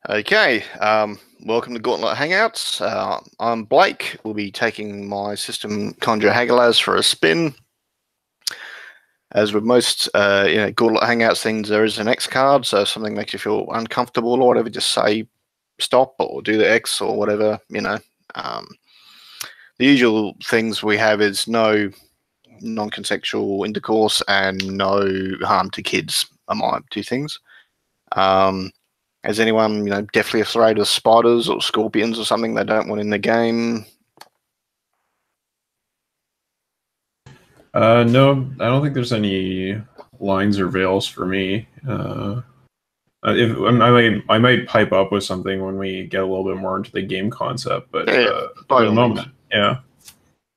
Okay, welcome to Gauntlet Hangouts. I'm Blake. We'll be taking my system Conjure Hagalaz for a spin. As with most Gauntlet Hangouts things, there is an X card, so if something makes you feel uncomfortable or whatever, just say stop or do the X or whatever, The usual things we have is no non-consensual intercourse and no harm to kids are my two things. Is anyone, deathly afraid of spiders or scorpions or something they don't want in the game? No, I don't think there's any lines or veils for me. If I might pipe up with something when we get a little bit more into the game concept, but for the moment,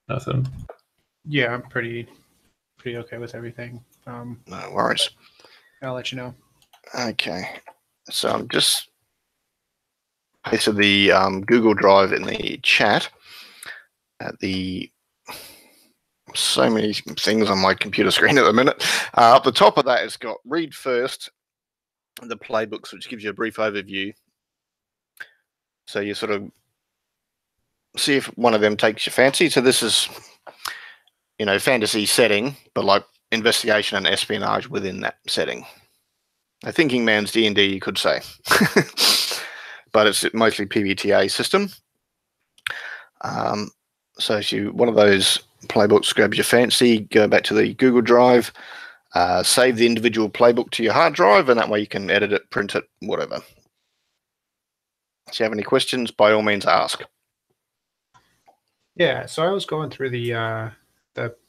nothing. Yeah, I'm pretty okay with everything. No worries. I'll let you know. Okay, so I'm just to the Google Drive in the chat. So many things on my computer screen at the minute. Up the top of that, it's got read first the playbooks, which gives you a brief overview. So you sort of see if one of them takes your fancy. So this is, fantasy setting, but like investigation and espionage within that setting. A thinking man's D&D, you could say. But it's mostly PBTA system. So if one of those playbooks grabs your fancy, go back to the Google Drive, save the individual playbook to your hard drive, and that way you can edit it, print it, whatever. If you have any questions, by all means ask. Yeah, so I was going through the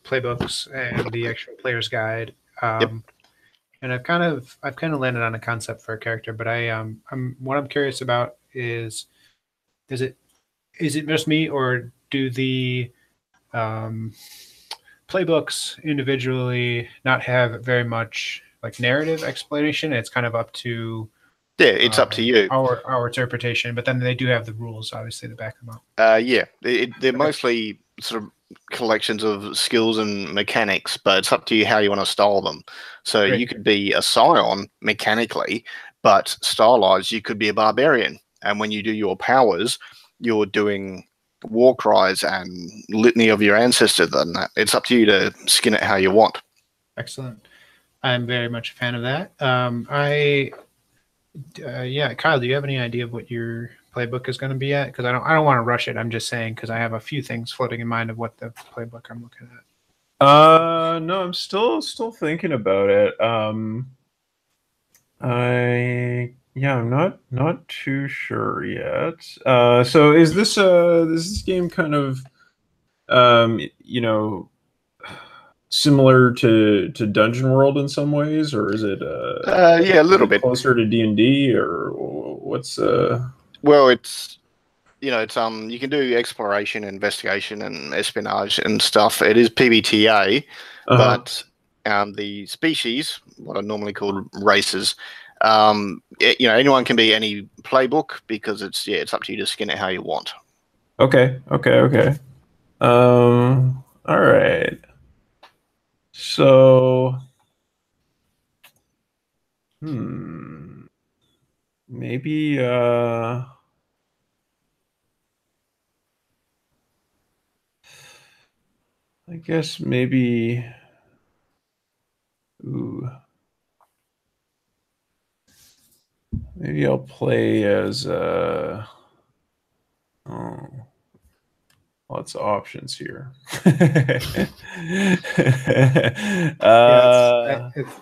playbooks and the actual player's guide, and I've kind of landed on a concept for a character, but what I'm curious about is it just me, or do the playbooks individually not have very much like narrative explanation? It's kind of up to it's up to you, our interpretation, but then they do have the rules obviously to back them up. They're mostly sort of collections of skills and mechanics, but it's up to you how you want to style them. So Great. You could be a scion mechanically, but stylized you could be a barbarian, and when you do your powers you're doing war cries and litany of your ancestors, and that it's up to you to skin it how you want. Excellent. I'm very much a fan of that. Kyle, do you have any idea of what your playbook is going to be at? Because I don't want to rush it. I'm just saying because I have a few things floating in mind of what the playbook I'm looking at. No, I'm still thinking about it. I'm not too sure yet. So is this game kind of similar to Dungeon World in some ways, or is it a little bit closer to D&D, or what's well, it's you can do exploration, investigation, and espionage and stuff. It is PBTA, but the species, what are normally called races, anyone can be any playbook because it's up to you to skin it how you want. Okay. All right. So, maybe I guess maybe. Maybe I'll play as lots of options here.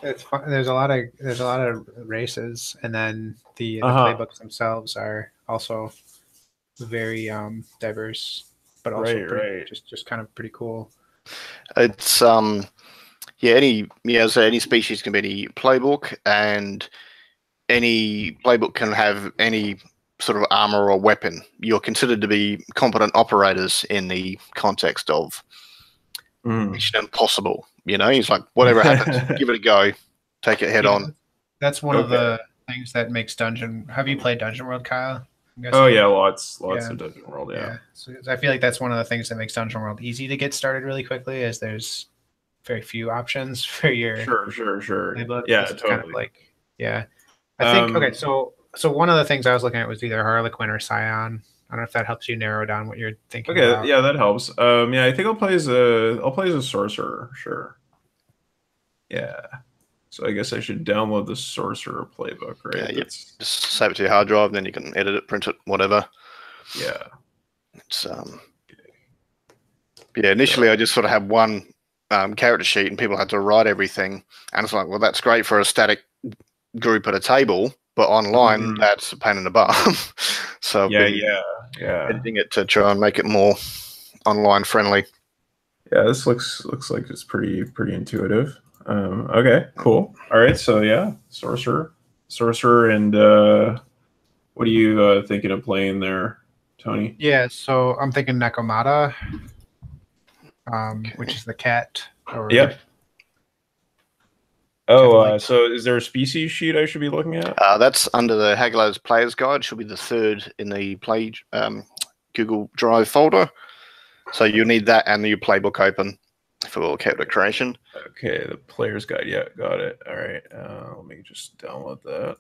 It's fun. There's a lot of races, and then the playbooks themselves are also very diverse, but also just kind of pretty cool. It's any species can be any playbook, and any playbook can have any sort of armor or weapon. You're considered to be competent operators in the context of Mission Impossible. He's like, whatever happens, give it a go, take it head on. That's one of the things that makes Dungeon. Have you played Dungeon World, Kyle? Oh yeah, lots of Dungeon World. Yeah. So I feel like that's one of the things that makes Dungeon World easy to get started really quickly, as there's very few options for your sure playbook. Yeah, it's totally. Kind of like, I think okay. So So one of the things I was looking at was either Harlequin or Scion. I don't know if that helps you narrow down what you're thinking Okay, about. yeah, that helps. Yeah, I think I'll play as a sorcerer, sure. Yeah. So I guess I should download the sorcerer playbook, right? Yeah, just save it to your hard drive, and then you can edit it, print it, whatever. Yeah. It's yeah. Initially, I just sort of had one character sheet, and people had to write everything, and it's like, well, that's great for a static group at a table, but online, that's a pain in the butt. So yeah. editing it to try and make it more online friendly. Yeah, this looks like it's pretty intuitive. Okay, cool. All right, so yeah, sorcerer, and what are you thinking of playing there, Tony? Yeah, so I'm thinking Nekomata, which is the cat. Yep. Oh, so is there a species sheet I should be looking at? That's under the Hagalaz Player's Guide. Should be the third in the Google Drive folder. So you need that and your playbook open for character creation. Okay, the Player's Guide. Yeah, got it. All right, let me just download that.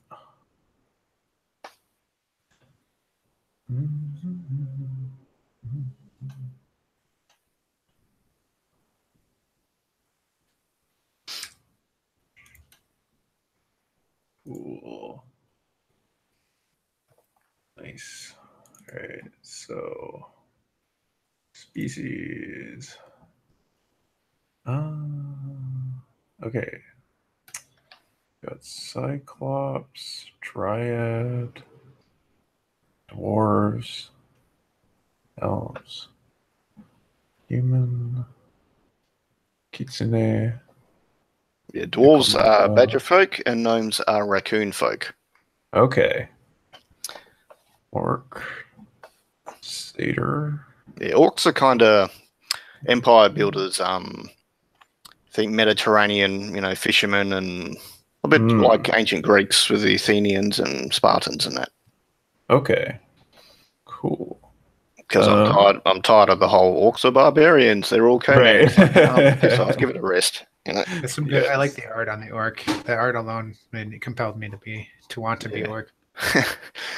Cool. Nice. All right, so species. Okay. Got Cyclops, Dryad, Dwarves, Elves, Human, Kitsune. Yeah, dwarves are badger folk and gnomes are raccoon folk. Okay. Orc, Satyr. Yeah, orcs are kind of empire builders. Think Mediterranean, fishermen, and a bit like ancient Greeks with the Athenians and Spartans and that. Okay. Cool. Because I'm tired of the whole orcs are barbarians. They're all Conan. Right. So I'll give it a rest. That's some good. I like the art on the orc. The art alone compelled me to want to be orc.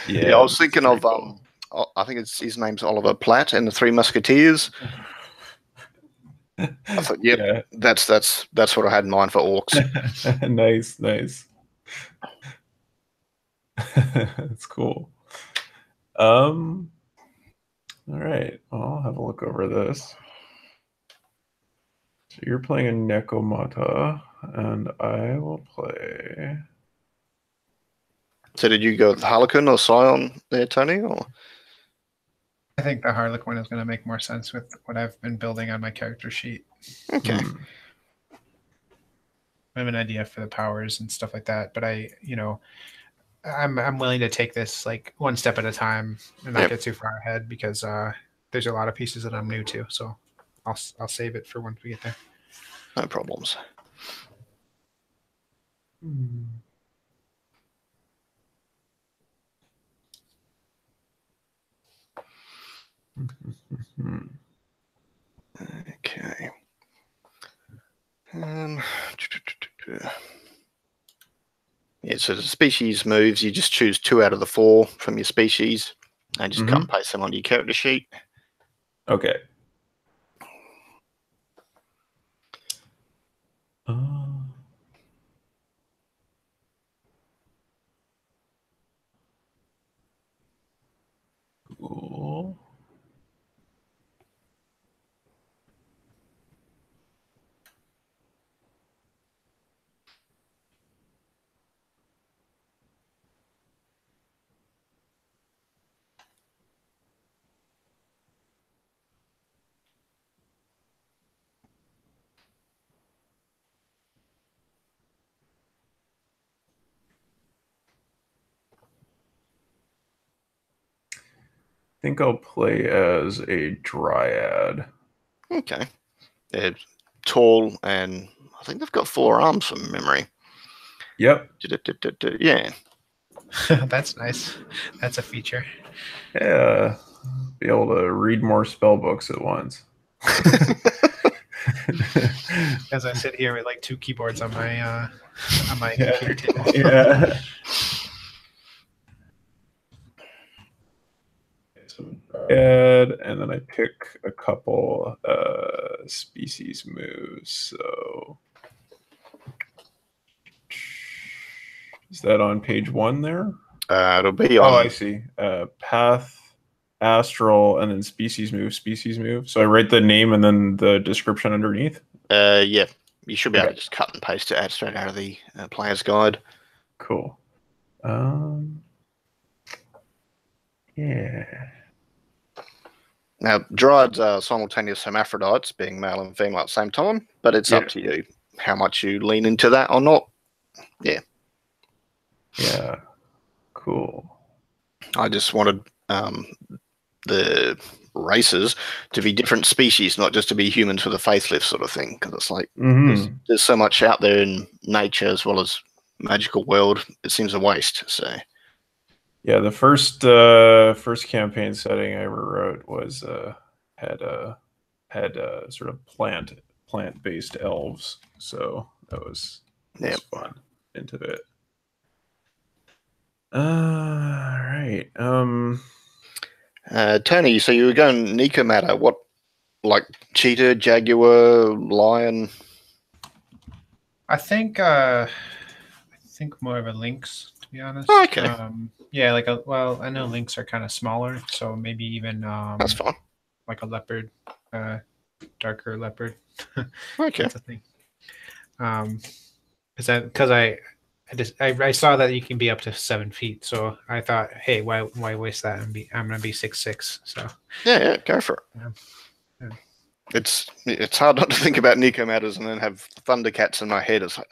Yeah, I was thinking of cool. I think his name's Oliver Platt in the Three Musketeers. I thought, that's what I had in mind for orcs. Nice. That's cool. All right, I'll have a look over this. So you're playing a Nekomata, and I will play. So did you go with Harlequin or Scion there, Tony? Or I think the Harlequin is going to make more sense with what I've been building on my character sheet. Okay. I have an idea for the powers and stuff like that, but I'm willing to take this like one step at a time and not get too far ahead because there's a lot of pieces that I'm new to. So I'll save it for once we get there. No problems. Okay. Yeah, so the species moves, you just choose 2 out of the 4 from your species and just cut and paste them onto your character sheet. Okay. Cool. I think I'll play as a Dryad. Okay. They're tall and I think they've got 4 arms from memory. Yep. Yeah. That's nice. That's a feature. Yeah. Be able to read more spell books at once. As I sit here with like 2 keyboards on my computer table. Yeah. And then I pick a couple species moves. So is that on page 1 there? It'll be on. Oh, I see. Path, astral, and then species move. So I write the name and then the description underneath. Yeah, you should be able to just cut and paste it straight out of the player's guide. Cool. Yeah. Now, dryads are simultaneous hermaphrodites, being male and female at the same time, but it's up to you how much you lean into that or not. Yeah. Yeah. Cool. I just wanted the races to be different species, not just to be humans with a facelift sort of thing, because it's like there's so much out there in nature as well as magical world. It seems a waste. So yeah, the first campaign setting I ever wrote was had sort of plant-based elves, so that was fun into it. All right. Tony, so you were going Nikomata. What, like cheetah, jaguar, lion? I think more of a lynx, to be honest. Oh, okay. Yeah, I know lynx are kind of smaller, so maybe even that's fine. Like a leopard, darker leopard. Okay. That's a thing. Because I saw that you can be up to 7 feet, so I thought, hey, why waste that? I'm gonna be 6'6". So yeah, go for it. Yeah. It's hard not to think about Nikomatas and then have Thundercats in my head. It's like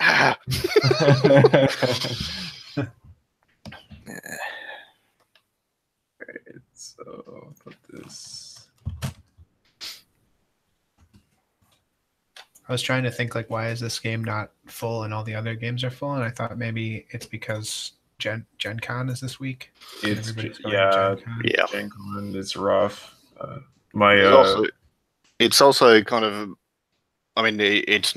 Right, so put this. I was trying to think like, why is this game not full and all the other games are full? And I thought maybe it's because Gen Con is this week. It's Everybody's going to Gen Con. It's rough. It's also kind of, I mean, it's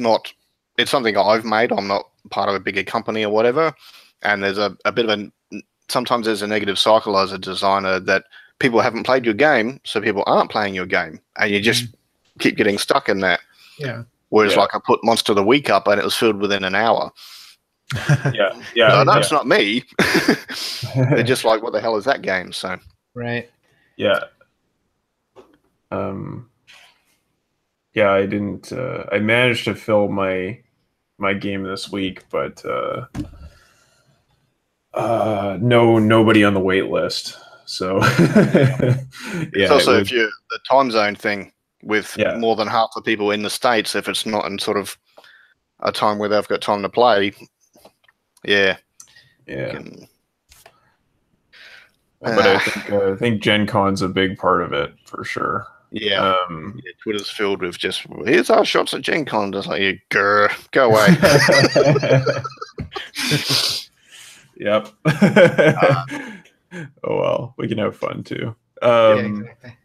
something I've made. I'm not part of a bigger company or whatever. And there's a bit of sometimes there's a negative cycle as a designer that people haven't played your game, so people aren't playing your game. And you just keep getting stuck in that. Yeah. Whereas, like, I put Monster of the Week up and it was filled within an hour. Yeah. I know it's not me. They're just like, what the hell is that game? So. Right. Yeah. Yeah, I didn't. I managed to fill my game this week, but nobody on the wait list. So it's also if you're the time zone thing with more than half the people in the States, if it's not in sort of a time where they've got time to play, but I think Gen Con's a big part of it for sure. Yeah. Twitter's filled with just, here's our shots at Gen Con. Just like, go away. Yep. Oh well, we can have fun too. Exactly.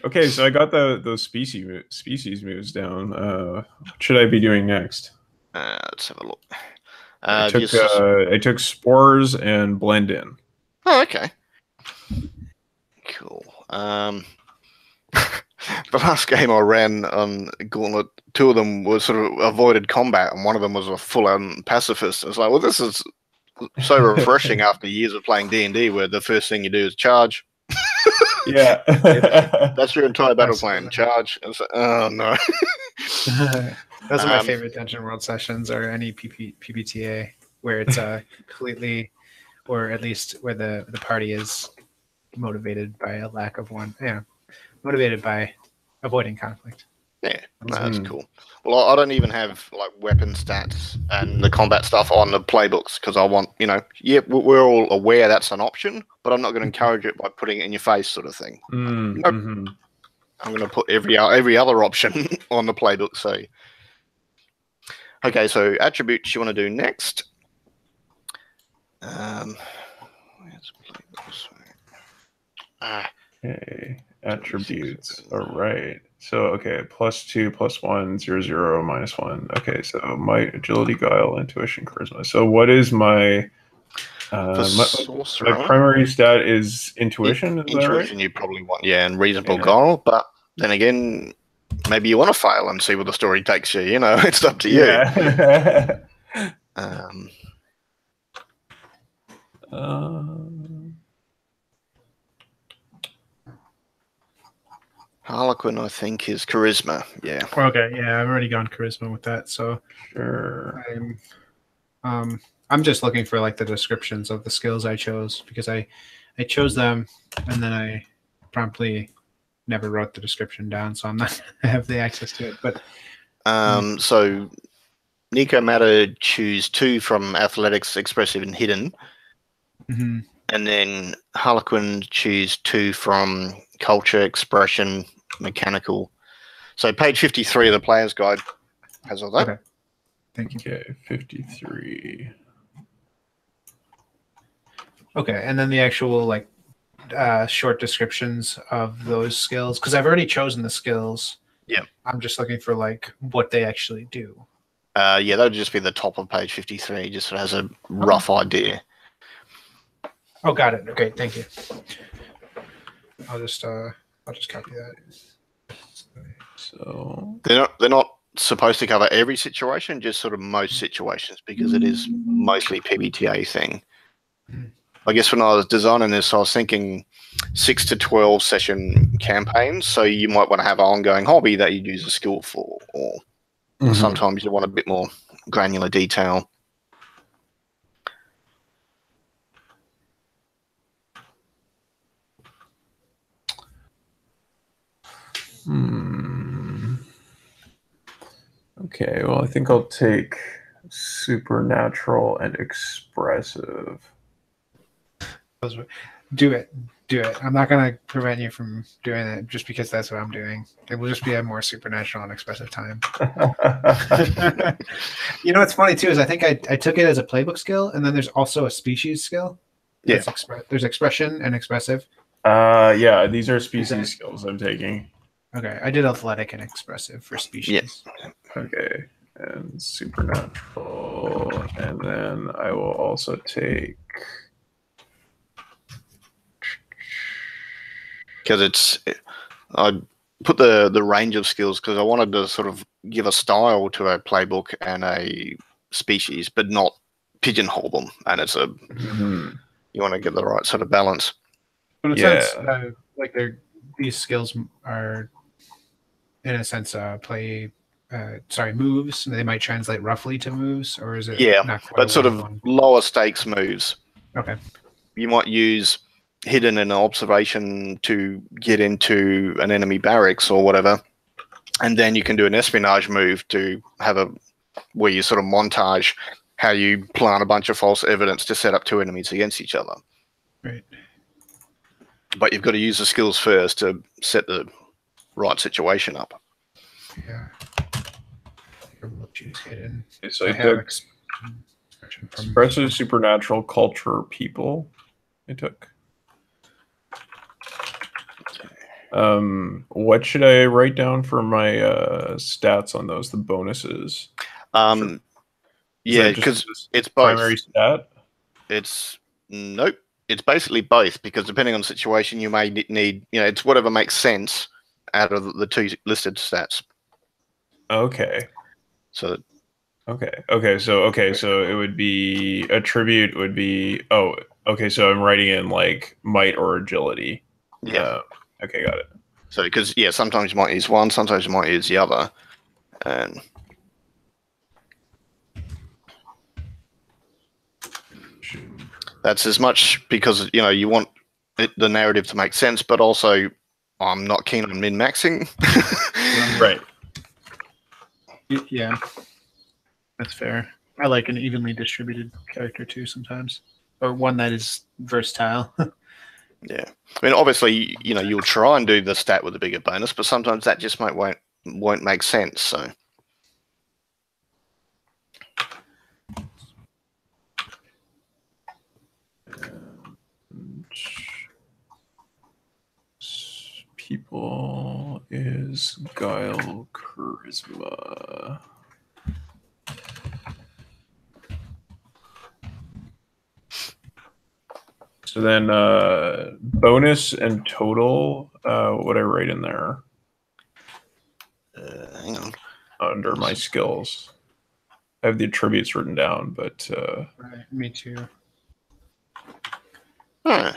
Okay, so I got those species moves down. What should I be doing next? Let's have a look. I took spores and blend in. Oh, okay. Cool. The last game I ran on Gauntlet, 2 of them were sort of avoided combat, and one of them was a full-on pacifist. I was like, well, this is so refreshing after years of playing D&D, where the first thing you do is charge. Yeah. That's your entire battle plan. Charge. And so, oh, no. Those are my favorite Dungeon World sessions, or any PBTA, where it's completely, or at least where the party is motivated by a lack of one. Yeah. Motivated by avoiding conflict. Yeah, that's cool. Well, I don't even have like weapon stats and the combat stuff on the playbooks because I want, we're all aware that's an option, but I'm not going to encourage it by putting it in your face, sort of thing. Nope. I'm going to put every other option on the playbook. So, okay, so attributes you want to do next. Okay, attributes. All right. So, okay, +2, +1, 0, 0, -1. Okay, so my agility, guile, intuition, charisma. So what is my sorcerer, my primary stat is intuition. Is that intuition right? you probably want, and reasonable goal. But then again, maybe you want to fail and see where the story takes you. It's up to you. Yeah. Harlequin, I think, is charisma. Yeah. Okay. Yeah, I've already gone charisma with that. So Sure. I'm just looking for like the descriptions of the skills I chose because I chose them and then I promptly never wrote the description down, so I'm not have the access to it. But so Nico Matter choose 2 from athletics, expressive, and hidden. Mm-hmm. And then Harlequin choose 2 from culture, expression, mechanical. So page 53 of the player's guide has all that. Okay. Thank you. Okay, 53. Okay, and then the actual like short descriptions of those skills, because I've already chosen the skills. Yeah. I'm just looking for like what they actually do. Yeah, that would just be the top of page 53, just so it has a rough idea. Oh, got it. Okay, thank you. I'll just copy that. So they're not supposed to cover every situation, just sort of most situations, because it is mostly PBTA thing. I guess when I was designing this, I was thinking 6 to 12 session campaigns. So you might want to have an ongoing hobby that you use a skill for, or sometimes you want a bit more granular detail. Okay, well, I think I'll take supernatural and expressive. Do it. I'm not going to prevent you from doing it just because that's what I'm doing. It will just be a more supernatural and expressive time. You know what's funny too is I think I took it as a playbook skill, and then there's also a species skill. Yeah. There's expression and expressive. Yeah, these are species skills I'm taking. Okay, I did athletic and expressive for species. Yeah. Okay, and supernatural, and then I will also take. Because I put the range of skills because I wanted to sort of give a style to a playbook and a species, but not pigeonhole them. And it's you want to get the right sort of balance. But in a sense, like these skills are, in a sense, moves. They might translate roughly to moves, or is it? Yeah, but sort of lower stakes moves. Okay. You might use hidden and observation to get into an enemy barracks or whatever, and then you can do an espionage move to have where you sort of montage how you plant a bunch of false evidence to set up 2 enemies against each other. Right. But you've got to use the skills first to set the right situation up. Yeah. So I took expressive, supernatural, culture, people. I took. What should I write down for my stats on those? The bonuses. Yeah, because it's both. Primary stat. Nope. It's basically both because depending on the situation, you may need. It's whatever makes sense out of the 2 listed stats. Okay. So. Okay. So it would be attribute would be okay. So I'm writing in like might or agility. Yeah. Okay, got it. So, because sometimes you might use one, sometimes you might use the other, and that's as much because you want the narrative to make sense, but also I'm not keen on min-maxing. Right. Yeah, that's fair. I like an evenly distributed character too sometimes, or one that is versatile. Yeah, I mean, obviously, you'll try and do the stat with a bigger bonus, but sometimes that just won't make sense. So, people is guile, charisma. So then bonus and total, what I write in there? Hang on. Under my skills. I have the attributes written down, but... Right, me too. Huh.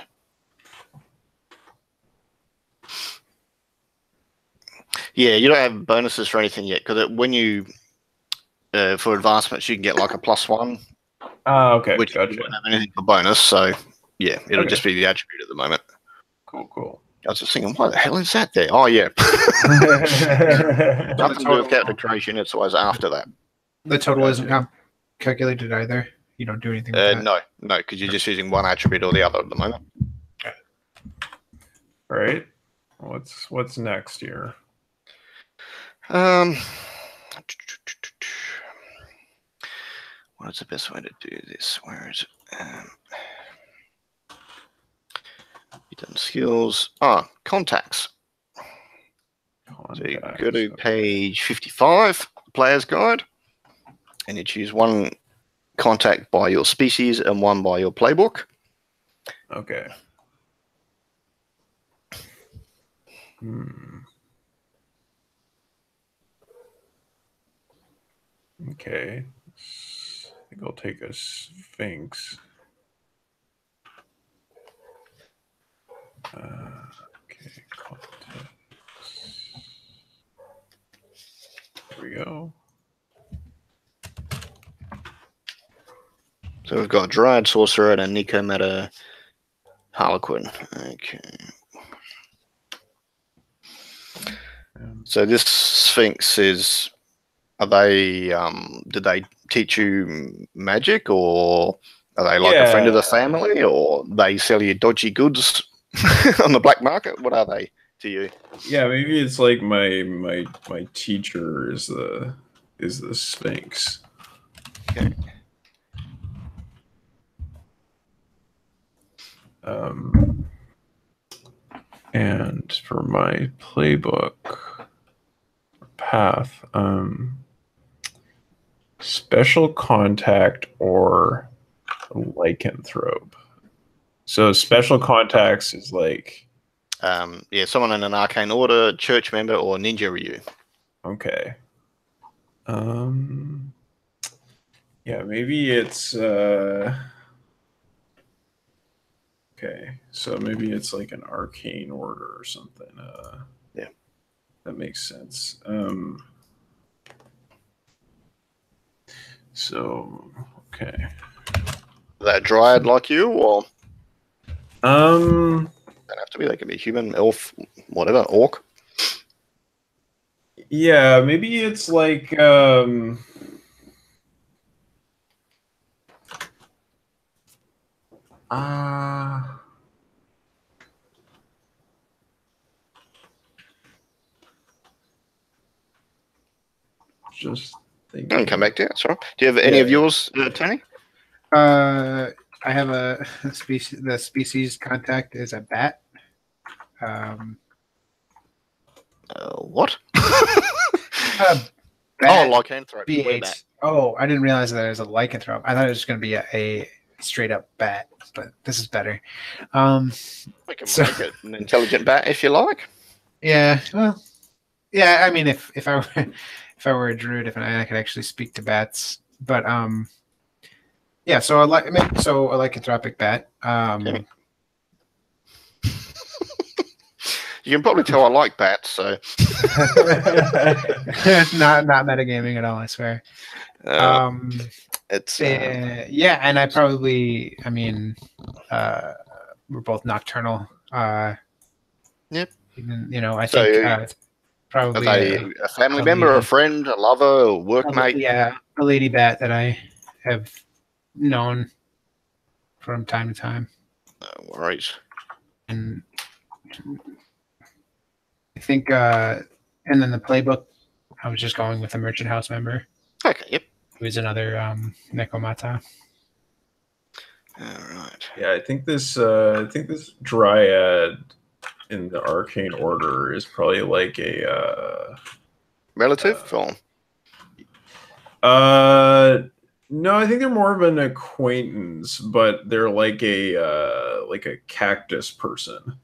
Yeah, you don't have bonuses for anything yet, because when you... for advancements, you can get like a +1. Okay, which gotcha. you won't have anything for bonus, so yeah, it'll just be the attribute at the moment. Cool. I was just thinking, why the hell is that there? Oh, yeah. Nothing to do with character creation, it's always after that. The total isn't calculated either. You don't do anything with that. No, because you're just using one attribute or the other at the moment. All right. What's next here? What is the best way to do this? Where is it? You've done skills. Contacts. So you go to page 55, Player's Guide, and you choose one contact by your species and one by your playbook. Okay. Okay. I think I'll take a Sphinx. Okay, contacts. There we go. So we've got Dryad, Sorcerer, and a Necometa Harlequin. Okay. So this Sphinx is... Are they? Did they teach you magic, or are they like a friend of the family, or they sell you dodgy goods on the black market? What are they to you? Yeah, maybe it's like my teacher is the Sphinx. Okay. And for my playbook path, special contact or lycanthrope. So special contacts is like someone in an arcane order, church member, or ninja Ryu. Okay. Yeah, maybe it's okay, so maybe it's like an arcane order or something. Yeah, that makes sense. So okay, that Dryad like you, or don't have to be. They can be human, elf, whatever, orc. Yeah, maybe it's like just thinking. I can come back to it. Sorry. Do you have any of yours, Tony? I have a species. The species contact is a bat. What? Bat, lycanthrope. B8. Oh, I didn't realize that it was a lycanthrope. I thought it was going to be a straight up bat, but this is better. We can make it an intelligent bat if you like. Yeah. Well, yeah. I mean, if I were a druid, I could actually speak to bats, but yeah. So a lycanthropic bat. Okay. You can probably tell I like bats, so not metagaming at all, I swear. It's yeah, and I probably, we're both nocturnal. Yep. Even, I think it's probably a family member, a friend, a lover, a workmate. Yeah, a lady bat that I have known from time to time. No worries. And I think, and then the playbook, I was just going with a merchant house member. Okay, yep. Who is another Necomata. All right. Yeah, I think this Dryad in the arcane order is probably like a relative or No, I think they're more of an acquaintance, but they're like a cactus person.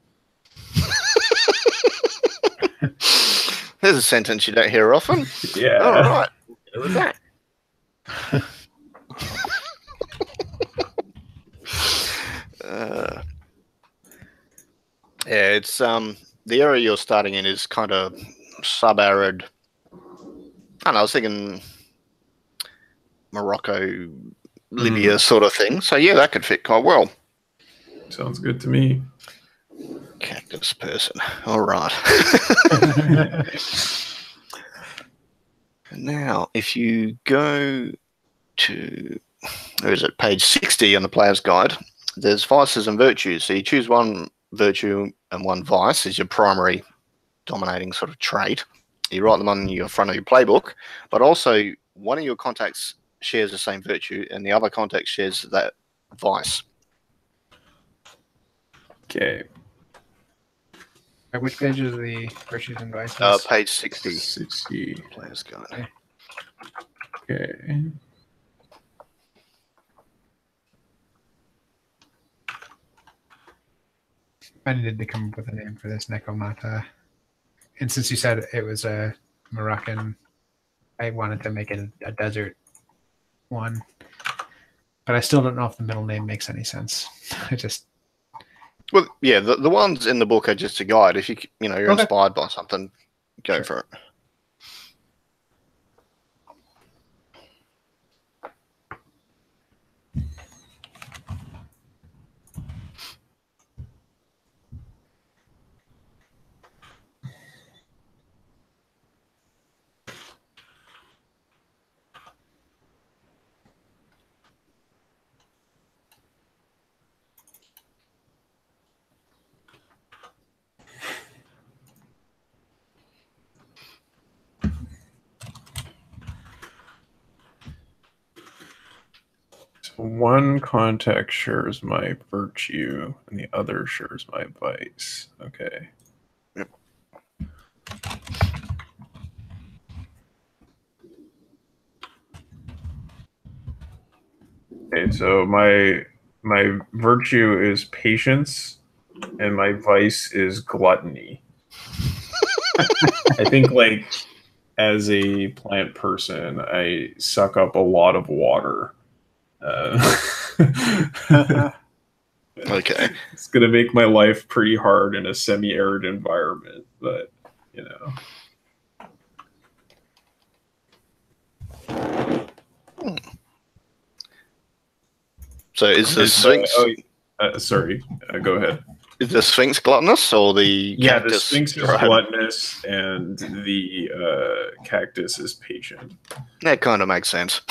There's a sentence you don't hear often. Yeah. All right. Go with that. Yeah, it's the area you're starting in is kind of sub-arid. I don't know, I was thinking Morocco, Libya sort of thing. So yeah, that could fit quite well. Sounds good to me. Cactus person. All right. Now, if you go to, where is it, page 60 on the player's guide, there's vices and virtues. So you choose one virtue and one vice as your primary dominating sort of trait. You write them on your front of your playbook, but also one of your contacts shares the same virtue and the other contact shares that vice. Okay. At which page is the virtues and vices? Page 60. 60. Player's guide. Okay. I needed to come up with a name for this Necomata. And since you said it was a Moroccan, I wanted to make it a desert one. But I still don't know if the middle name makes any sense. Well, yeah, the ones in the book are just a guide. If you're inspired by something, go for it. One contact shares my virtue, and the other shares my vice. Okay. Yep. Okay, so my virtue is patience, and my vice is gluttony. I think, like, as a plant person, I suck up a lot of water. Okay. It's going to make my life pretty hard in a semi-arid environment, but, So is the Sphinx... sorry, go ahead. Is the Sphinx gluttonous or the cactus? The Sphinx is gluttonous and the cactus is patient. That kind of makes sense.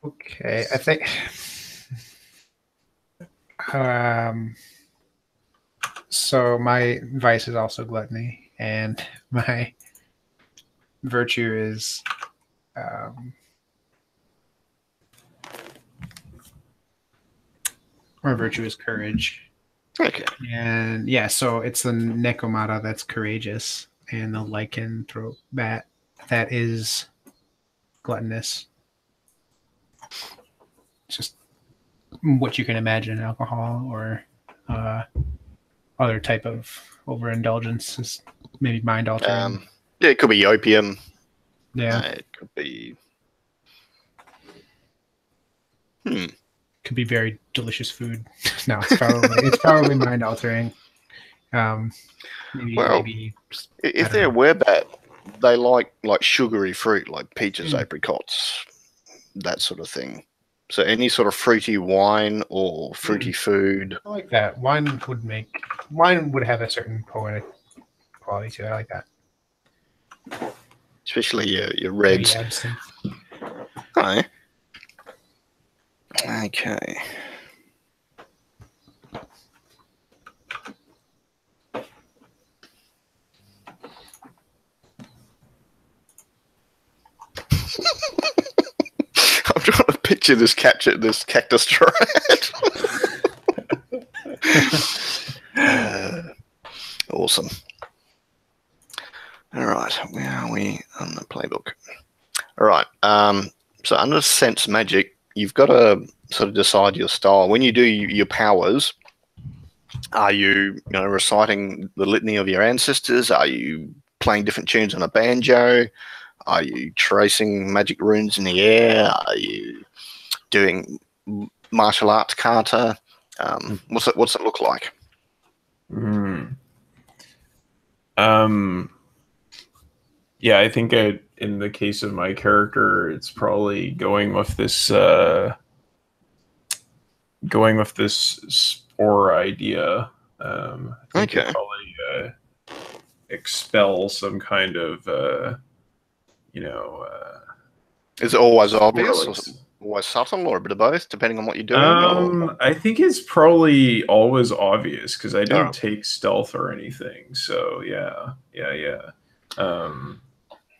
Okay, I think. So my vice is also gluttony, and my virtue is. My virtue is courage. Okay. And yeah, so it's the Necomata that's courageous, and the lycanthrope that is gluttonous. Just what you can imagine, alcohol or other type of overindulgence is maybe mind altering. Yeah, it could be opium. Yeah, It could be. Could be very delicious food. No, it's probably mind altering. Maybe if they're were-bat, they like sugary fruit, like peaches, apricots, that sort of thing. So any sort of fruity wine or fruity food. I like that. Wine would have a certain poetic quality to it. I like that. Especially your reds. Hi. Okay. I'm trying to picture this cactus giant. Awesome. All right, where are we on the playbook? So under sense magic, you've got to sort of decide your style. When you do your powers, are you reciting the litany of your ancestors? Are you playing different tunes on a banjo? Are you tracing magic runes in the air? Are you doing martial arts kata? What's it look like? Yeah, I think in the case of my character, it's probably going with this spore idea. I think Okay. probably expel some kind of Is it always obvious, or relics. always subtle, or a bit of both, depending on what you're doing? I think it's probably always obvious because I didn't Oh. take stealth or anything. So yeah.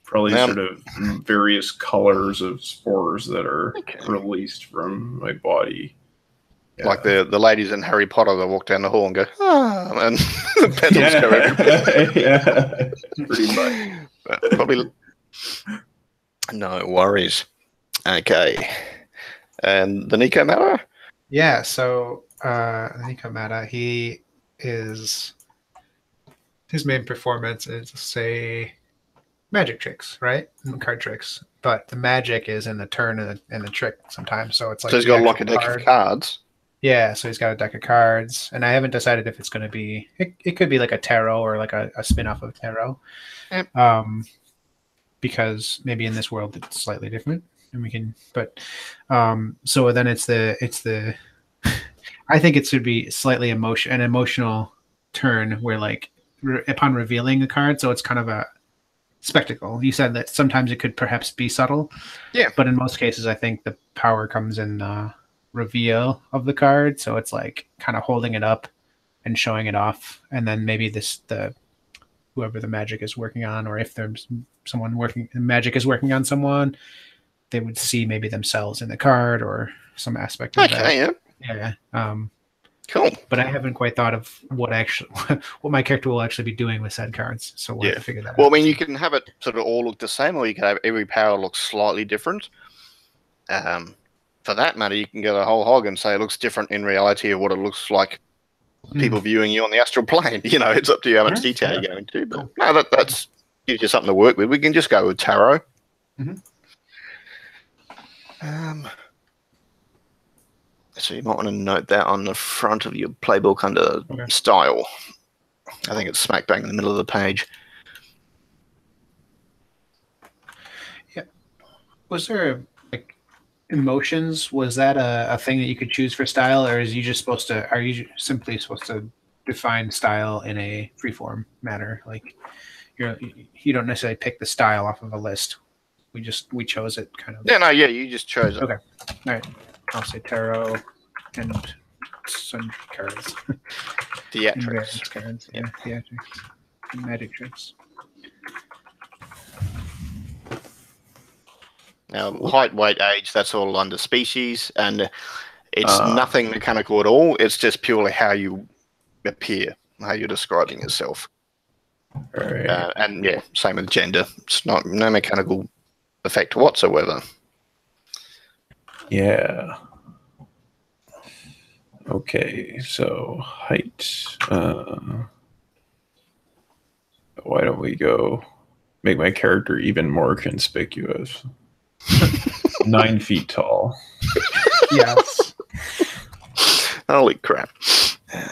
Probably sort of various colors of spores that are released from my body. Yeah. Like the ladies in Harry Potter that walk down the hall and go, and the petals go everywhere. Yeah, pretty much. But probably no worries. Okay. And the Nico Matter? Yeah, so Nico Matter, his main performance is, say, magic tricks, right? Card tricks. But the magic is in the turn and the trick sometimes. So it's like, so he's got like a deck of cards. Yeah, so he's got a deck of cards, and I haven't decided if it's going to be. It could be like a tarot or like a spin-off of tarot, because maybe in this world it's slightly different, and we can. But so then it's the. I think it should be slightly an emotional turn where like upon revealing a card, so it's kind of a spectacle. You said that sometimes it could perhaps be subtle, but in most cases, I think the power comes in reveal of the card, so it's like kind of holding it up and showing it off, and then maybe whoever the magic is working on, or if there's someone magic is working on someone, they would see maybe themselves in the card or some aspect of that. Cool. But I haven't quite thought of what my character will actually be doing with said cards, so we'll have to figure that out. Well, I mean, you can have it sort of all look the same, or you can have every power look slightly different. For that matter, you can go the whole hog and say it looks different in reality of what it looks like people viewing you on the astral plane. It's up to you how much detail you're going to. But no, that's gives you something to work with. We can just go with tarot. So you might want to note that on the front of your playbook under style. I think it's smack bang in the middle of the page. Yeah. Was there emotions? Was that a thing that you could choose for style, or are you simply supposed to define style in a freeform manner? Like you don't necessarily pick the style off of a list. We chose it kind of. You just chose it. Okay. All right. I'll say tarot and sundry cards. Theatrics. Cards. Yeah, theatrics. And magic tricks. Now, height, weight, age, that's all under species, and it's nothing mechanical at all. It's just purely how you appear, how you're describing yourself. Right. And same with gender. It's no mechanical effect whatsoever. Yeah. Okay, so height. Why don't we make my character even more conspicuous? 9 feet tall. Yes. Holy crap.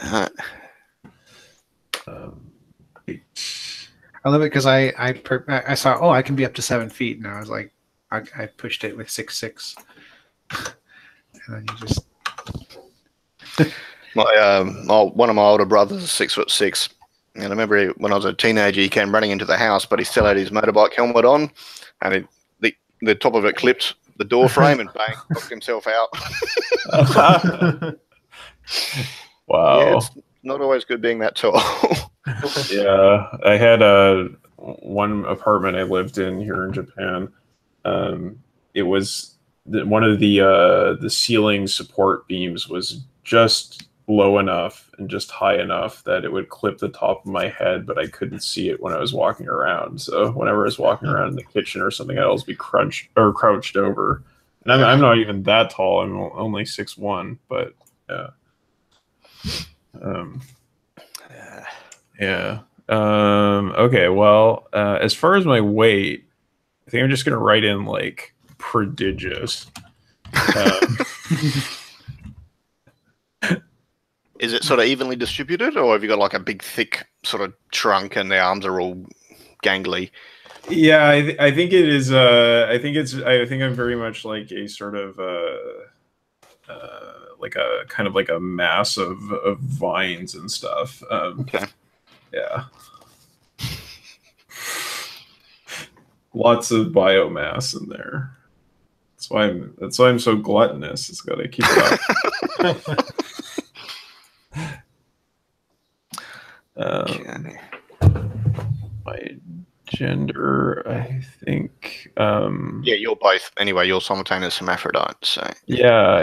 I love it because I saw, I can be up to 7 feet, and I was like, I pushed it with 6'6", and then you just. One of my older brothers is 6'6", and I remember when I was a teenager, he came running into the house, but he still had his motorbike helmet on, and the top of it clipped the door frame and bang, knocked himself out. Wow. Yeah, it's not always good being that tall. Yeah, I had one apartment I lived in here in Japan. It was one of the ceiling support beams was just low enough and just high enough that it would clip the top of my head, but I couldn't see it when I was walking around. So whenever I was walking around in the kitchen or something, I'd always be crouched over And I'm not even that tall. I'm only 6'1", but yeah. Yeah. Okay, well, as far as my weight, I think I'm just gonna write in like prodigious. Is it sort of evenly distributed, or have you got like a big, thick sort of trunk and the arms are all gangly? Yeah, I think it is. I think I'm very much like a sort of like a kind of like a mass of vines and stuff. Okay. Yeah. Lots of biomass in there. That's why I'm so gluttonous. It's got to keep it up. Okay. My gender, I think. Yeah, you're both. Anyway, you're simultaneous hermaphrodite. So Yeah.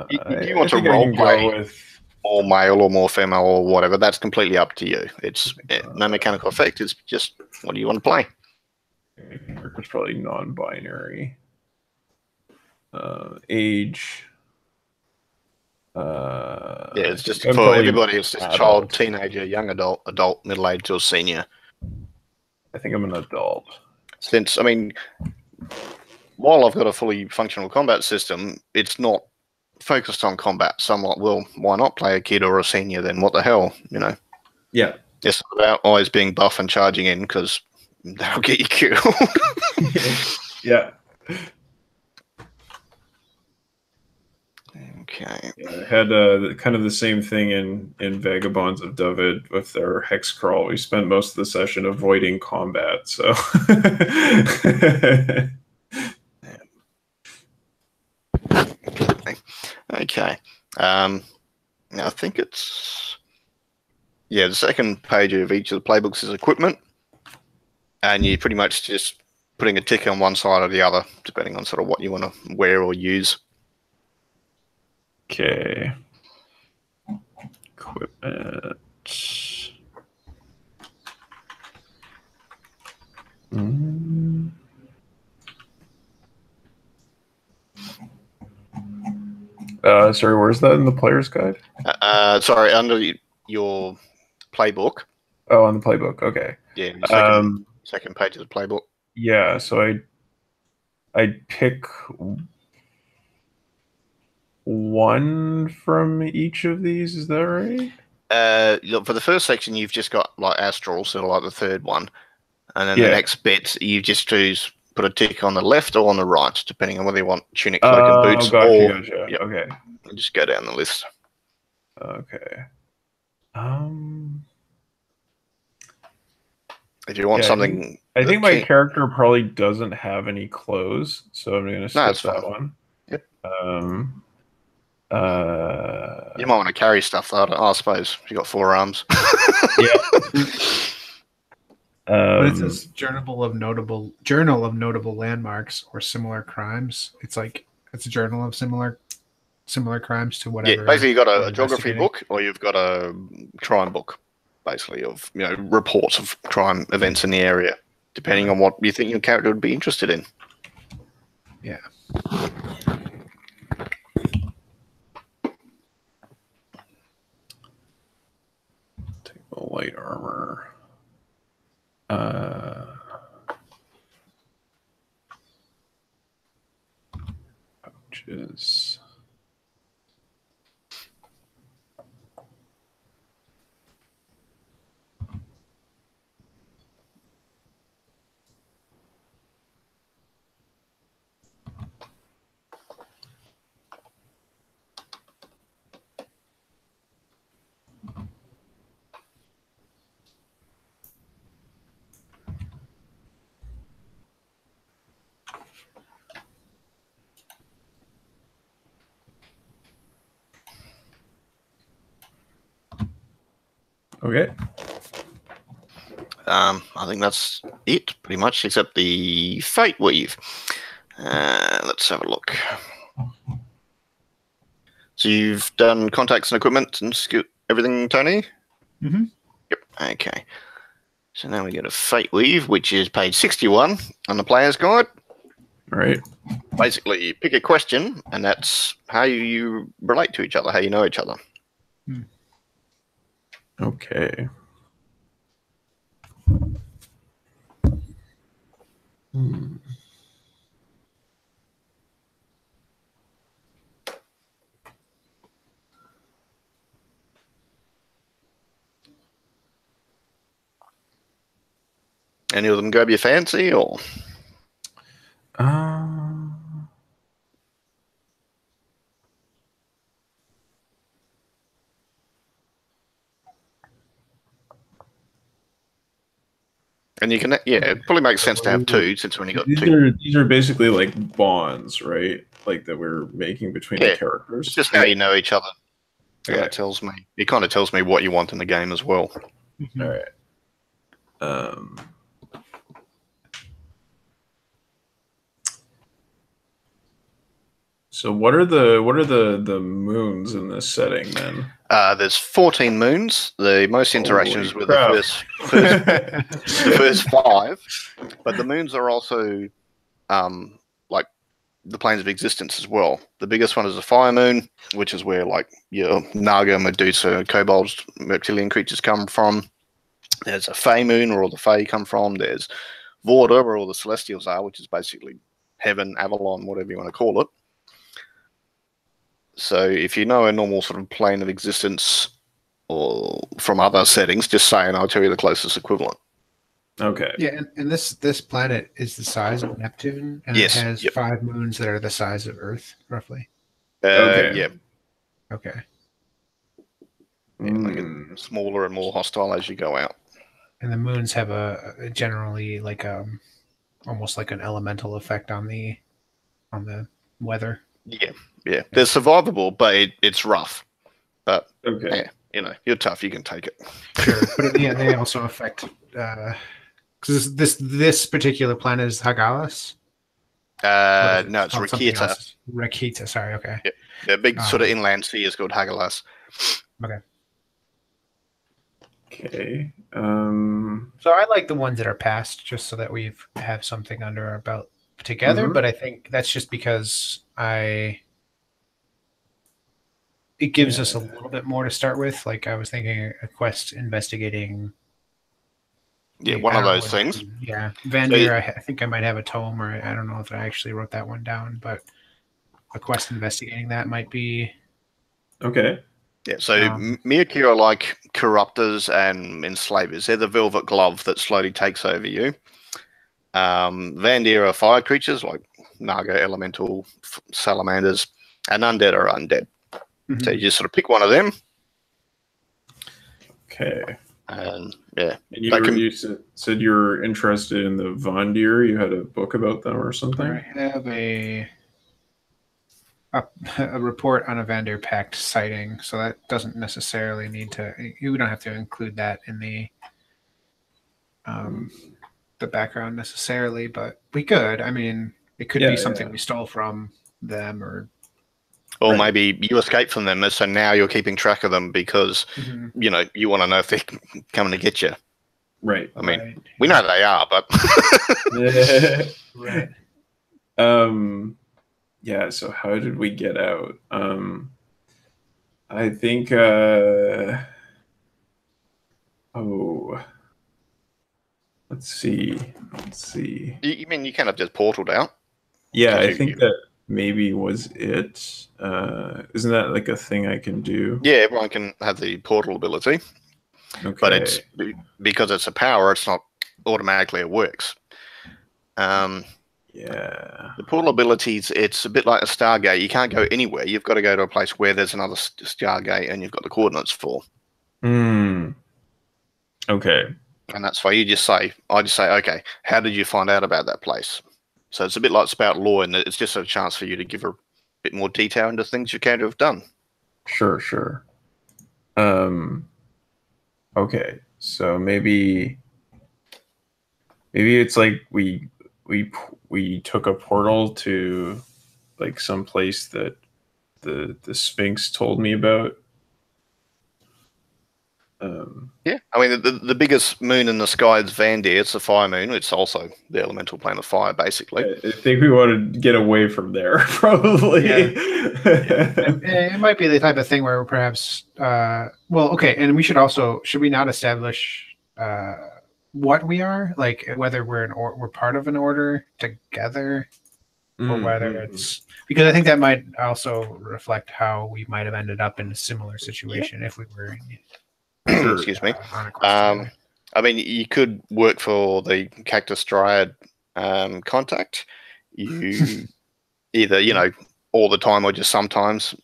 If you want to role play with more male or more female or whatever, that's completely up to you. It's no mechanical effect. It's just what do you want to play. It's probably non-binary. Age. Yeah, it's just for everybody. It's just child, teenager, young adult, middle-aged, or senior. I think I'm an adult. Since, I mean, while I've got a fully functional combat system, it's not focused on combat. Somewhat, well, why not play a kid or a senior then? What the hell, you know? Yeah. It's about always being buff and charging in because that'll get you killed. Yeah. Okay. Yeah, I had kind of the same thing in Vagabonds of David with their hex crawl. We spent most of the session avoiding combat, so. Okay. Now I think it's the second page of each of the playbooks is equipment, and you pretty much just putting a tick on one side or the other, depending on sort of what you want to wear or use. Okay. Equipment. Sorry, where's that in the player's guide? Sorry, under your playbook. Oh, on the playbook. Okay. Yeah, the second page of the playbook. Yeah, so I'd pick one from each of these. Is that right? For the first section, you've just got like astral, so like the third one, and then the next bit you just put a tick on the left or on the right, depending on whether you want tunic, cloak, and boots. Gotcha. Yep. Okay. And just go down the list. Okay. If you want something, I think my character probably doesn't have any clothes, so I'm going to skip that one. Yep. You might want to carry stuff though. I suppose you got 4 arms. Yeah. But it says Journal of Notable Landmarks or Similar Crimes. It's like it's a journal of similar crimes to whatever. Yeah, basically you got a geography book or you've got a crime book, basically of reports of crime events in the area, depending on what you think your character would be interested in. Yeah. Take the light armor. Pouches. Okay. I think that's it, pretty much, except the Fate Weave. Let's have a look. So you've done contacts and equipment and everything, Tony? Mm-hmm. Yep. Okay. So now we go to Fate Weave, which is page 61 on the player's guide. All right. Basically, you pick a question, and that's how you relate to each other, how you know each other. Okay. Any of them grab your fancy, or? And you can, it probably makes sense to have two, since we only got two. These are basically like bonds, right? Like that we're making between the characters. It's just how you know each other. Okay. That tells me. It kind of tells me what you want in the game as well. All right. So what are the moons in this setting then? There's 14 moons. The most interactions with the first 5, but the moons are also like the planes of existence as well. The biggest one is a fire moon, which is where like your Naga, Medusa, kobolds, reptilian creatures come from. There's a Fey moon, where all the Fey come from. There's Vorda, where all the Celestials are, which is basically heaven, Avalon, whatever you want to call it. So if you know a normal sort of plane of existence or from other settings, just say and I'll tell you the closest equivalent. Okay. Yeah, and this planet is the size of Neptune, and Yes, it has 5 moons that are the size of Earth, roughly. Okay. Yeah. Okay. They get smaller and more hostile as you go out. And the moons have a generally like almost like an elemental effect on the weather. Yeah. They're survivable, but it's rough. But okay. You're tough. You can take it. Sure, but yeah, they also affect because this particular planet is Hagalaz. No, it's Rakita. Rakita, sorry. Okay. Yeah. The big sort of inland sea is called Hagalaz. Okay. Okay. So I like the ones that are past, just so that we have something under our belt together. But I think that's just because it gives us a little bit more to start with. Like I was thinking, a quest investigating. Yeah, one of those things. Yeah, Vandir. I think I might have a tome, or I don't know if I actually wrote that one down, but a quest investigating that might be okay. Yeah, so Miyakir are like corruptors and enslavers. They're the velvet glove that slowly takes over you. Vandir are fire creatures like Naga, elemental, salamanders, and undead are undead. So you just sort of pick one of them. Okay. And yeah. And you said you're interested in the Vandir. You had a book about them or something? I have a report on a Vandir Pact sighting, so that doesn't necessarily need to. We don't have to include that in the background necessarily, but we could. I mean, it could be something we stole from them, or maybe you escaped from them, so now you're keeping track of them because you want to know if they're coming to get you. Right. I mean, we know they are, but right. Yeah, so how did we get out? I think let's see. You mean you kind of just portaled out? Yeah, I think that maybe was it. Isn't that like a thing I can do? Yeah, everyone can have the portal ability. Okay. But it's because it's a power, it's not automatically it works. Yeah. The portal abilities, it's a bit like a Stargate. You can't go anywhere. You've got to go to a place where there's another Stargate and you've got the coordinates for. Okay. And that's why I just say, okay, how did you find out about that place? So it's a bit like Spout Law, and it's just a chance for you to give a bit more detail into things you can have done. Sure. Okay, so maybe it's like we took a portal to like some place that the Sphinx told me about. Yeah, I mean the biggest moon in the sky is Vandir. It's a fire moon. It's also the elemental plane of fire, basically. I think we want to get away from there, probably. Yeah. It might be the type of thing where perhaps, well, okay, and should we not establish what we are, like whether we're part of an order together, or whether it's, because I think that might also reflect how we might have ended up in a similar situation if we were. Excuse me. I mean, you could work for the Cactus Dryad contact. You either, all the time or just sometimes.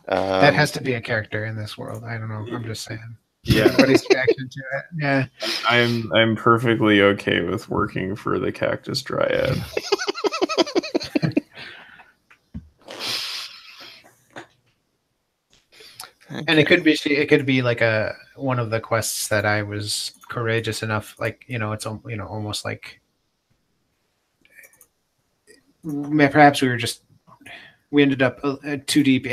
That has to be a character in this world. I don't know. I'm just saying. Yeah. Everybody's reaction to it. Yeah. I'm perfectly okay with working for the Cactus Dryad. And it could be like one of the quests that I was courageous enough, like, it's almost like perhaps we ended up too deep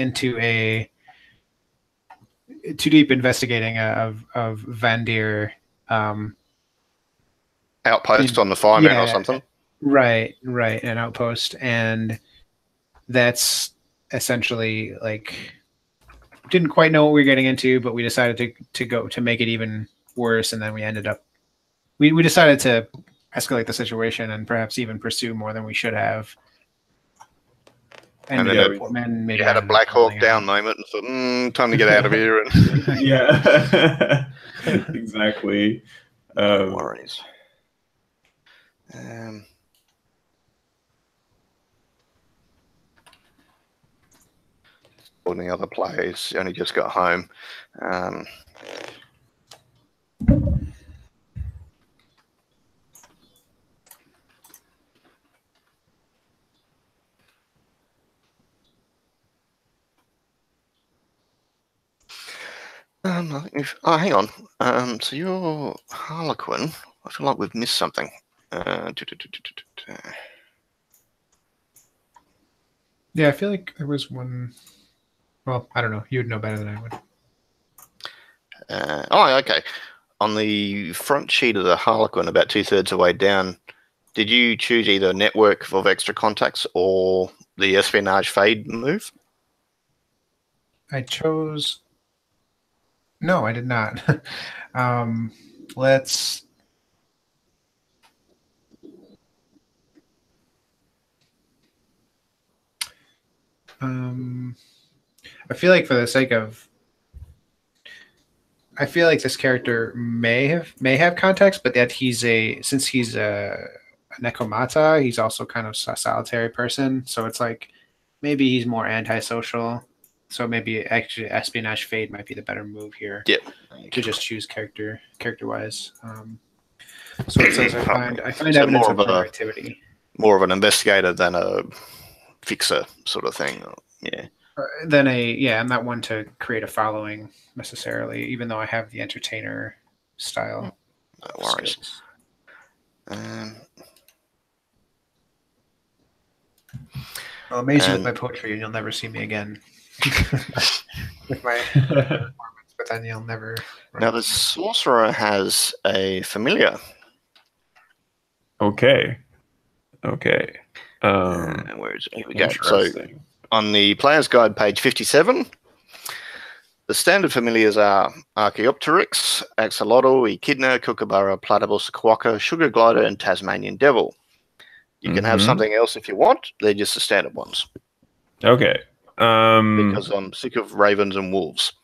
investigating of Vandir outpost on the fireman or something. Right, an outpost, and that's essentially like, didn't quite know what we were getting into, but we decided to make it even worse, and then we ended up we decided to escalate the situation and perhaps even pursue more than we should have. And then you had a Black Hawk Down moment and thought, time to get out of here. And yeah, exactly. No worries. All the other players only just got home. Hang on. So you're Harlequin. I feel like we've missed something. Yeah, I feel like there was one. Well, I don't know. You'd know better than I would. Okay. On the front sheet of the Harlequin, about 2/3 of the way down, did you choose either network of extra contacts or the Espionage Fade move? I chose. No, I did not. Let's. I feel like for the sake of, I feel like this character may have context, but that since he's a necromata, he's also kind of a solitary person. So it's like maybe he's more antisocial. So maybe actually Espionage Fade might be the better move here. Yep. To just choose character wise. So it says I find so evidence of activity. More of an investigator than a fixer sort of thing. Yeah. Then I'm not one to create a following necessarily, even though I have the entertainer style. No worries. Well, amazing with my poetry, and you'll never see me again. With my performance, but then you'll never. Now the sorcerer has a familiar. Okay. Where is it? Here we go. So on the player's guide, page 57, the standard familiars are Archaeopteryx, Axolotl, Echidna, Kookaburra, Platypus, Quokka, Sugar Glider, and Tasmanian Devil. You can have something else if you want. They're just the standard ones. Okay. Because I'm sick of ravens and wolves.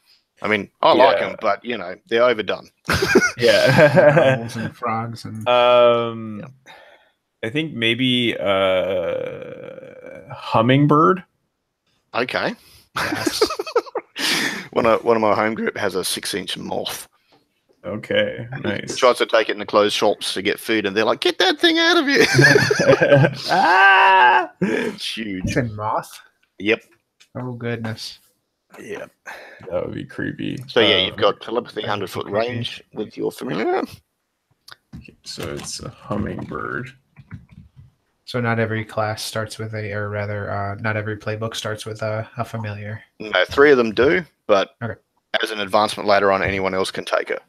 I mean, I like them, but they're overdone. Yeah. Owls and frogs and. I think maybe hummingbird. Okay. Yes. one of my home group has a 6-inch moth. Okay, nice. He tries to take it in the closed shops to get food, and they're like, "Get that thing out of here!" It's huge. It's a moth. Yep. Oh goodness. Yeah. That would be creepy. So you've got telepathy 100-foot range with your familiar. So it's a hummingbird. So not every class starts with not every playbook starts with a familiar. No, 3 of them do, but as an advancement later on, anyone else can take it.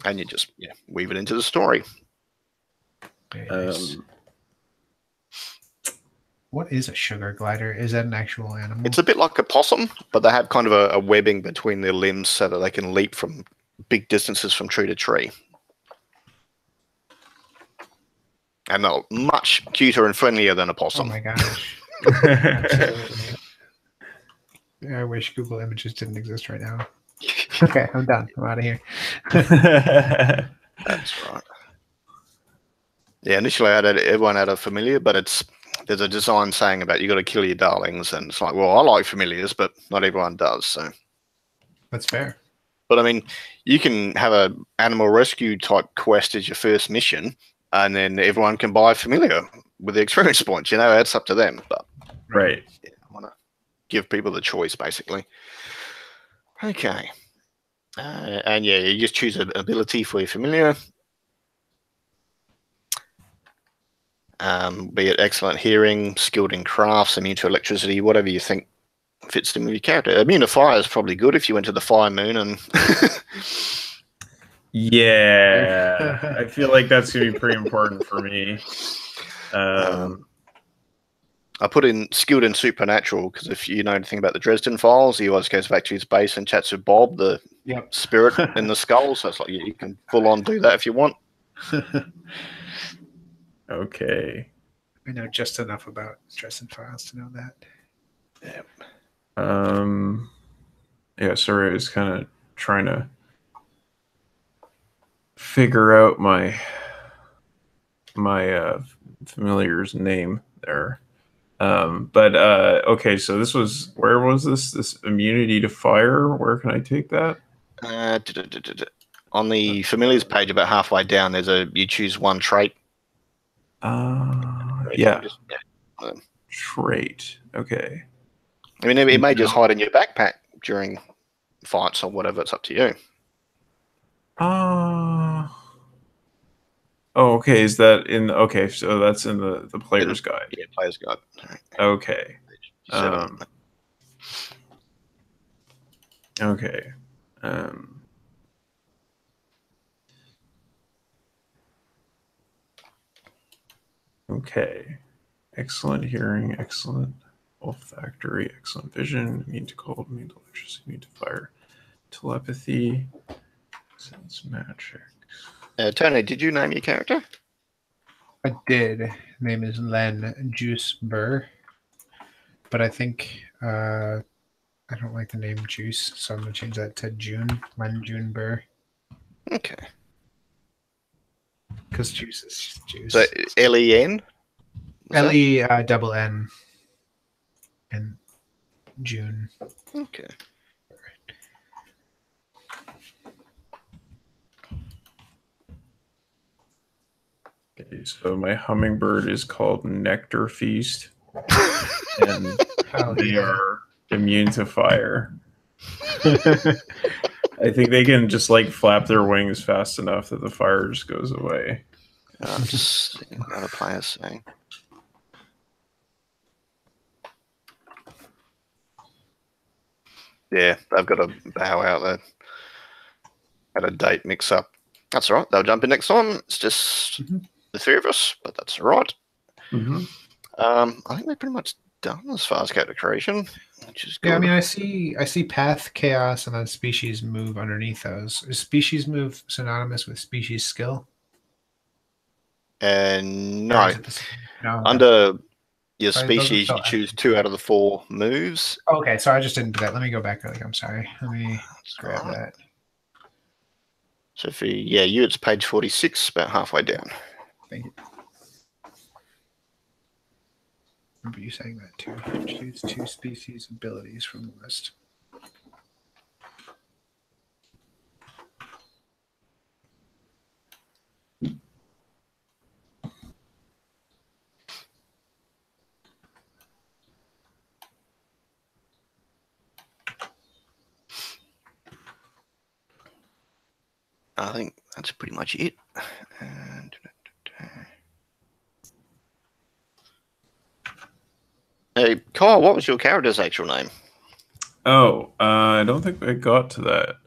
And you just weave it into the story. Nice. What is a sugar glider? Is that an actual animal? It's a bit like a possum, but they have kind of a webbing between their limbs so that they can leap from big distances from tree to tree. And they're much cuter and friendlier than a possum. Oh my gosh. Absolutely. I wish Google Images didn't exist right now. Okay, I'm done. I'm out of here. That's right. Yeah, initially everyone had a familiar, but there's a design saying about you got to kill your darlings, and it's like, well, I like familiars, but not everyone does. So that's fair. But I mean, you can have a animal rescue type quest as your first mission, and then everyone can buy familiar with the experience points. It's up to them. But right, I want to give people the choice, basically. Okay, and you just choose an ability for your familiar. Be it excellent hearing, skilled in crafts, immune to electricity, whatever you think fits in with your character. Immune to fire is probably good if you went to the fire moon and. Yeah, I feel like that's gonna be pretty important for me. I put in skilled in supernatural because if you know anything about the Dresden Files, he always goes back to his base and chats with Bob, the spirit in the skull. So it's like you can full on do that if you want. Okay. I know just enough about Dresden Files to know that. Yeah, sorry, I was kind of trying to figure out my familiar's name there. But okay, so where was this immunity to fire? Where can I take that? On the familiars page, about halfway down, you choose one trait. Yeah. Trait. Okay. I mean, it may just hide in your backpack during fights or whatever. It's up to you. Oh, okay. Is that in? Okay, so that's in the player's guide. Yeah, player's guide. Okay. Okay. Okay. Excellent hearing. Excellent olfactory. Excellent vision. Immune to cold. Immune to electricity. Immune to fire. Telepathy. Sense magic. Tony, did you name your character? I did. His name is Len Juice Burr. But I think I don't like the name Juice, so I'm going to change that to June. Len June Burr. Okay. Because juice is just juice. So L-E-N? L-E-double-N. And June. Okay. Okay, so my hummingbird is called Nectar Feast. And they are immune to fire. I think they can just flap their wings fast enough that the fire just goes away. I'm just seeing what other players saying. Yeah, they've got a bow out there. Had a date mix up. That's all right. They'll jump in next time. It's just the three of us, but that's all right. I think they're pretty much done as far as character creation, which is good. Yeah, I mean, I see path, chaos, and then species move underneath those. Is species move synonymous with species skill? No. Under your species, you choose 2 out of the 4 moves. Okay, so I just didn't do that. Let me go back. I'm sorry. Let me grab that. So for you, it's page 46, about halfway down. Thank you. Remember you saying that too. Choose 2 species abilities from the list. I think that's pretty much it. Hey, Kyle, what was your character's actual name? Oh, I don't think I got to that.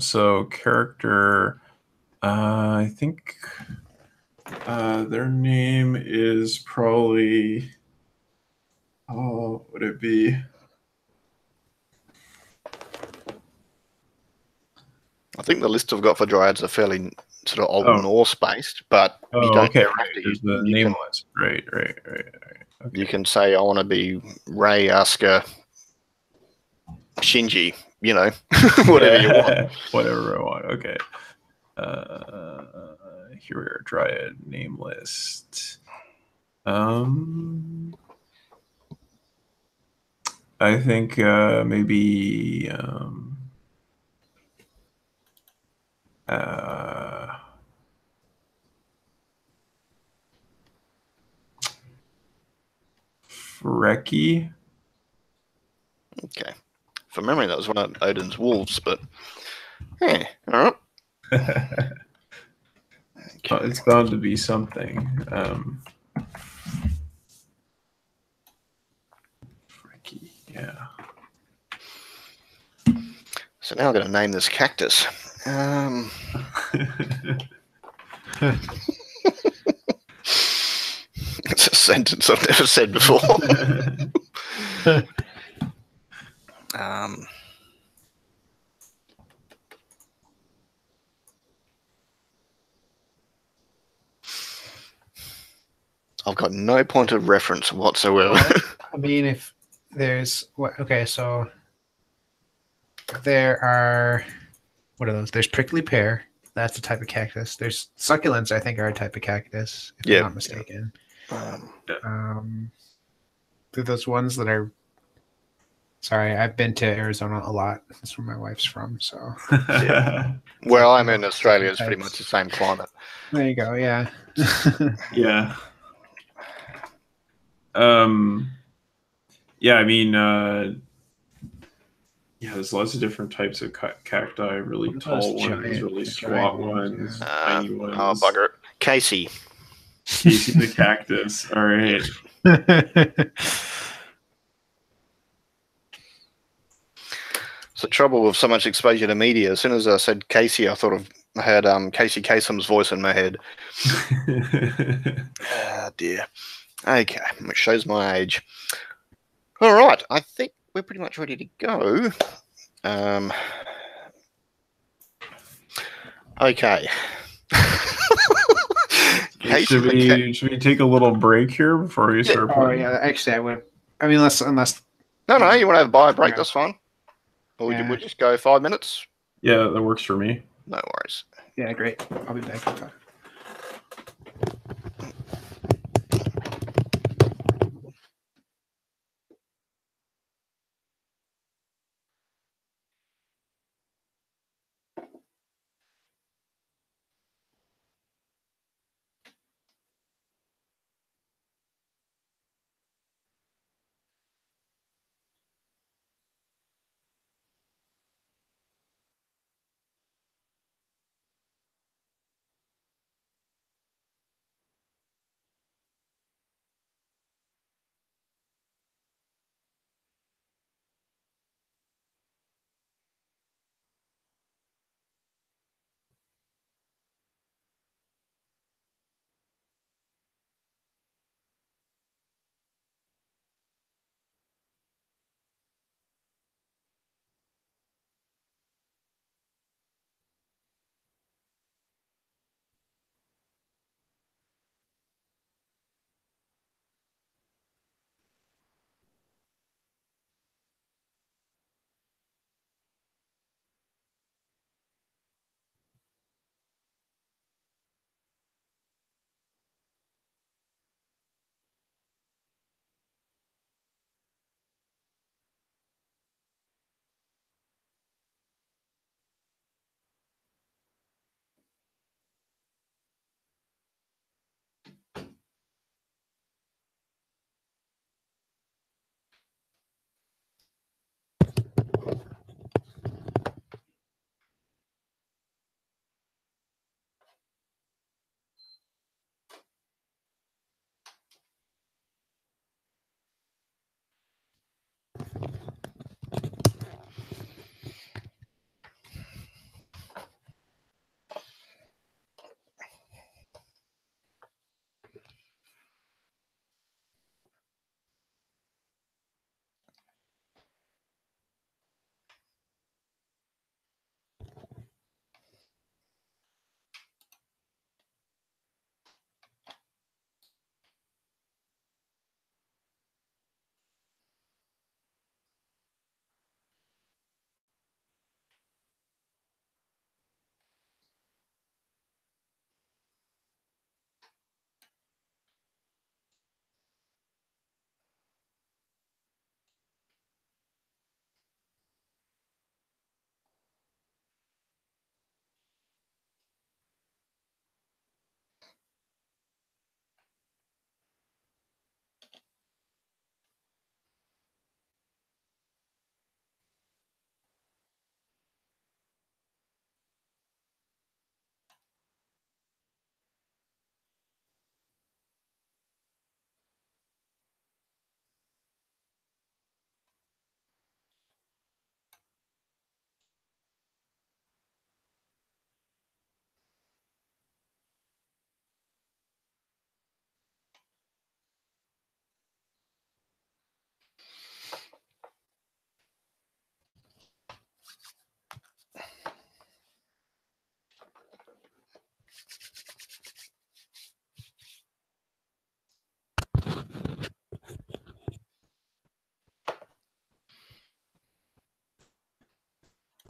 So character, I think their name is probably. Oh, would it be? I think the list I've got for dryads are fairly sort of Old Norse based, but you don't okay, have right. to. There's the nameless. Right. Okay. You can say, I want to be Ray, Asuka, Shinji, whatever you want. Whatever I want. Okay. Here we are, dryad name list. I think maybe Freki. Okay. From memory, that was one of Odin's wolves, but yeah, all right. Okay. It's bound to be something. Freki, yeah. So now I'm going to name this cactus. It's a sentence I've never said before. I've got no point of reference whatsoever. I mean, if there's okay, so there are what are those? There's prickly pear. That's a type of cactus. There's succulents. I think are a type of cactus, if I'm not mistaken. They're those ones that are. Sorry, I've been to Arizona a lot. That's where my wife's from. So. Yeah. Well, I'm in Australia. It's pretty much the same climate. There you go. Yeah. Yeah. Yeah, I mean, there's lots of different types of cacti. Really tall ones, really squat ones, tiny ones. Oh, bugger. Casey the cactus. All right. It's the trouble with so much exposure to media. As soon as I said Casey, I had Casey Kasem's voice in my head. Oh, dear. Okay, which shows my age. All right, I think we're pretty much ready to go. Okay. Should we take a little break here before we start playing? Oh yeah, actually I would. I mean, unless No, you want to have a bio break? Yeah. That's fine. Or we'll just go 5 minutes. Yeah, that works for me. No worries. Yeah, great. I'll be back.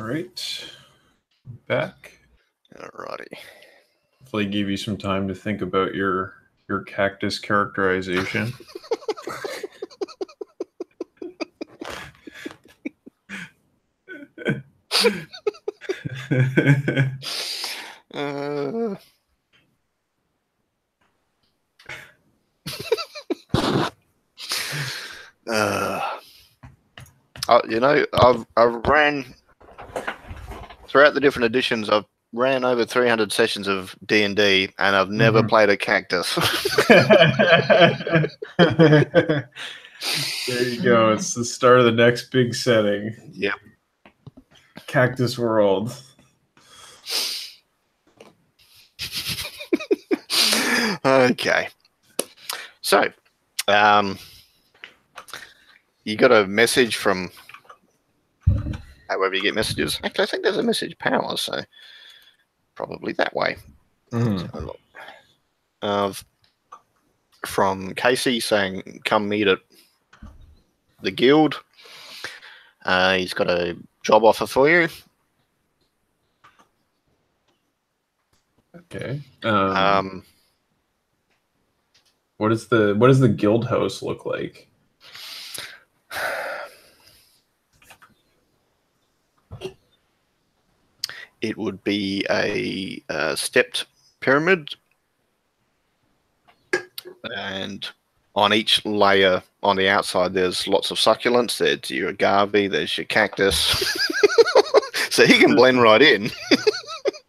All right. Back. Alrighty. Hopefully give you some time to think about your cactus characterization. I've ran throughout the different editions. I've ran over 300 sessions of D&D, and I've never played a cactus. There you go. It's the start of the next big setting. Yep. Cactus World. Okay. So, you got a message from however you get messages. Actually, I think there's a message power, so probably that way. From Casey saying, come meet at the guild. He's got a job offer for you. Okay. What does the guild house look like? It would be a stepped pyramid, and on each layer on the outside there's lots of succulents. There's your agave, there's your cactus. So he can blend right in.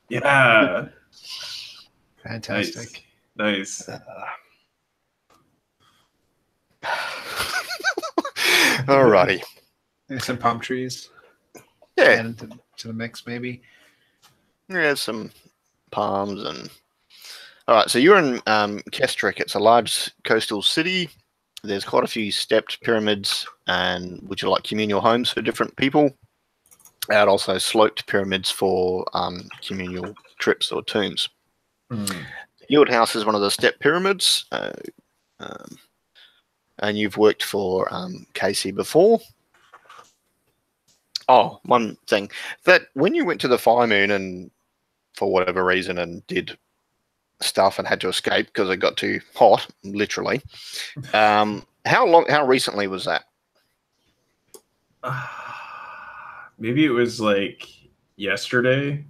Yeah. Fantastic. Nice. Alrighty. And some palm trees. Yeah. And to the mix, maybe. Yeah, some palms and. All right, so you're in Kestrek. It's a large coastal city. There's quite a few stepped pyramids, and which are like communal homes for different people, and also sloped pyramids for communal trips or tombs. The Guild House is one of the stepped pyramids, and you've worked for Casey before. Oh, one thing, that when you went to the Fire Moon and for whatever reason and did stuff and had to escape because it got too hot, literally. How recently was that? Maybe it was like yesterday.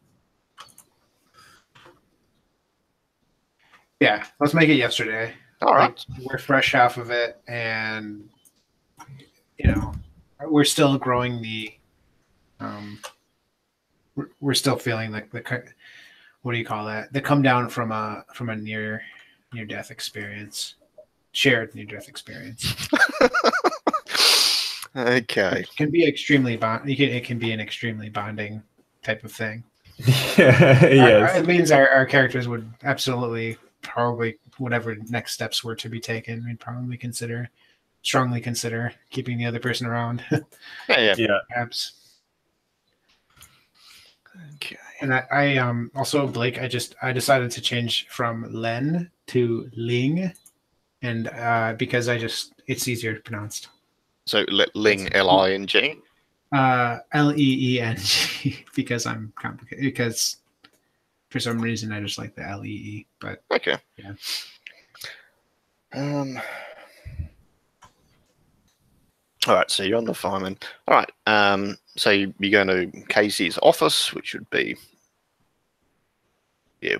Yeah, let's make it yesterday. All right. Like, we're fresh off of it, and we're still growing the. We're still feeling like what do you call that? The come down from a near death experience, shared near death experience. Okay. It can be extremely it can be an extremely bonding type of thing. Yes. It means our characters would absolutely, probably, whatever next steps were to be taken, we'd probably strongly consider keeping the other person around. Yeah. Perhaps. Okay. And I also, Blake, I decided to change from Len to Ling, and because it's easier to pronounce. So Ling, L-I-N-G? L-E-E-N-G, because I'm complicated. Because for some reason I just like the L-E-E. But okay. Yeah. All right, so you're on the fireman. All right, so you're going to Casey's office, which would be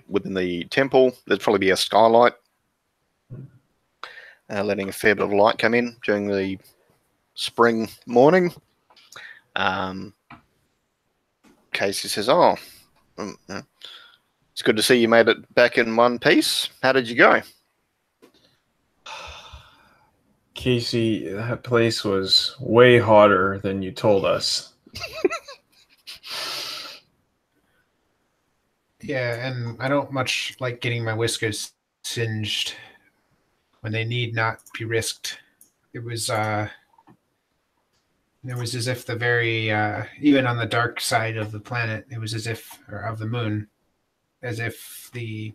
within the temple. There'd probably be a skylight, letting a fair bit of light come in during the spring morning. Casey says, "Oh, it's good to see you made it back in one piece. How did you go?" Casey, that place was way hotter than you told us. Yeah, and I don't much like getting my whiskers singed when they need not be risked. It was as if the very even on the dark side of the planet, it was as if, or of the moon, as if I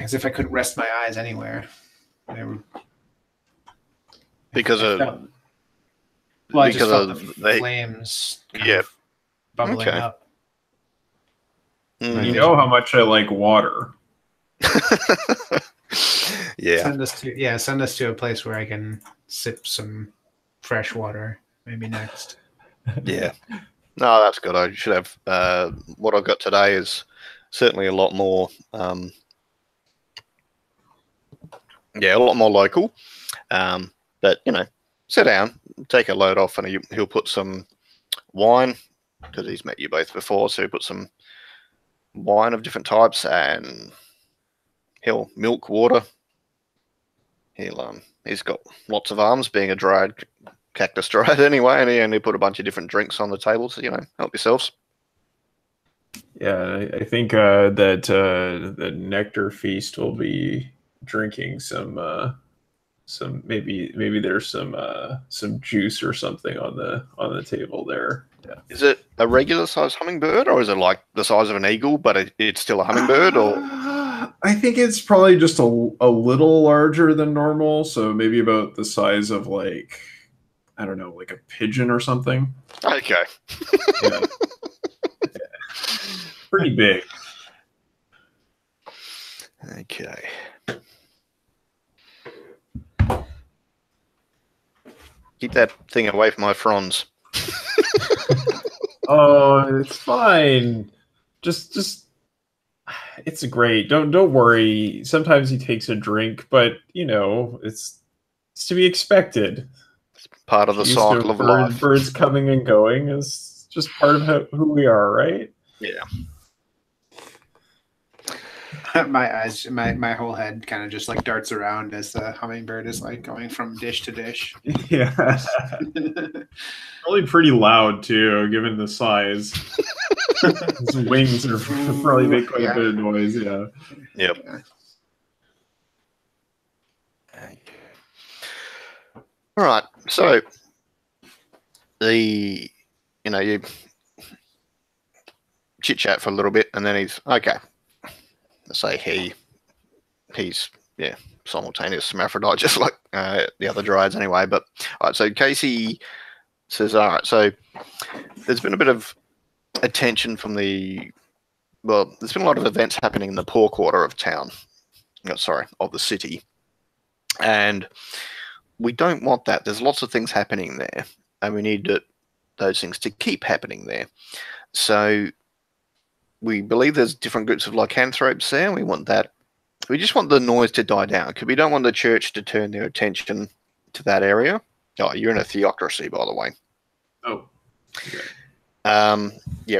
couldn't rest my eyes anywhere. Because of Well, I just because felt of the flames kind Yeah. of bubbling Okay. up. You know how much I like water. Yeah. Send us to a place where I can sip some fresh water. Maybe next. Yeah. No, that's good. I should have. What I've got today is certainly a lot more. A lot more local. But sit down, take a load off, and he'll put some wine because he's met you both before. So he'll put some wine of different types, and he'll milk water. He's got lots of arms, being a dried cactus dried anyway, and he only put a bunch of different drinks on the table. So help yourselves. Yeah, I think that the Nectar Feast will be drinking some maybe there's some juice or something on the table there. Yeah. Is it a regular size hummingbird, or is it like the size of an eagle, but it's still a hummingbird? Or I think it's probably just a little larger than normal, so maybe about the size of like, I don't know, like a pigeon or something. Okay. Yeah. Pretty big. Okay. Keep that thing away from my fronds. Oh, it's fine. Just it's great. Don't worry. Sometimes he takes a drink, but it's to be expected. It's part of the cycle of life. Birds coming and going is just part of who we are, right? Yeah. My whole head kind of just like darts around as the hummingbird is like going from dish to dish. Yeah. Probably pretty loud too, given the size. His wings are probably make quite a bit of noise. Yeah. Yep. All right. So you chit chat for a little bit, and then he's okay. Let's say he's simultaneous hermaphrodite, just like the other dryads anyway. But all right, so Casey says, all right, so there's been a bit of attention from there's been a lot of events happening in the poor quarter of town. Of the city. And we don't want that. There's lots of things happening there, and we need those things to keep happening there. So we believe there's different groups of lycanthropes there, and we want that. We just want the noise to die down, because we don't want the church to turn their attention to that area. Oh, you're in a theocracy, by the way. Oh. Okay.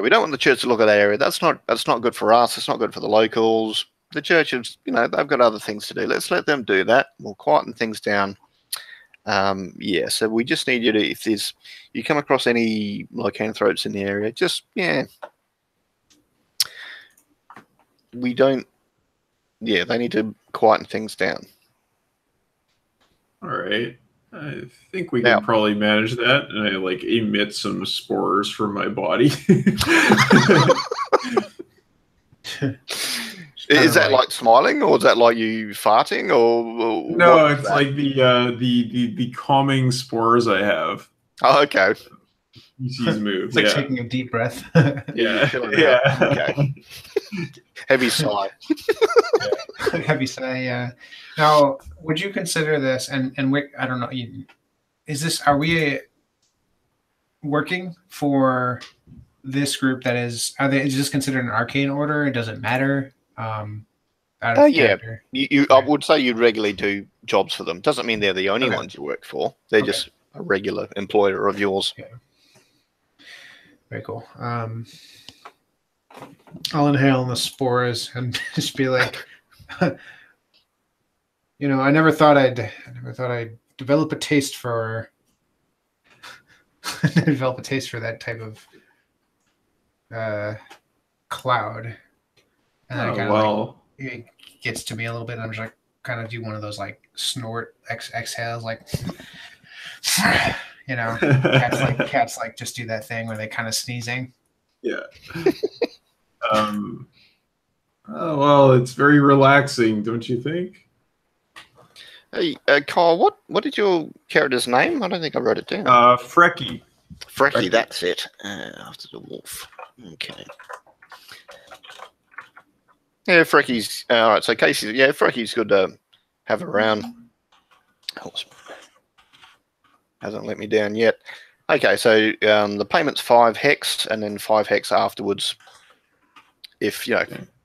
We don't want the church to look at that area. That's not good for us. It's not good for the locals. The churches, they've got other things to do. Let's let them do that. We'll quieten things down. So we just need you to, if you come across any lycanthropes in the area, they need to quieten things down. All right. I think we can probably manage that, and I emit some spores from my body. Is that like smiling, or is that like you farting, or no? It's like the calming spores I have. Oh, okay. He's moved. It's like taking a deep breath. Yeah. Okay. Heavy sigh. Heavy sigh. Yeah. Now, would you consider this? And I don't know. Are we working for this group? Is this considered an arcane order? It doesn't matter. I would say you regularly do jobs for them. Doesn't mean they're the only ones you work for. They're just a regular employer of yours. Okay. Very cool. I'll inhale the spores and just be like, I never thought I'd develop a taste for that type of cloud. And it gets to me a little bit, and I'm just like kind of do one of those like snort exhales, like cats just do that thing where they kind of sneezing. Yeah. It's very relaxing, don't you think? Hey, Kyle, what did your character's name? I don't think I wrote it down. Frecky. Frecky, that's it. After the wolf. Okay. Yeah, Frecky's all right. So Casey, yeah, Frecky's good to have around. Hasn't let me down yet. Okay, so the payment's 5 hex, and then 5 hex afterwards. If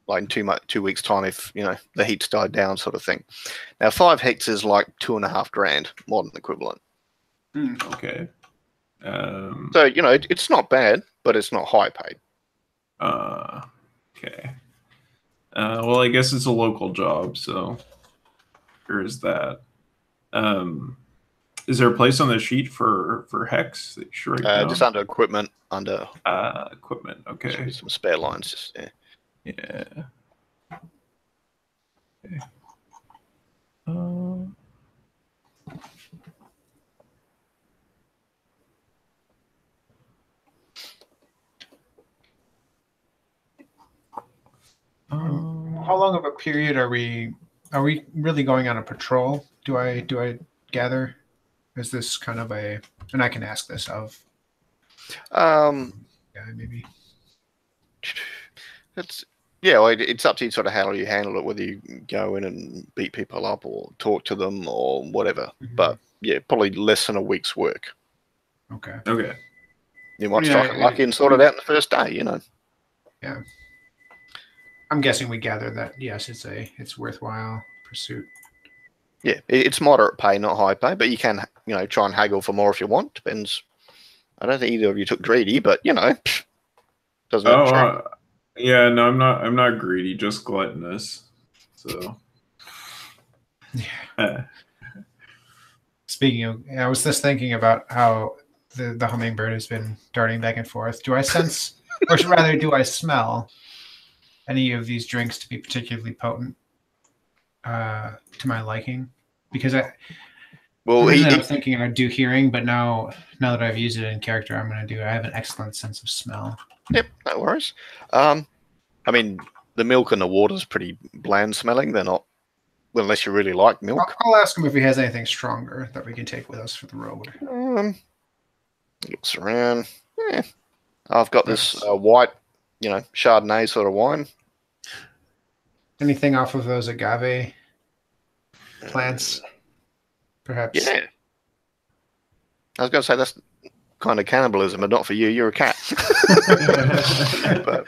like in 2 weeks' time, if the heat's died down, sort of thing. Now 5 hex is like $2.5 grand, modern equivalent. Okay. So it's not bad, but it's not high paid. Okay. Well, I guess it's a local job, so there is that. Is there a place on the sheet for hex that you should write down? Just under equipment, under equipment. Okay. Should be some spare lines. Just Yeah. Okay. How long of a period are we really going on a patrol? Do I gather? Is this kind of and I can ask this of maybe. It's up to you sort of how you handle it, whether you go in and beat people up or talk to them or whatever. But yeah, probably less than a week's work. Okay. You might strike it lucky and sort it out in the first day, Yeah. I'm guessing we gather that yes, it's worthwhile pursuit. Yeah, it's moderate pay, not high pay, but you can try and haggle for more if you want. Depends. I don't think either of you took greedy, but doesn't. Yeah, no, I'm not greedy, just gluttonous. So. Yeah. Speaking of, I was just thinking about how the hummingbird has been darting back and forth. Do I sense, or rather, do I smell any of these drinks to be particularly potent to my liking? Because I was thinking I'd do hearing, but now that I've used it in character, I have an excellent sense of smell. Yep, no worries. I mean, the milk and the water is pretty bland smelling. They're not, unless you really like milk. I'll ask him if he has anything stronger that we can take with us for the road. Looks around. Yeah, I've got this white, Chardonnay sort of wine. Anything off of those agave plants, perhaps? Yeah. I was going to say that's kind of cannibalism, but not for you. You're a cat. But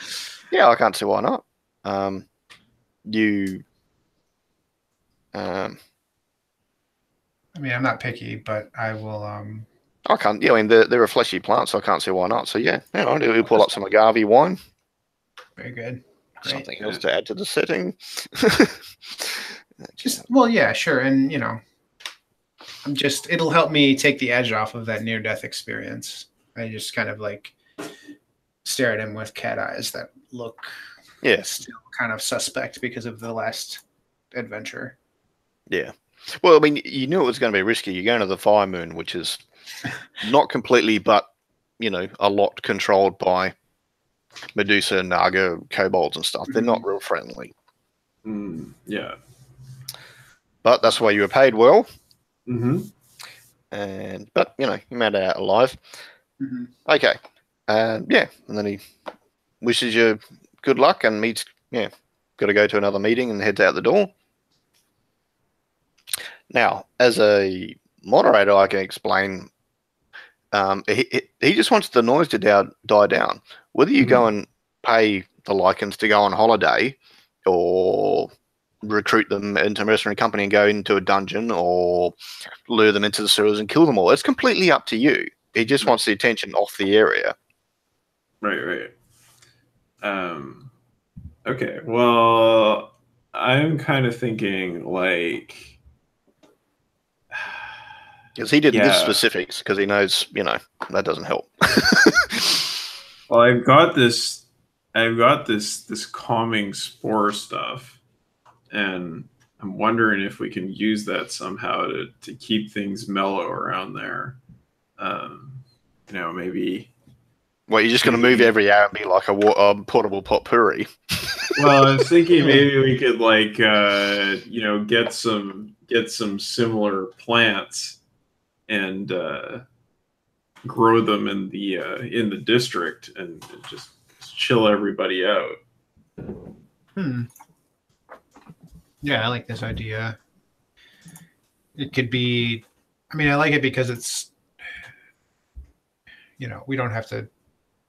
yeah, I can't see why not. I mean, I'm not picky, but I will. I can't. Yeah, I mean, they're a fleshy plant, so I can't see why not. So yeah, we'll pull up some agave wine. Very good. Great. Something else to add to the setting. Yeah, sure, and it'll help me take the edge off of that near-death experience. I just kind of stare at him with cat eyes that look still kind of suspect because of the last adventure. Yeah. Well, I mean, you knew it was going to be risky. You're going to the Fire Moon, which is not completely, but, a lot controlled by Medusa, Naga, kobolds and stuff. They're not real friendly. Yeah. But that's why you were paid well. Mm-hmm. But, you made it out alive. Mm-hmm. Okay. And then he wishes you good luck and got to go to another meeting and heads out the door. Now, as a moderator, I can explain. He just wants the noise to die down. Whether you go and pay the Lycans to go on holiday, or recruit them into a mercenary company and go into a dungeon, or lure them into the sewers and kill them all, it's completely up to you. He just wants the attention off the area. Right. Okay. Well, I'm kind of thinking because he didn't give specifics because he knows, that doesn't help. Well, I've got this calming spore stuff, and I'm wondering if we can use that somehow to keep things mellow around there. Maybe. Well, you're just going to move every hour and be like a portable potpourri. Well, I was thinking maybe we could get get some similar plants and grow them in the district and just chill everybody out. Yeah, I like this idea. It could be, I mean, I like it because it's, we don't have to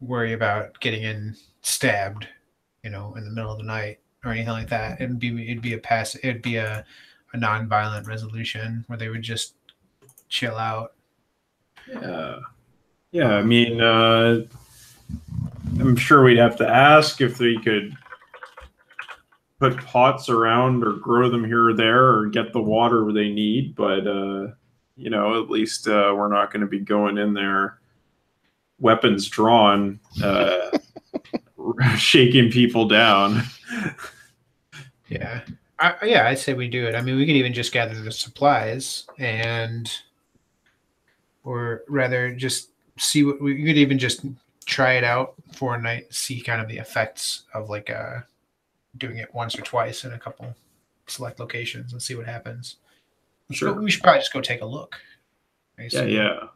worry about getting stabbed, in the middle of the night or anything like that. It'd be a non-violent resolution where they would just chill out. Yeah. I mean, I'm sure we'd have to ask if they could put pots around or grow them here or there or get the water they need, but at least we're not going to be going in there weapons drawn, shaking people down. Yeah. I'd say we do it. I mean, we could even just gather the supplies or rather just see what we could even just try it out for a night, see kind of the effects of doing it once or twice in a couple select locations and see what happens. Sure. We should probably just go take a look. Yeah.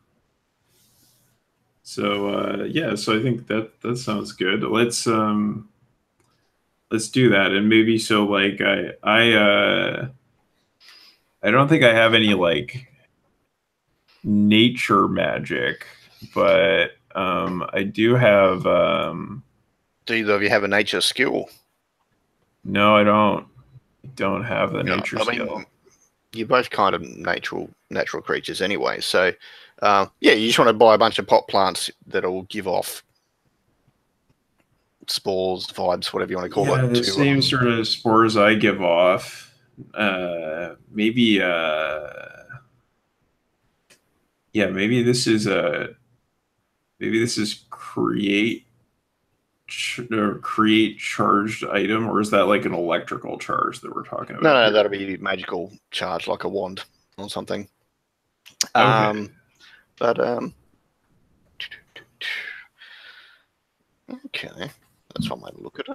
So so I think that sounds good. Let's do that, and maybe I don't think I have any nature magic, but I do have. Do either of you have a nature skill? No, I don't. I don't have the nature skill. Mean, you're both kind of natural creatures anyway. So, you just want to buy a bunch of pot plants that'll give off spores, vibes, whatever you want to call it. The same sort of spores I give off. Maybe this is create charged item, or is that like an electrical charge that we're talking about? No, that'll be magical charge, like a wand or something. Okay. Okay, that's one way to look at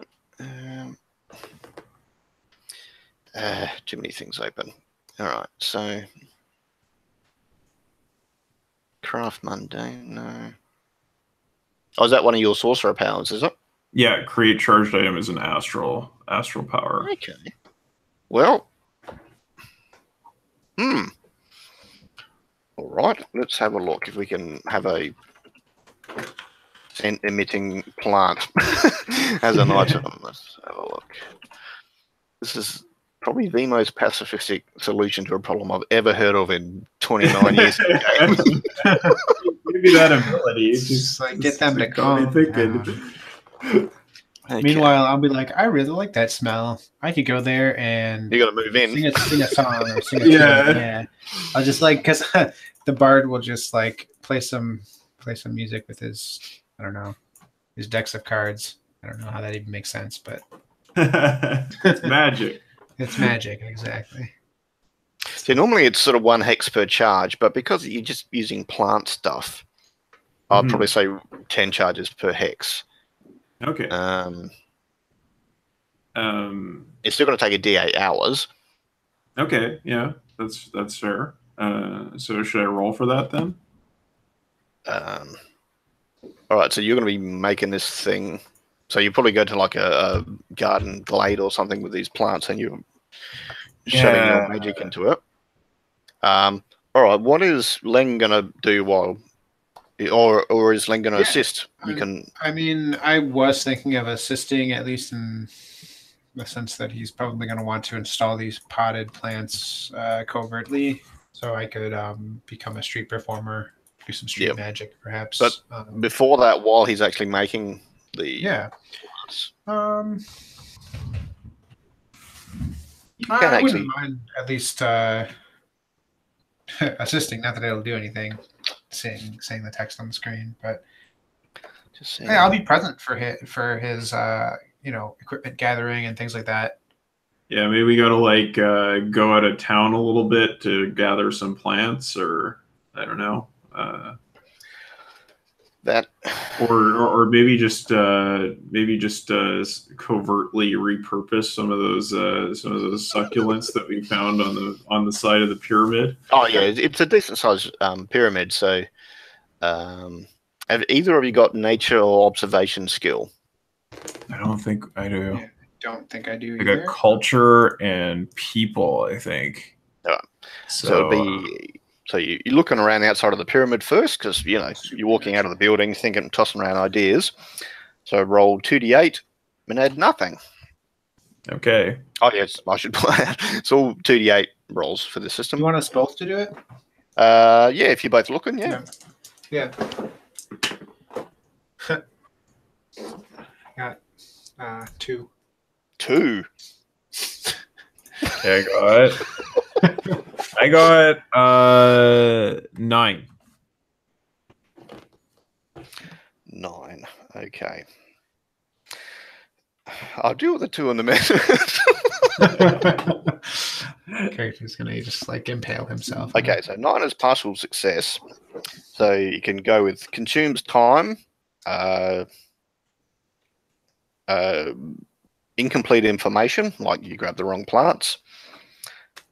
it. Too many things open. All right, so craft mundane. No. Oh, is that one of your sorcerer powers? Is it? Yeah, create charged item is an astral power. Okay. Well. All right. Let's have a look if we can have a scent emitting plant as an item. Let's have a look. This is probably the most pacifistic solution to a problem I've ever heard of in 29 years of the game. Give you that ability. Just get them to come. Okay. Meanwhile, I'll be like, I really like that smell. I could go there and you're gonna move in, sing a song or sing a tune. Yeah. I'll just because the bard will just play some music with his his decks of cards. I don't know how that even makes sense, but it's magic. It's magic, exactly. So normally it's sort of 1 hex per charge, but because you're just using plant stuff, I'd probably say 10 charges per hex. Okay. It's still going to take a D8 hours. Okay, yeah, that's fair. So should I roll for that then? All right, so you're going to be making this thing. So you probably go to a garden glade or something with these plants, and you're shoving your magic into it. All right, what is Len going to do while, or is Len going to assist? I mean, I was thinking of assisting, at least in the sense that he's probably going to want to install these potted plants covertly, so I could become a street performer, do some street magic, perhaps. But before that, while he's actually making the I wouldn't mind at least assisting. Not that it'll do anything, saying the text on the screen, but just saying. I'll be present for his equipment gathering and things like that. Yeah, maybe we got to go out of town a little bit to gather some plants, or I don't know. That, or maybe just covertly repurpose some of those succulents that we found on the side of the pyramid. Oh yeah, it's a decent sized pyramid. So, have either of you got nature or observation skill? I don't think I do. Yeah, don't think I do I either. got culture and people, I think. Right. So it'd be you're looking around the outside of the pyramid first, because you're walking out of the building, thinking, tossing around ideas. So roll 2d8 and add nothing. Okay. Oh yes, I should play it. It's all 2d8 rolls for the system. You want us both to do it? Yeah, if you're both looking, yeah. Yeah. Got 2. 2. Okay, I got it. I got 9. 9. Okay. I'll deal with the 2 in a minute. Character's gonna just like impale himself. Okay, so 9 is partial success. So you can go with consumes time, incomplete information, like you grab the wrong plants,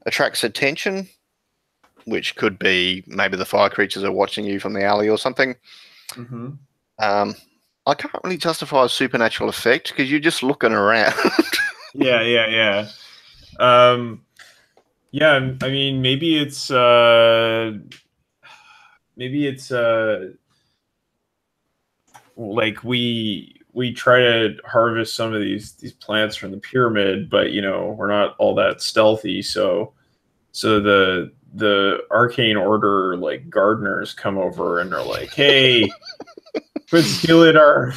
attracts attention, which could be maybe the fire creatures are watching you from the alley or something. Mm-hmm. I can't really justify a supernatural effect because you're just looking around. Yeah. Yeah, I mean, maybe it's like we try to harvest some of these plants from the pyramid, but we're not all that stealthy, so the arcane order like gardeners come over and they're like, hey, quit stealing our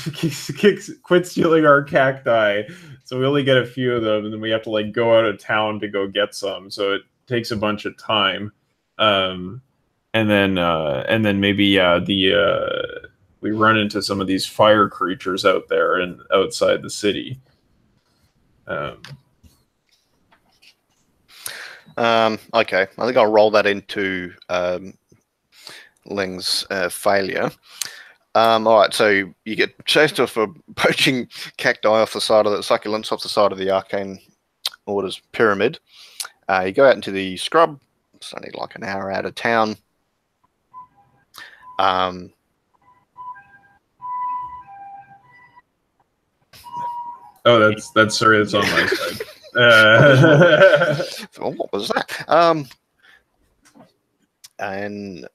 cacti. So we only get a few of them, and then we have to like go out of town to go get some. So it takes a bunch of time, and then maybe we run into some of these fire creatures out there and outside the city. Okay, I think I'll roll that into Ling's failure. All right, so you get chased off for poaching cacti off the side of the succulents off the side of the Arcane Order's pyramid. You go out into the scrub. It's only like an hour out of town. Oh, that's sorry, that's on my side. What was that? And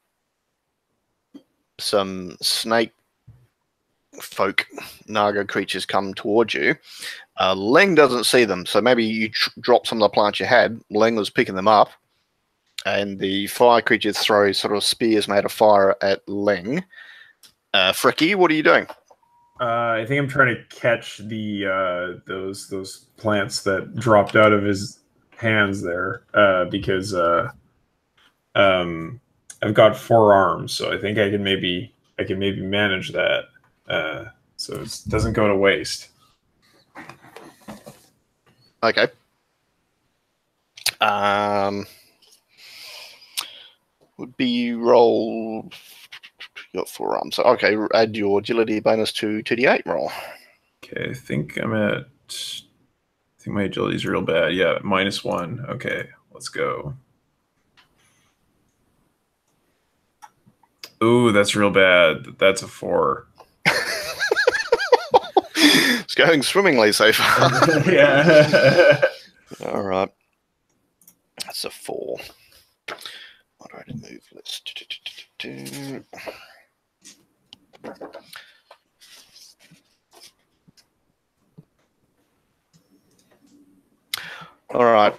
some snake folk, Naga creatures come towards you. Ling doesn't see them, so maybe you drop some of the plants you had. Ling was picking them up, and the fire creatures throw sort of spears made of fire at Ling. Fricky, what are you doing? I think I'm trying to catch the those plants that dropped out of his hands there, because I've got 4 arms, so I think I can maybe manage that, so it doesn't go to waste. Okay. Would be roll. You got 4 arms. So, okay, add your agility bonus to 2d8 roll. Okay, I think my agility's real bad. Yeah, -1. Okay, let's go. Ooh, that's real bad. That's a 4. It's going swimmingly so far. Yeah. All right. That's a 4. What do I move? Let's do. All right.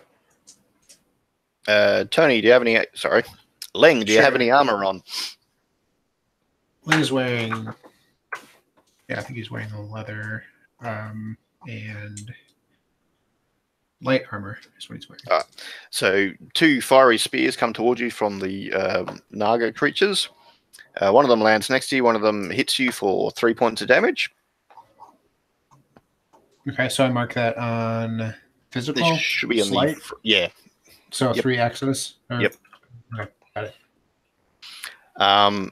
Tony, do you have any? Sorry, Ling, do you have any armor on? Ling's wearing. Yeah, I think he's wearing the leather and light armor is what he's wearing. So 2 fiery spears come towards you from the Naga creatures. One of them lands next to you. One of them hits you for 3 points of damage. Okay, so I mark that on physical. This should be on light. Yeah. So 3 axes. Yep. Okay, got it.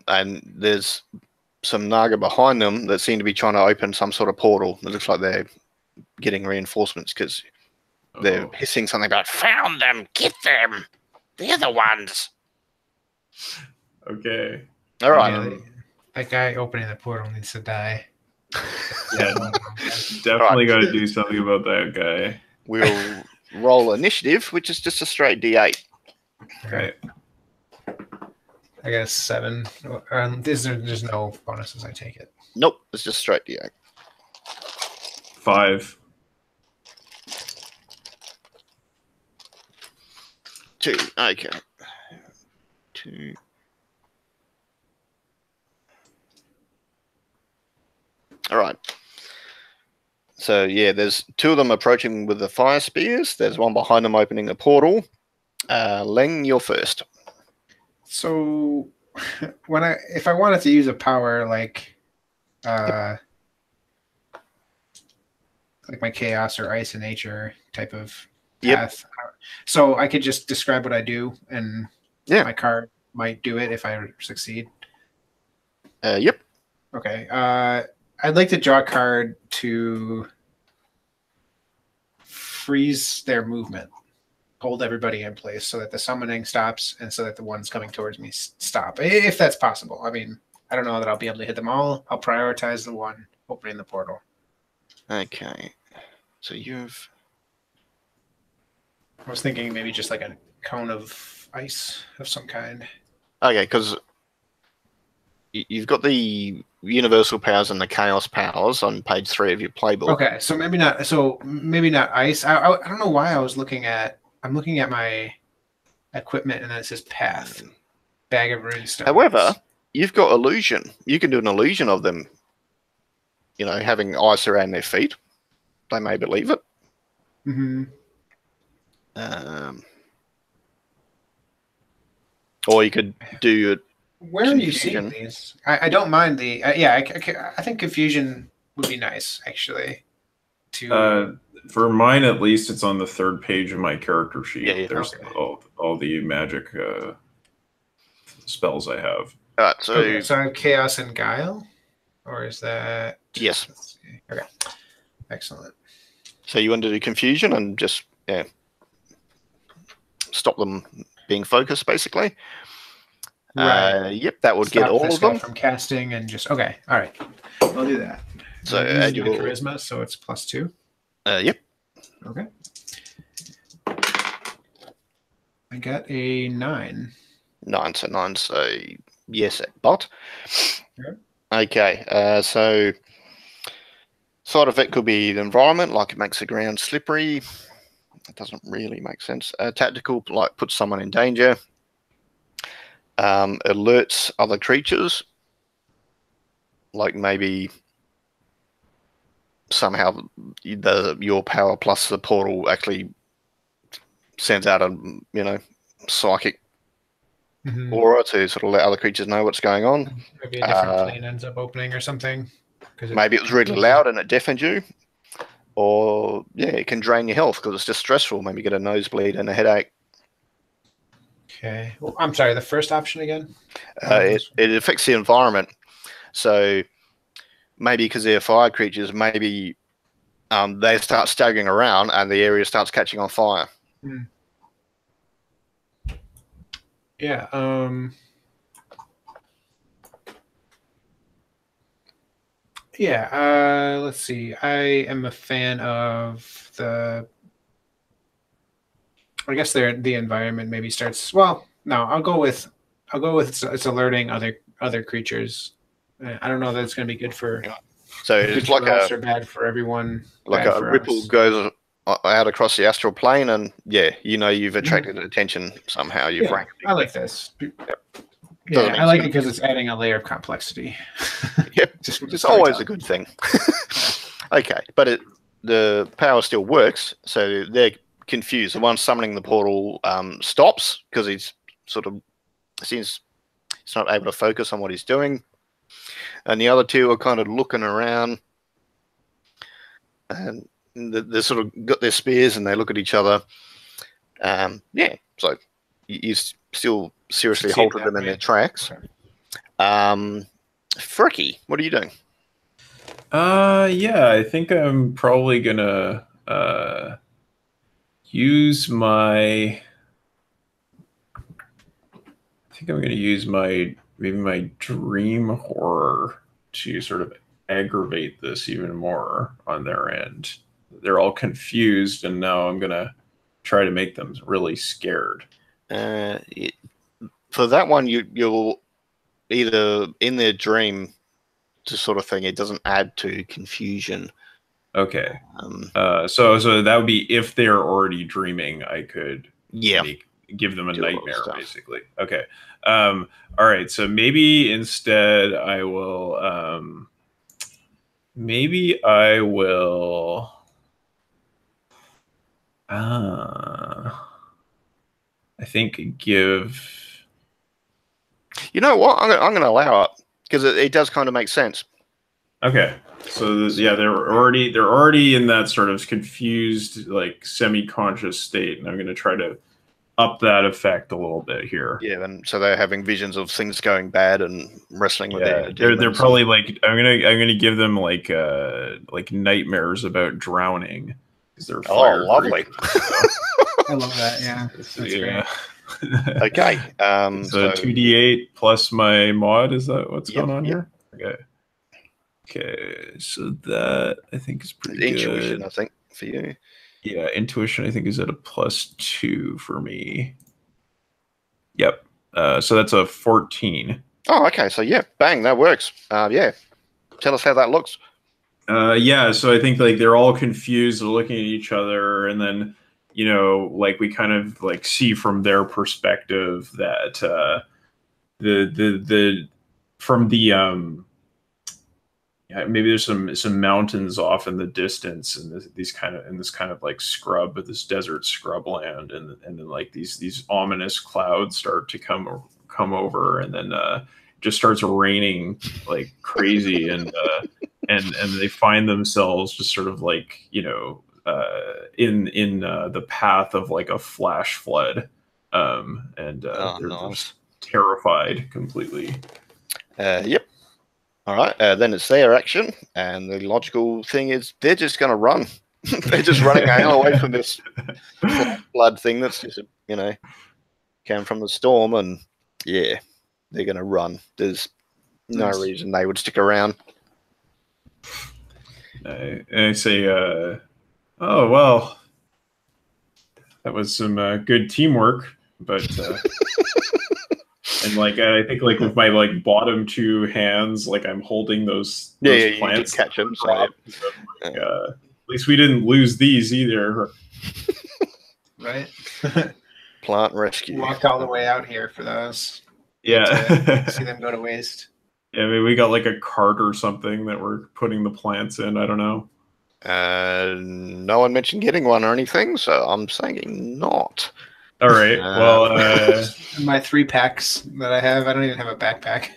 And there's some Naga behind them that seem to be trying to open some sort of portal. It looks like they're getting reinforcements because they're hissing something about "Found them, get them, they're the ones." Okay. All right. Yeah, that guy opening the portal needs to die. Yeah, definitely got to do something about that guy. We'll roll initiative, which is just a straight D8. Okay. I got a 7. There's no bonuses. I take it. Nope, it's just straight D8. 5. 2. Okay. 2. All right. So, yeah, there's 2 of them approaching with the fire spears. There's one behind them opening a portal. Leng, you're first. So, if I wanted to use a power like my chaos or ice and nature type of path, so I could just describe what I do, and my card might do it if I succeed. Yep. Okay. I'd like to draw a card to freeze their movement, hold everybody in place so that the summoning stops and so that the ones coming towards me stop, if that's possible. I mean, I don't know that I'll be able to hit them all. I'll prioritize the one opening the portal. Okay. So you've... I was thinking maybe just like a cone of ice of some kind. Okay, because you've got the universal powers and the chaos powers on page 3 of your playbook. Okay, so maybe not. So maybe not ice. I don't know why I was looking at. I'm looking at my equipment and then it says path, bag of runestones. However, you've got illusion. You can do an illusion of them. You know, having ice around their feet. They may believe it. Mm-hmm. Or you could do it. Where are you seeing these? I don't mind the... I think confusion would be nice, actually. For mine, at least, it's on the 3rd page of my character sheet. Yeah, There's all the magic spells I have. All right, so I have Chaos and Guile? Or is that... Yes. Let's see. Okay. Excellent. So you want to do confusion and just stop them being focused, basically? Right. Yep, that would get all of them from casting and just... Okay, all right. I'll do that. So add your charisma, so it's +2. Yep. Okay. I got a 9. 9, so 9, so yes, but. Yeah. Okay, so side effect could be the environment, like it makes the ground slippery. It doesn't really make sense. Tactical, like puts someone in danger. Alerts other creatures, like maybe somehow your power plus the portal actually sends out a psychic aura to sort of let other creatures know what's going on. Maybe a different plane ends up opening or something. Maybe it was really loud and it deafened you. Or, it can drain your health because it's just stressful. Maybe get a nosebleed and a headache. Okay. Well, I'm sorry, the first option again? It affects the environment. So maybe because they're fire creatures, maybe they start staggering around and the area starts catching on fire. Yeah. Let's see. I am a fan of I guess the environment maybe starts. Well, no, I'll go with it's alerting other creatures. I don't know that it's going to be good for. So it's like or bad for everyone. Like a ripple goes out across the astral plane, and you've attracted attention somehow. You've ranked. I like this. Yep. Yeah, I like it because it's adding a layer of complexity. Yep, it's always a good thing. Okay, but the power still works, so they're confused. The one summoning the portal stops because he's seems he's not able to focus on what he's doing, and the other 2 are kind of looking around, and they sort of got their spears and they look at each other. So you still seriously halted them in their tracks. Okay. Fricky, what are you doing? Yeah, I think I'm probably gonna use my. I think I'm gonna use maybe my dream horror to sort of aggravate this even more on their end. They're all confused, and now I'm gonna try to make them really scared. For that one, you'll either in their dream to sort of thing. It doesn't add to confusion. Okay. So that would be if they're already dreaming. I could give them a nightmare, basically. Okay. All right. So maybe instead I will. Maybe I will. I think give. You know what? I'm going to allow it because it does kind of make sense. Okay. So yeah, they're already in that sort of confused, like semi-conscious state, and I'm going to try to up that effect a little bit here. Yeah, and so they're having visions of things going bad and wrestling with their they're probably like I'm gonna give them like nightmares about drowning because they're fire lovely. I love that. Yeah, that's great. Okay. So 2d8 plus my mod. Is that what's going on here? Okay. Okay, so that I think is pretty good. Intuition, I think, for you. Yeah, intuition I think is at a +2 for me. Yep. So that's a 14. Oh, okay. So yeah, bang, that works. Yeah. Tell us how that looks. Yeah, so I think like they're all confused, they're looking at each other, and then like we kind of like see from their perspective that maybe there's some mountains off in the distance, and this kind of like scrub, this desert scrub land, and then like these ominous clouds start to come over, and then just starts raining like crazy, and they find themselves just sort of like in the path of like a flash flood, and they're just terrified completely. Yep. All right, then it's their action, and the logical thing is they're just going to run. They're just running away from this flood thing that's just, came from the storm, and yeah, they're going to run. There's no reason they would stick around. I say, oh, well, that was some good teamwork, but... And like I think like with my like bottom two hands, like I'm holding those plants. You catch them. So like, at least we didn't lose these either. Right. Plant rescue. Walked all the way out here for those. Yeah. See them go to waste. Yeah, maybe we got like a cart or something that we're putting the plants in. I don't know. No one mentioned getting one or anything, so I'm saying not. All right. Well, my 3 packs that I have, I don't even have a backpack.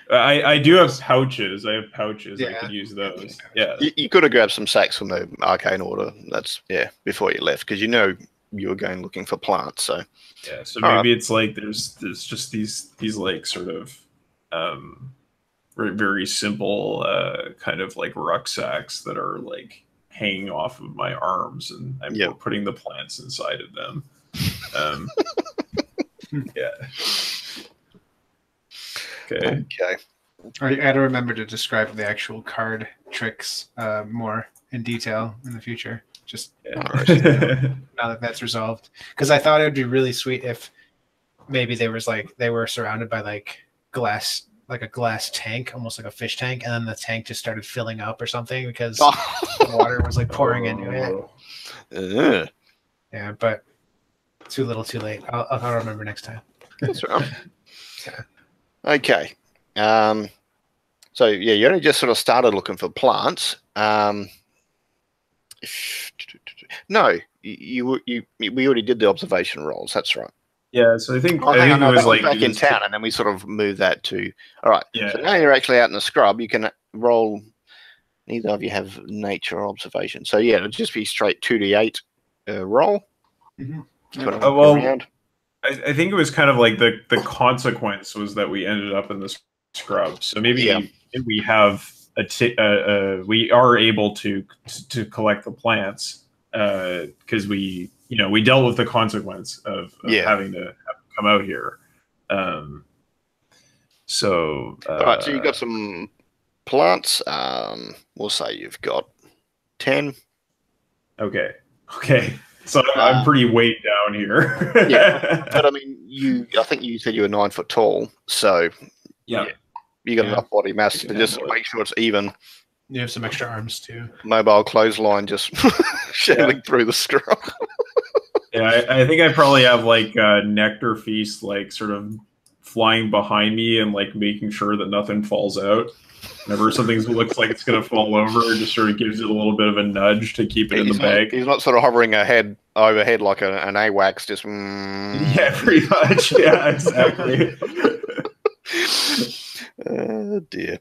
I do have pouches. I have pouches. Yeah. I could use those. Yeah. You could have grabbed some sacks from the arcane order. That's before you left, because you were going looking for plants. So yeah. So maybe it's like there's just these like sort of very, very simple kind of like rucksacks that are like hanging off of my arms, and I'm putting the plants inside of them. Yeah. Okay. I got to remember to describe the actual card tricks more in detail in the future. Just now that that's resolved, because I thought it would be really sweet if maybe they were surrounded by like a glass tank, almost like a fish tank, and then the tank just started filling up or something because the water was like pouring into it. Yeah, but too little, too late. I'll remember next time. That's right. Okay. So yeah, you only just sort of started looking for plants. No, we already did the observation rolls. That's right. Yeah. So I think it was like back in town, and then we sort of moved that to. All right. Yeah. So now you're actually out in the scrub. You can roll. Neither of you have nature or observation. So yeah, it'll just be straight 2d8 roll. Mm-hmm. Well, I think it was kind of like the consequence was that we ended up in this scrub. So maybe we have we are able to collect the plants because we dealt with the consequence of having to come out here. So all right, so you've got some plants. We'll say you've got 10. Okay. So I'm pretty weighed down here. Yeah, but I mean, I think you said you were 9 foot tall, so you got enough body mass to just make sure it's even. You have some extra arms too. Mobile clothesline just shelling through the scrub. Yeah, I think I probably have like nectar feast, like sort of flying behind me and like making sure that nothing falls out. Whenever something looks like it's going to fall over, it just sort of gives it a little bit of a nudge to keep it in the bag. He's not sort of hovering overhead like an AWACS, just... Yeah, pretty much. Yeah, exactly. Oh, dear.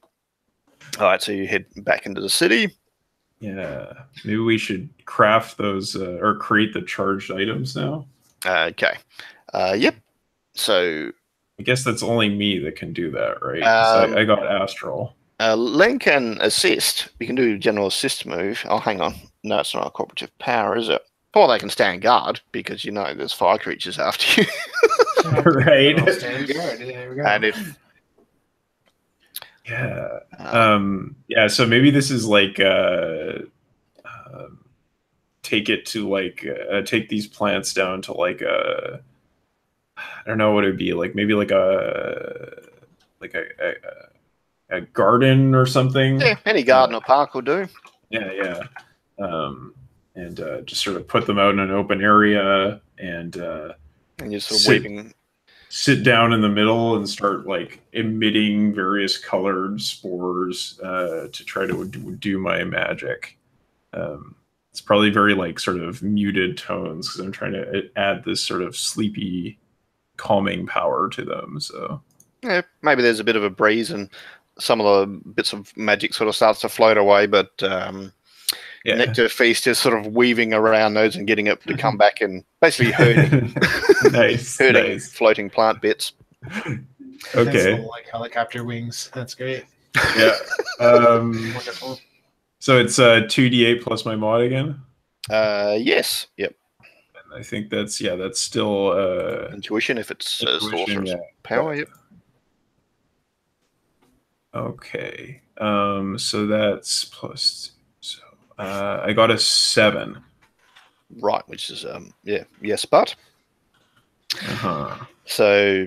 All right, so you head back into the city. Yeah. Maybe we should craft those or create the charged items now. Okay. Yep. So... I guess that's only me that can do that, right? I got Astral. Len can assist. You can do a general assist move. Oh, hang on. No, it's not a cooperative power, is it? Or they can stand guard because there's fire creatures after you. Right. Stand guard. There we go. And if so maybe this is like take it to like take these plants down to like I don't know what it would be like, maybe like a garden or something. Yeah, any garden or park will do. Yeah. And just sort of put them out in an open area and you're sort of sit down in the middle and start like emitting various colored spores to try to do my magic. It's probably very like sort of muted tones because I'm trying to add this sort of sleepy, calming power to them. So yeah, maybe there's a bit of a breeze and some of the bits of magic sort of starts to float away, but Nectar Feast is sort of weaving around those and getting it to come back and basically hurting, hurting floating plant bits. Okay. Little, like helicopter wings. That's great. Yeah. Wonderful. So it's 2d8 plus my mod again? Yes. Yep. And I think that's still intuition if it's sorcerer's power. Yep. Okay. So that's plus. So I got a 7. Right, which is yes, but. So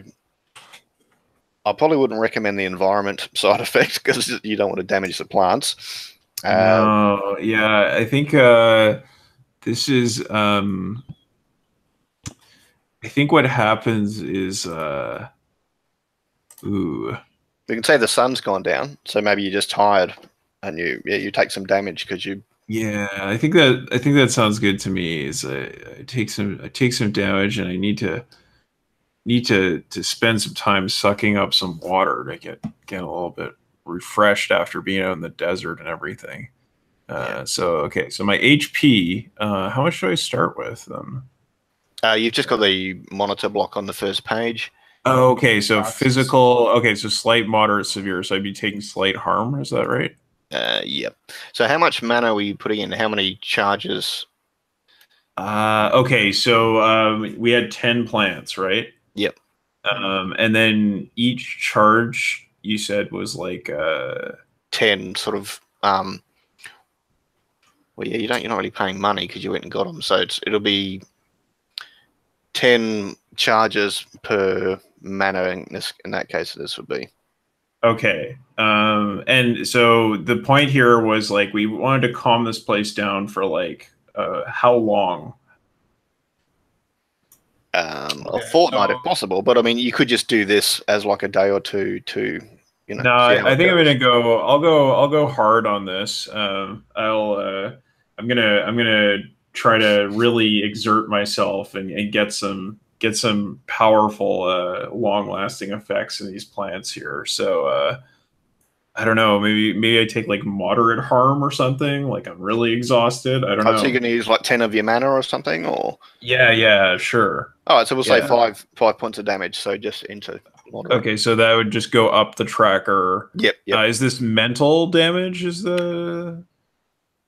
I probably wouldn't recommend the environment side effect because you don't want to damage the plants. No, yeah, I think this is. I think what happens is, you can say the sun's gone down, so maybe you're just tired and you take some damage because you. Yeah, I think that sounds good to me. Is I take some damage and I need to spend some time sucking up some water to get a little bit refreshed after being out in the desert and everything. So my HP, how much do I start with then? You've just got the monitor block on the first page. Oh, okay, so physical, okay, so slight, moderate, severe, so I'd be taking slight harm, is that right? Yep. So how much mana were you putting in? How many charges? Okay, so we had 10 plants, right? Yep. And then each charge you said was like 10 sort of well, yeah, you're not really paying money because you went and got them, so it'll be 10 charges per mana in that case. This would be okay. And so the point here was like we wanted to calm this place down for like how long? A fortnight if possible, but I mean you could just do this as like a day or two to no, I think I'm gonna I'll go hard on this. I'm gonna try to really exert myself and get some powerful long-lasting effects in these plants here. So I don't know, maybe I take like moderate harm or something, like I'm really exhausted. I don't know. So you're gonna use like 10 of your mana or something, or yeah, sure. All right, so we'll say five points of damage, so just into moderate. Okay, so that would just go up the tracker. Yep. Is this mental damage? Is that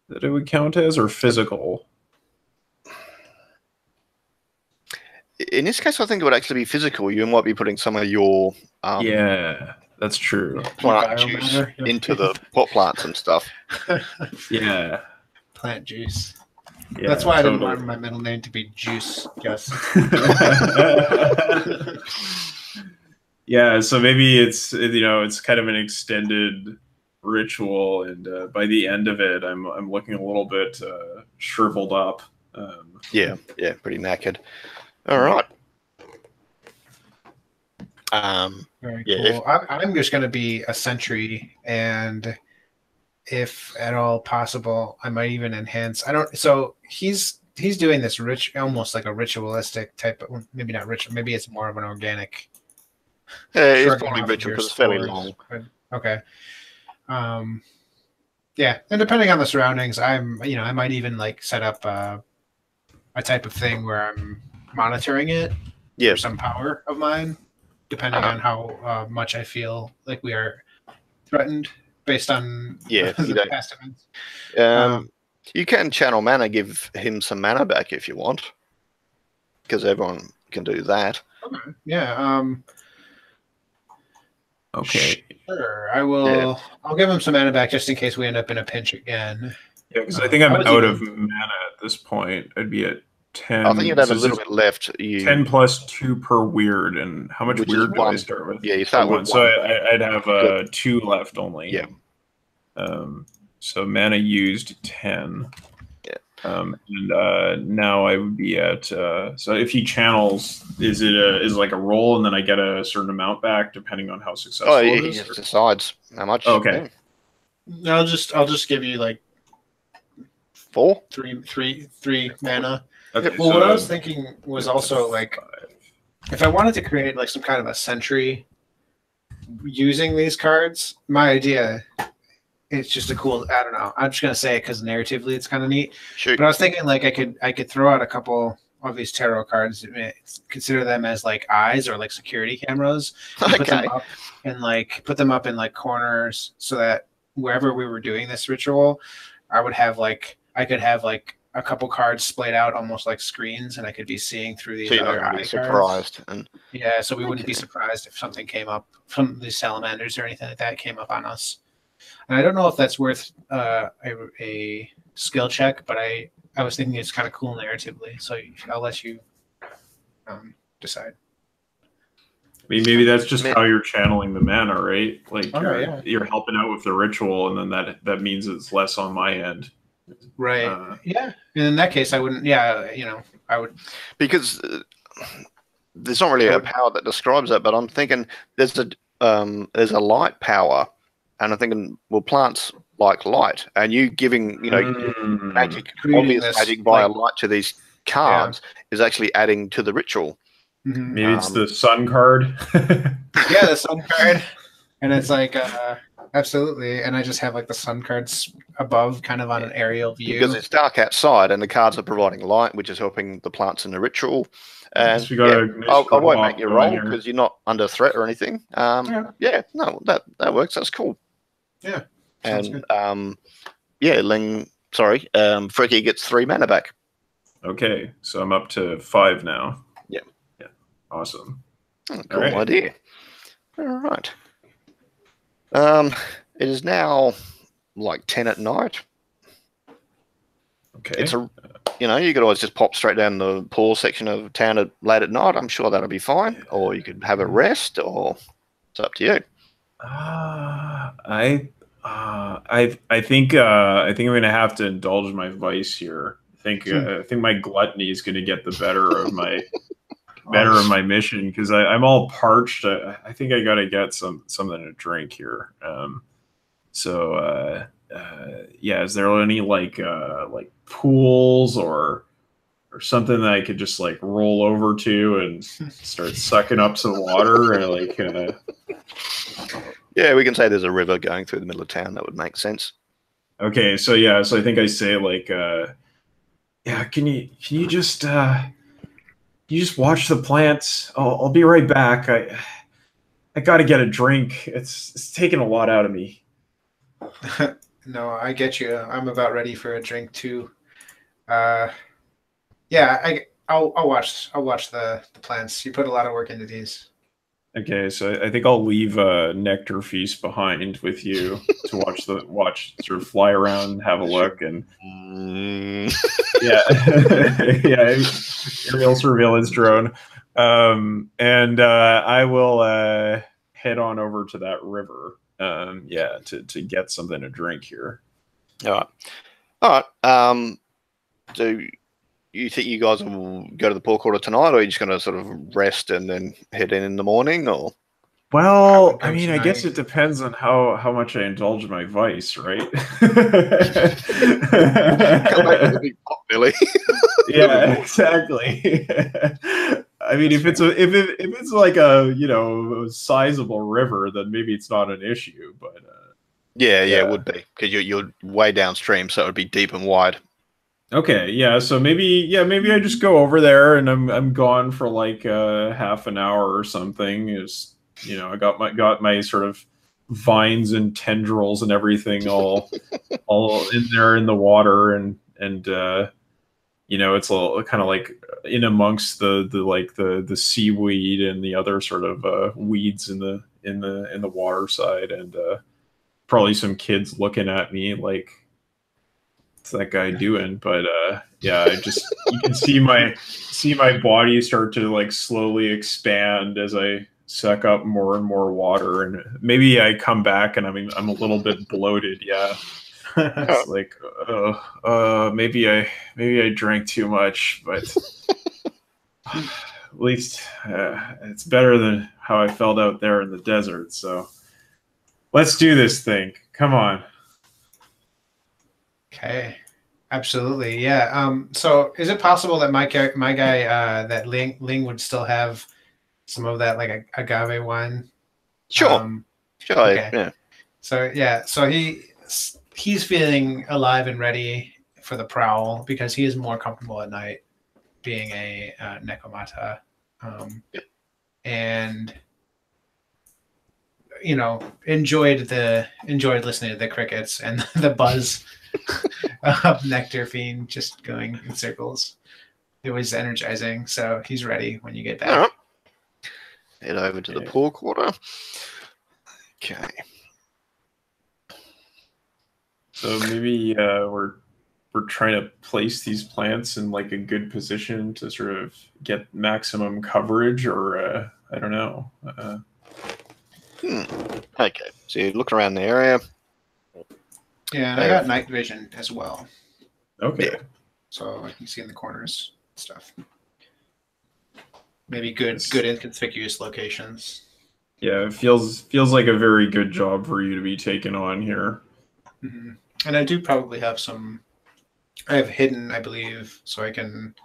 it would count as, or physical? In this case, I think it would actually be physical. You might be putting some of your yeah, that's true. plant juice into the pot plants and stuff. Yeah, plant juice. yeah, That's why I didn't want my middle name to be Juice. Yes. Yeah, so maybe it's it's kind of an extended ritual, and by the end of it, I'm looking a little bit shriveled up. Yeah, pretty knackered. All right. Very cool. I'm just going to be a sentry, and if at all possible, I might even enhance. So he's doing this almost like a ritualistic type of, maybe not ritual, maybe it's more of an organic. It's probably ritual because it's fairly long. Okay. Yeah, and depending on the surroundings, I might even like set up a type of thing where I'm monitoring it for some power of mine, depending on how much I feel like we are threatened based on the past events. You can channel mana, give him some mana back if you want, because everyone can do that. Okay. Yeah. Okay. Sure. I will. Yeah. I'll give him some mana back just in case we end up in a pinch again. Yeah, because I think I'm out of mana at this point. I'd be at 10. I think you'd have a little bit left. 10 plus 2 per weird, and how much weird do I start with? Yeah, you start with 1. So I'd have 2 left only. Yeah. So mana used 10. Yeah. And now I would be at. So if he channels, is it like a roll, and then I get a certain amount back depending on how successful it is? He just decides how much. Okay. Yeah. I'll just give you like 4, 3 mana. Okay, well, what I was thinking was also like, if I wanted to create like some kind of a sentry using these cards, my idea, it's just a cool, I don't know, I'm just going to say it because narratively it's kind of neat. Shoot. But I was thinking like I could throw out a couple of these tarot cards, consider them as like eyes or like security cameras, and put them up in like corners so that wherever we were doing this ritual, I could have like a couple cards splayed out almost like screens, and I could be seeing through these other eye surprised cards. So we wouldn't be surprised if something came up from these salamanders or anything like that came up on us. And I don't know if that's worth a skill check, but I was thinking it's kind of cool narratively. So I'll let you decide. I mean, maybe that's just how you're channeling the mana, right? Like you're helping out with the ritual, and then that means it's less on my end. Right. Yeah. And in that case, I wouldn't. Yeah. I would, because there's not really a power that describes that. But I'm thinking there's a light power, and I'm thinking, well, plants like light, and you giving magic, obvious magic via light to these cards is actually adding to the ritual. Mm-hmm. Maybe it's the sun card. Yeah, the sun card, and it's like. Absolutely, and I just have like the sun cards above, kind of on an aerial view. Because it's dark outside, and the cards are providing light, which is helping the plants in the ritual. And I won't make you roll because you're not under threat or anything. No, that works. That's cool. Yeah, and Freaky gets 3 mana back. Okay, so I'm up to 5 now. Yeah, awesome. Cool idea. All right. It is now like 10 at night. Okay. It's you could always just pop straight down the pool section of town late at night. I'm sure that'll be fine. Or you could have a rest, or it's up to you. I think I'm gonna have to indulge my vice here. I think my gluttony is gonna get the better of my mission, because I'm all parched. I think I gotta get something to drink here. Is there any like pools or something that I could just like roll over to and start sucking up some water, or like? Yeah, we can say there's a river going through the middle of town. That would make sense. Okay, so I think I say like, can you just watch the plants? I'll be right back. got to get a drink. It's taking a lot out of me. No, I get you. I'm about ready for a drink too. Yeah, I'll watch the plants. You put a lot of work into these. Okay, so I think I'll leave Nectar Feast behind with you to watch sort of fly around and have a look and yeah, yeah, aerial surveillance drone, and I will head on over to that river, yeah, to get something to drink here. All right. Do you think you guys will go to the pool quarter tonight, or are you just going to sort of rest and then head in the morning, or? Well, I mean, I guess it depends on how much I indulge my vice, right? Come back with a big pot, Billy. Yeah, exactly. I mean, if it's like a sizable river, then maybe it's not an issue. But yeah, it would be because you're way downstream, so it would be deep and wide. Okay, yeah. So maybe I just go over there and I'm gone for like half an hour or something. Is I got my sort of vines and tendrils and everything all in there in the water and it's a little kind of like in amongst the seaweed and the other sort of weeds in the water side and probably some kids looking at me like what's that guy doing? But yeah, you can see my body start to like slowly expand as I suck up more and more water, and maybe I come back and I'm a little bit bloated. Yeah, it's like maybe I drank too much, but at least it's better than how I felt out there in the desert. So let's do this thing. Come on. Okay, absolutely, yeah. So is it possible that my guy that Ling would still have some of that like agave wine? Sure. Sure. Okay. Yeah. So he's feeling alive and ready for the prowl because he is more comfortable at night being a Nekomata, and enjoyed listening to the crickets and the buzz of Nectar Fiend just going in circles. It was energizing, so he's ready when you get back. All right. Head over to the pool quarter. Okay. So maybe we're trying to place these plants in like a good position to sort of get maximum coverage, or I don't know. Okay, so you look around the area. Yeah, and I got night vision as well. Okay. Yeah. So I can see in the corners stuff. Maybe good inconspicuous locations. Yeah, it feels like a very good job for you to be taken on here. Mm-hmm. And I do probably have some. I have hidden, I believe, so I can,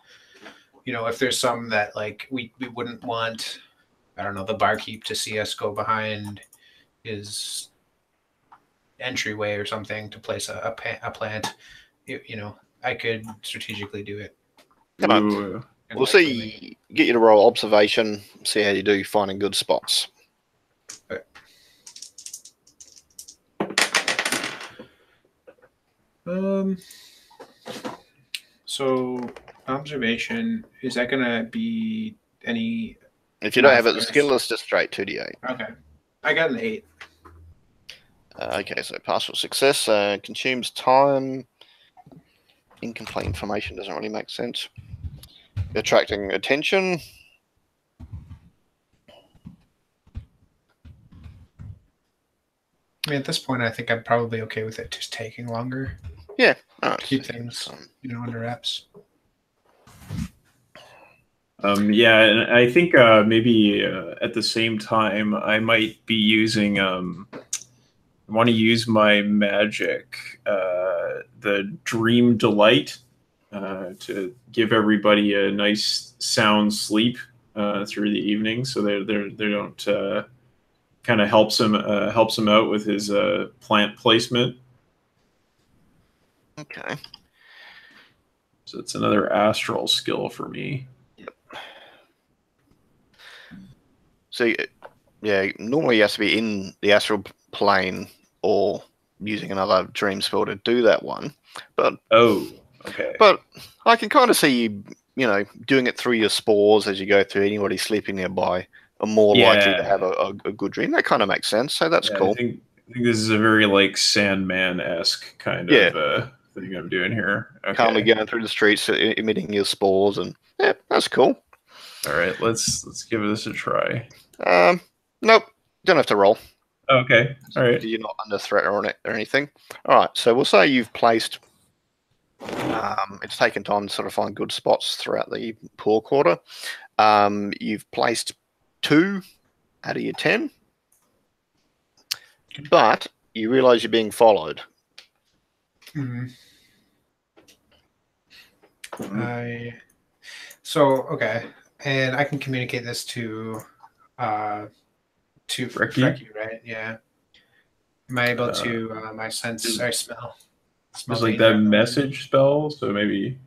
if there's some that like we wouldn't want, I don't know, the barkeep to see us go behind his entryway or something to place a plant. I could strategically do it. We'll see. Get you to roll observation. See how you do finding good spots. Okay. So observation, is that gonna be any? If you don't have it, the skill is just straight 2d8. Okay, I got an 8. Okay, so partial success consumes time. Incomplete information doesn't really make sense. Attracting attention. I mean, at this point, I think I'm probably okay with it just taking longer. Yeah, all right. Keep things, under wraps. Yeah, and I think maybe at the same time I might be using. I want to use my magic, the Dream Delight, to give everybody a nice sound sleep through the evening, so they don't kind of helps him out with his plant placement. Okay. So it's another astral skill for me. So Yeah, normally he has to be in the astral plane or using another dream spell to do that one. But okay. But I can kind of see you, doing it through your spores as you go through. Anybody sleeping nearby are more likely to have a good dream. That kind of makes sense. So that's cool. I think this is a very like Sandman-esque kind of thing I'm doing here. Okay. Calmly going through the streets, emitting your spores, and yeah, that's cool. All right, let's give this a try. Nope, don't have to roll. Okay, all right. You're not under threat or anything. All right, so we'll say you've placed. It's taken time to sort of find good spots throughout the poor quarter. You've placed 2 out of your 10, but you realise you're being followed. Okay, and I can communicate this to Frecky, right? Yeah. Am I able to my sense or smell? It's like that message spell, so maybe.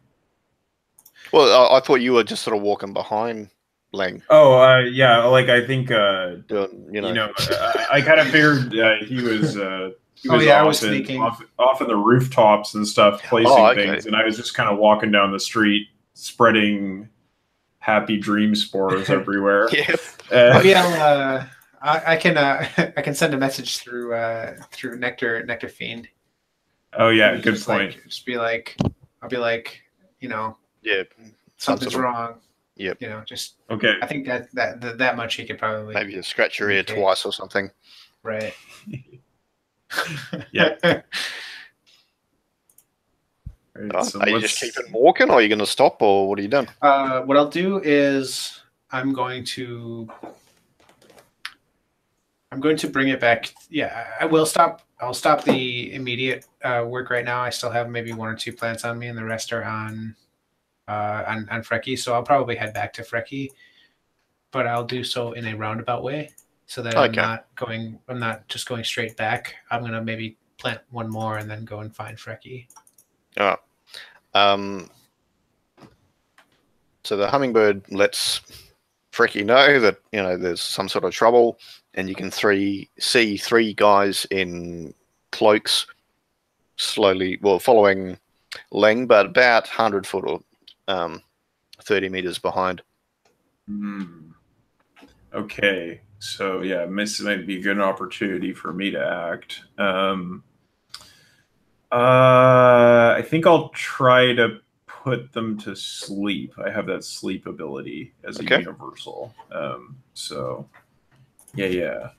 Well, I thought you were just sort of walking behind Lang. Oh, yeah. Like I think, I kind of figured he was. I was sneaking off in the rooftops and stuff, placing things, and I was just kind of walking down the street, spreading happy dream spores everywhere. Yeah. I can send a message through Nectar Fiend. Oh yeah, good point. I'll be like, yeah, something's wrong. Yep. Just okay. I think that much he could probably maybe you scratch your ear twice or something. Right. Yeah. Right, so are you just keeping walking, or are you going to stop, or what are you doing? What I'll do is I'm going to bring it back. Yeah, I will stop. I'll stop the immediate work right now. I still have maybe 1 or 2 plants on me, and the rest are on Frecky. So I'll probably head back to Frecky, but I'll do so in a roundabout way, so that I'm not just going straight back. I'm gonna maybe plant 1 more and then go and find Frecky. All right. So the hummingbird lets Frecky know that there's some sort of trouble. And you can see 3 guys in cloaks slowly, following Leng, but about 100 foot or 30 meters behind. Okay, so yeah, this might be a good opportunity for me to act. I think I'll try to put them to sleep. I have that sleep ability as a universal. So. Yeah.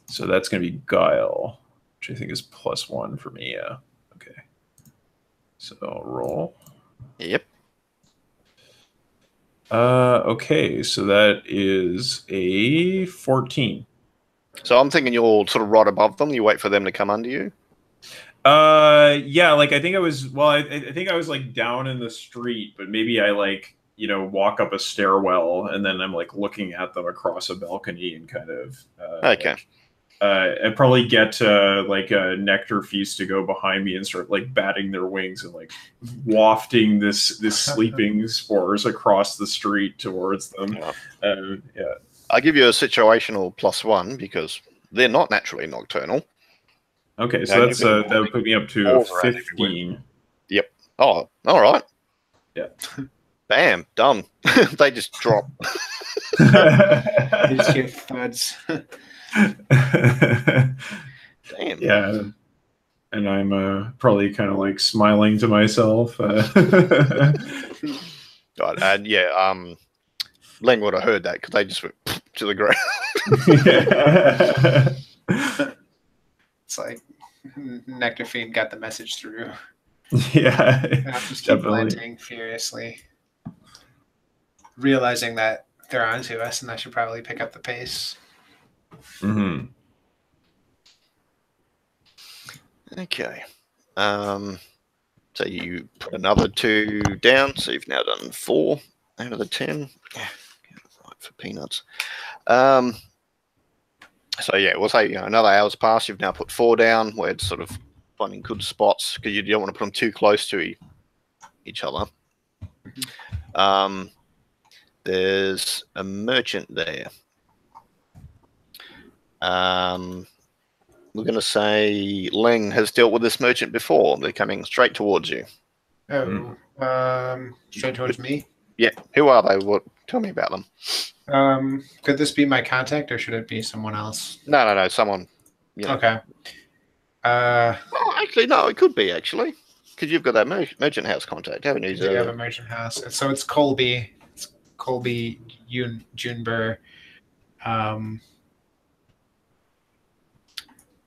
So that's going to be Guile, which I think is +1 for me. Yeah. Okay. So I'll roll. Yep. Okay. So that is a 14. So I'm thinking you're sort of right above them. You wait for them to come under you. Yeah. Like I think I was. Well, I think I was like down in the street, but maybe I walk up a stairwell and then I'm like looking at them across a balcony and kind of I probably get like a Nectar Feast to go behind me and start like batting their wings and like wafting this sleeping spores across the street towards them. Yeah. I give you a situational +1 because they're not naturally nocturnal. Okay, so that's that would put me up to 15. Yep. Oh, all right. Yeah. Bam, done. They just drop. They just get thuds. Damn. Yeah. And I'm probably kind of like smiling to myself. God, and yeah, Leng would have heard that because they just went to the ground. It's like Nectar Fiend got the message through. Yeah, I'll just keep planting furiously, realizing that they're onto us, and I should probably pick up the pace. Mm-hmm. Okay. So you put another 2 down, so you've now done 4 out of the 10. For peanuts. So yeah, we'll say another hour's passed. You've now put 4 down, where it's sort of finding good spots because you don't want to put them too close to each other. There's a merchant there. We're going to say Ling has dealt with this merchant before. They're coming straight towards you. Oh, straight towards me. Yeah. Who are they? What? Tell me about them. Could this be my contact, or should it be someone else? No. Someone. You know. Okay. Oh, actually, no. It could be actually, because you've got that merchant house contact, haven't you? You have a merchant house, so it's Colby. It's Colby Junber.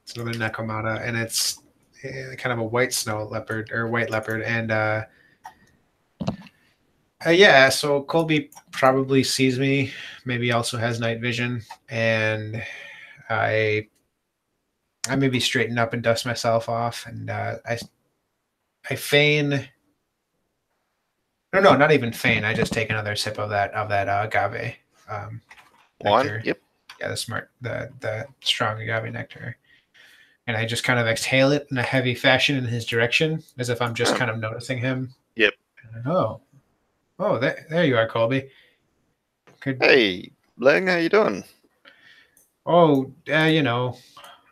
It's another Nekomata, and it's kind of a white snow leopard or white leopard, and yeah. So Colby probably sees me. Maybe also has night vision, and I maybe straighten up and dust myself off, and I feign. No, not even feign. I just take another sip of that agave wine. Nectar. Yep. Yeah, the strong agave nectar, and I just kind of exhale it in a heavy fashion in his direction, as if I'm just kind of noticing him. Yep. Oh, there you are, Colby. Hey, Ling, how you doing? Oh,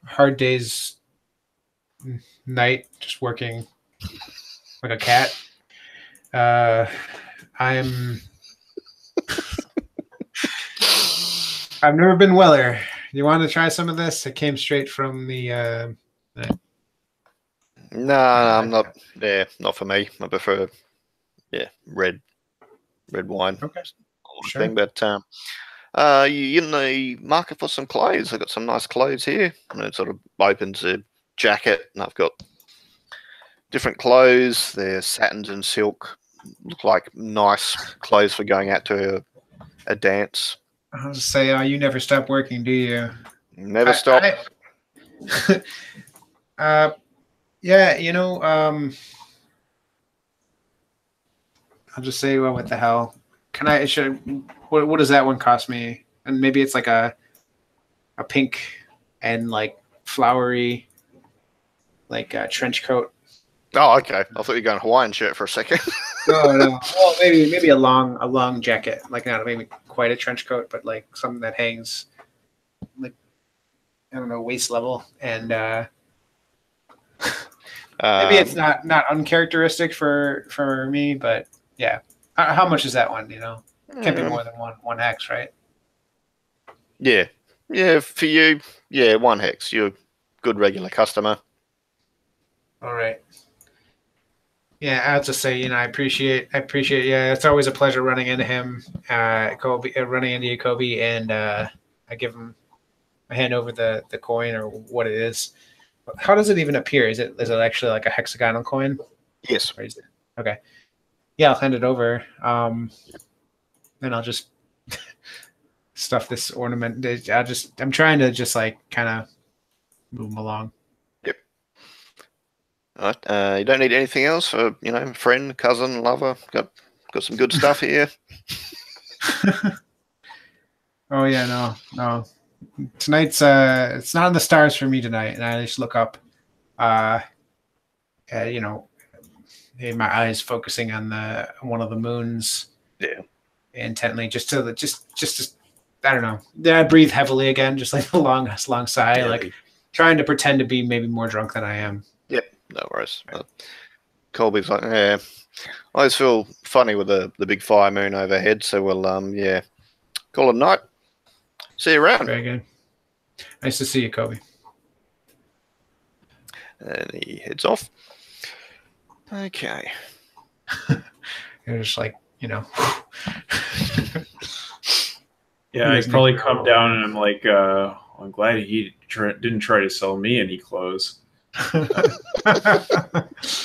hard days, night, just working like a cat. I've never been weller. You want to try some of this? It came straight from the. No, I'm not. Yeah, not for me. I prefer, red wine. Okay, Sure. Thing, but you in the market for some clothes? I've got some nice clothes here, and it sort of opens a jacket, and I've got different clothes. They're satins and silk. Look like nice clothes for going out to a dance. I'll just say, you never stop working, do you? Never stop. Yeah, I'll just say, well, what the hell? What does that one cost me? And maybe it's like a pink and like flowery, like trench coat. Oh, okay. I thought you were going Hawaiian shirt for a second. No. Well, maybe a long jacket, like not maybe quite a trench coat, but like something that hangs, like I don't know, waist level, and maybe it's not uncharacteristic for me, but yeah. How much is that one? Can't be more than one hex, right? Yeah, for you, 1 hex. You're a good regular customer. All right. Yeah, I'll just say, I appreciate. Yeah, it's always a pleasure running into him, running into you, Kobe, and I hand over the coin or what it is. How does it even appear? Is it actually like a hexagonal coin? Yes. Or is it? Okay. Yeah, I'll hand it over, and I'll just stuff this ornament. I'm trying to just like kind of move them along. All right. You don't need anything else for, friend, cousin, lover. Got some good stuff here. Oh yeah, no. Tonight's it's not in the stars for me tonight, and I just look up. My eyes focusing on one of the moons. Yeah. Intently, just to I don't know. Then I breathe heavily again, just like a long sigh, like trying to pretend to be maybe more drunk than I am. Yep. No worries. Colby's like, yeah. I always feel funny with the big fire moon overhead, so we'll call it a night. See you around. Very good. Nice to see you, Kobe. And he heads off. Okay. You're just like, Yeah, I probably come down and I'm like, I'm glad he didn't try to sell me any clothes.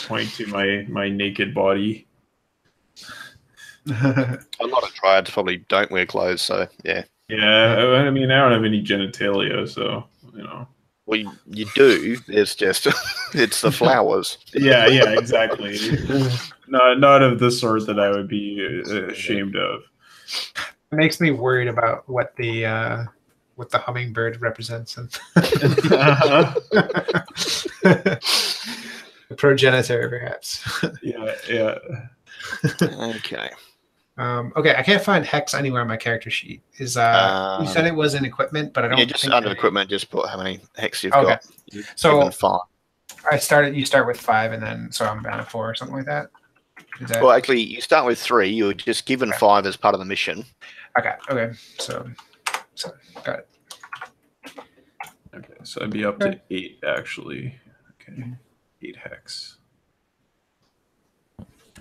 Point to my naked body. A lot of triads probably don't wear clothes, so yeah. Yeah, I mean, I don't have any genitalia, so Well, you do. It's just it's the flowers. Yeah, exactly. Not of the sort that I would be ashamed of. It makes me worried about what the hummingbird represents. The progenitor, perhaps. Yeah. Okay. Okay, I can't find hex anywhere on my character sheet. You said it was in equipment, but I don't. Yeah, just think under equipment, just put how many hex you've Okay. got. You've So- given 5. You start with 5, and then so I'm down at 4 or something like that. Is that Well, actually, you start with 3. You were just given 5 as part of the mission. okay? Okay, so got it. Okay, so I'd be up to 8 actually. Okay, 8 hex.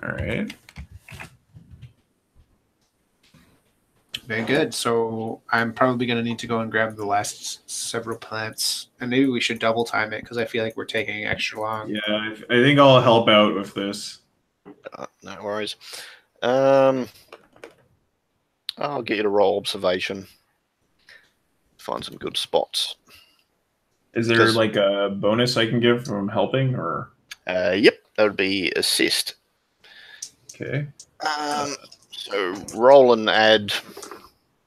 All right. Very good. So I'm probably going to need to go and grab the last several plants, and maybe we should double time it because I feel like we're taking extra long. Yeah, I think I'll help out with this. No worries. I'll get you to roll observation. Find some good spots. Is there like a bonus I can give from helping, or? Yep, that would be assist. Okay. So roll and add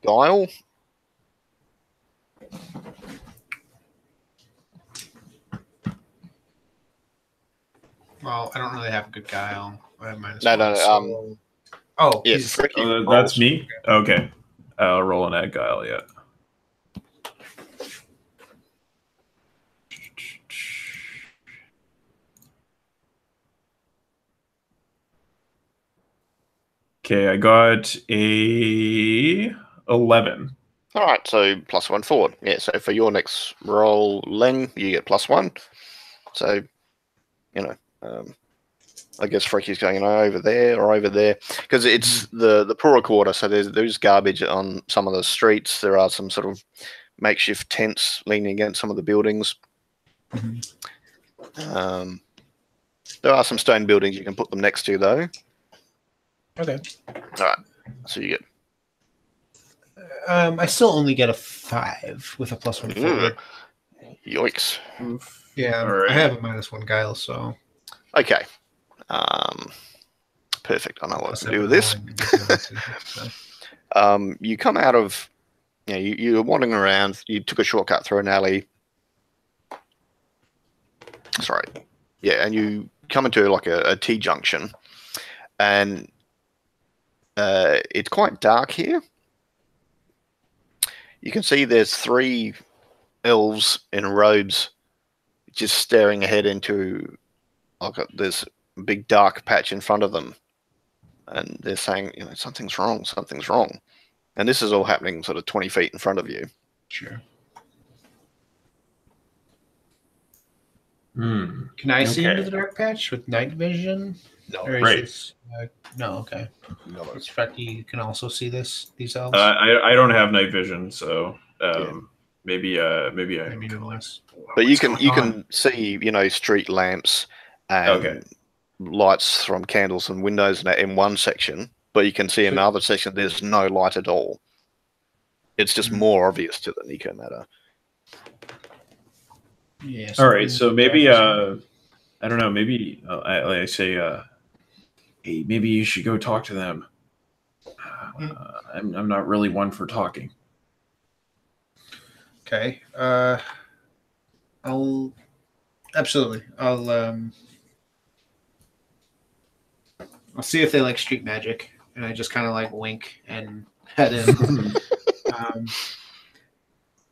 guile. Well, I don't really have good guile. I have -1. No. Oh, Yeah, that's me. Okay. I'll roll and add guile. Yeah. Okay, I got a 11. All right, so +1 forward. Yeah, so for your next roll, Ling, you get +1. So, I guess Freaky's going over there or over there because it's the poorer quarter. So there's garbage on some of the streets. There are some sort of makeshift tents leaning against some of the buildings. Mm-hmm. There are some stone buildings you can put them next to, though. Okay. All right. So you get. I still only get a 5 with a +1 forward. Yikes. Yeah, right. I have a -1 guile, so. Okay. Perfect. I know what to do with this. You come out of. You're wandering around. You took a shortcut through an alley. Sorry. Yeah, and you come into like a T-junction, and it's quite dark here. You can see there's 3 elves in robes just staring ahead into like this big dark patch in front of them. And they're saying, something's wrong, something's wrong. And this is all happening sort of 20 feet in front of you. Sure. Can I see into the dark patch with night vision? No, right. No, okay. No. You can also see these elves. I don't have night vision, so Yeah. maybe less. But you can see, street lamps and lights from candles and windows in one section, but you can see in another section there's no light at all. It's just more obvious to the Nico matter. Yeah. All right, so maybe I don't know. Maybe I say, hey, maybe you should go talk to them. I'm not really one for talking. Okay. I'll see if they like street magic, and I just kind of like wink and head in.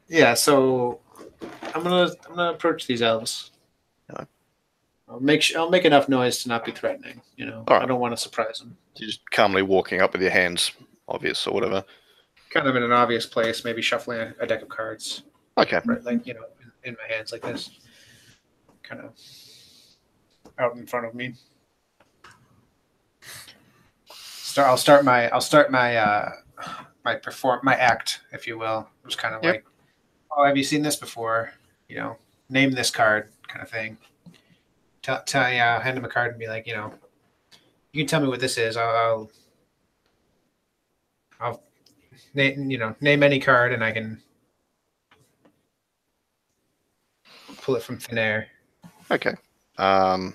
Yeah. So I'm gonna approach these elves. Yeah. I'll make enough noise to not be threatening. All right. I don't want to surprise them. You're just calmly walking up with your hands obvious or whatever. Kind of in an obvious place, maybe shuffling a deck of cards. Okay. Right, like in my hands like this, kind of out in front of me. I'll start my my act, if you will. It was kind of like, oh, have you seen this before? Name this card, kind of thing. Hand him a card and be like, you can tell me what this is. I'll name any card and I can pull it from thin air. Okay. All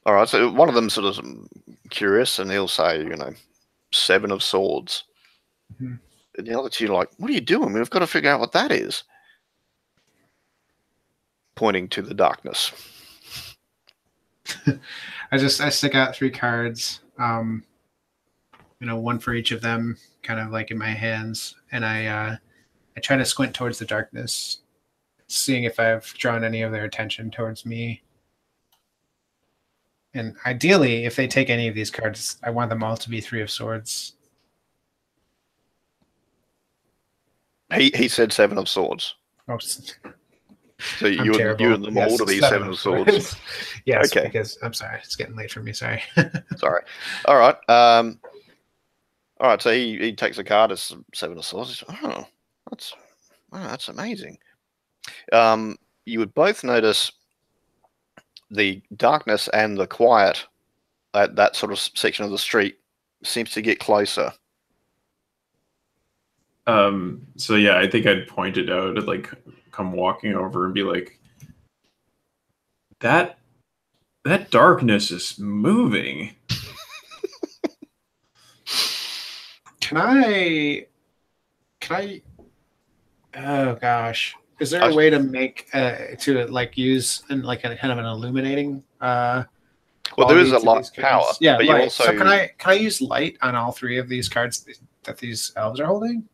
right. So one of them sort of curious, and he'll say, 7 of swords. Mm-hmm. And the other two are like, what are you doing? We've got to figure out what that is. Pointing to the darkness. I stick out 3 cards. one for each of them, kind of like in my hands, and I try to squint towards the darkness, seeing if I've drawn any of their attention towards me. And ideally, if they take any of these cards, I want them all to be 3 of Swords. He said 7 of Swords. Oh, so you and them all to be 7 of Swords. Yes, okay. Because I'm sorry, it's getting late for me. Sorry. Sorry. All right. All right. So he takes a card as 7 of Swords. Oh, that's amazing. You would both notice the darkness and the quiet at that sort of section of the street seems to get closer. So yeah, I think I'd point it out and like come walking over and be like, that darkness is moving. Can I oh gosh. Is there a way to make to like use like a kind of an illuminating well, there is a light power. Yeah, but light. You also... So can I use light on all 3 of these cards that these elves are holding?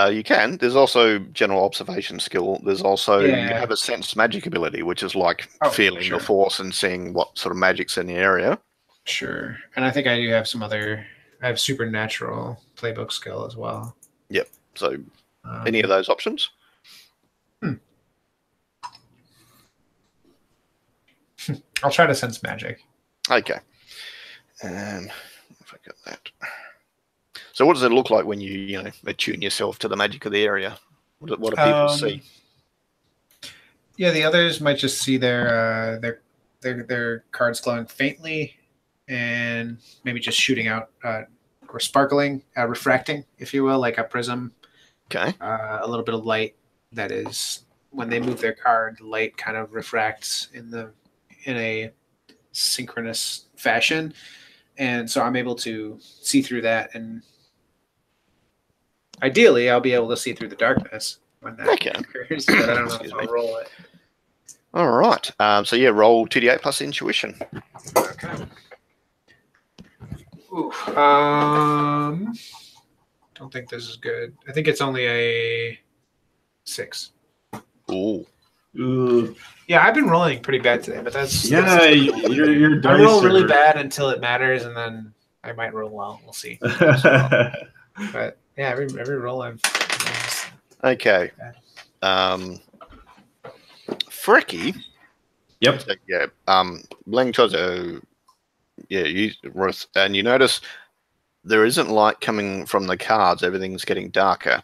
You can. There's also general observation skill. There's also you have a sense magic ability, which is like feeling the force and seeing what sort of magic's in the area. Sure. And I think I do have I have supernatural playbook skill as well. Yep. So any of those options? I'll try to sense magic. Okay. If I got that. So what does it look like when you attune yourself to the magic of the area? What do people see? Yeah, the others might just see their cards glowing faintly, and maybe just shooting out or sparkling, refracting, if you will, like a prism. Okay. A little bit of light that is when they move their card, light kind of refracts in a synchronous fashion, and so I'm able to see through that, and ideally I'll be able to see through the darkness when that occurs, but I don't know if I'll roll it. All right. So yeah, roll 2d8 plus intuition. Okay. Ooh. Don't think this is good. I think it's only a 6. Ooh. Yeah, I've been rolling pretty bad today, but that's your dice. I roll really bad until it matters, and then I might roll well. We'll see. But yeah, every roll I've. Okay. Fricky. Yep. So, yeah. Bling Tozo. Yeah, and you notice there isn't light coming from the cards. Everything's getting darker.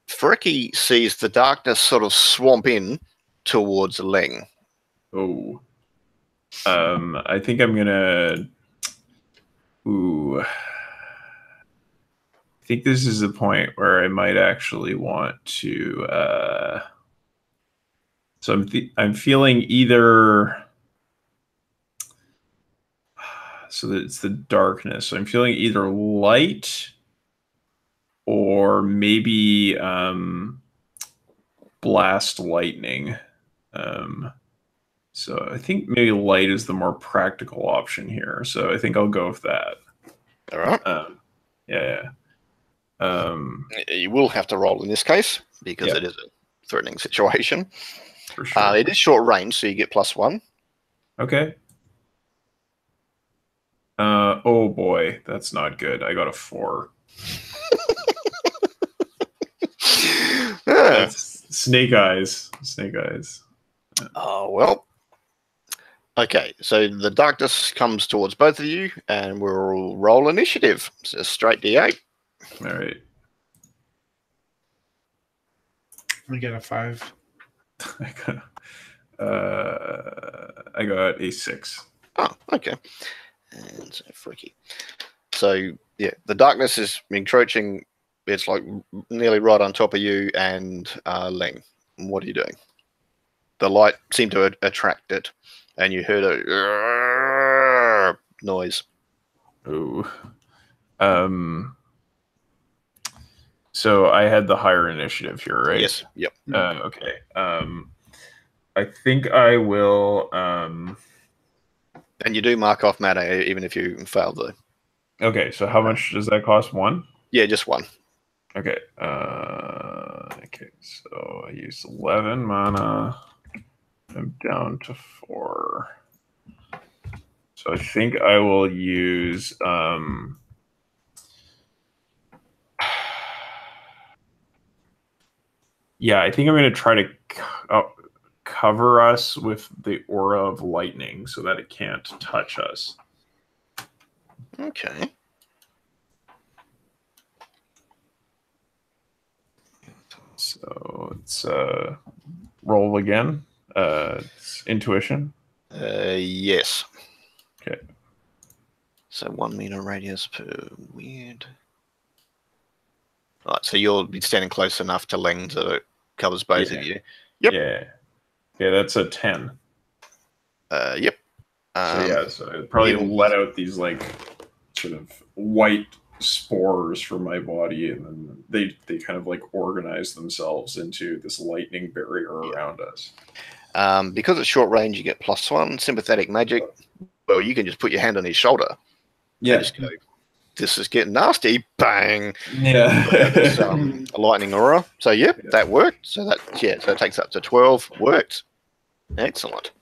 Fricky sees the darkness sort of swamp in towards Ling. Oh. I think I'm gonna. Ooh. I think this is the point where I might actually want to. So I'm feeling either. So that it's the darkness. So I'm feeling either light or maybe blast lightning. So I think maybe light is the more practical option here. So I think I'll go with that. All right. Yeah. You will have to roll in this case because it is a threatening situation. For sure. It is short range, so you get +1. Okay. Oh boy, that's not good. I got a 4. That's snake eyes. Snake eyes. Oh, well. Okay, so the darkness comes towards both of you, and we'll roll initiative. So straight D8. All right. We get a 5. I got a 6. Oh, okay. And so freaky. So yeah, the darkness is encroaching. It's like nearly right on top of you and Ling. What are you doing? The light seemed to attract it, and you heard a noise. Oh. So I had the higher initiative here, right? Yes. Yep. Okay. I think I will. And you do mark off matter even if you fail, though. Okay, so how much does that cost? 1? Yeah, just 1. Okay. Okay, so I used 11 mana. I'm down to 4. So I think I will use yeah, I think I'm going to try to cover us with the aura of lightning so that it can't touch us. Okay. So it's roll again. It's intuition. Yes. Okay. So 1 meter radius per weird. Right, so you'll be standing close enough to Leng so it covers both of you. Yep. Yeah. Yeah, that's a 10. Yep. So it probably let out these like sort of white spores from my body, and then they kind of like organize themselves into this lightning barrier around us. Because it's short range, you get +1 sympathetic magic. Well, you can just put your hand on his shoulder. Yeah. Just go, this is getting nasty. Bang. Yeah. This, a lightning aura. So that worked. So so it takes up to 12. Worked. Excellent.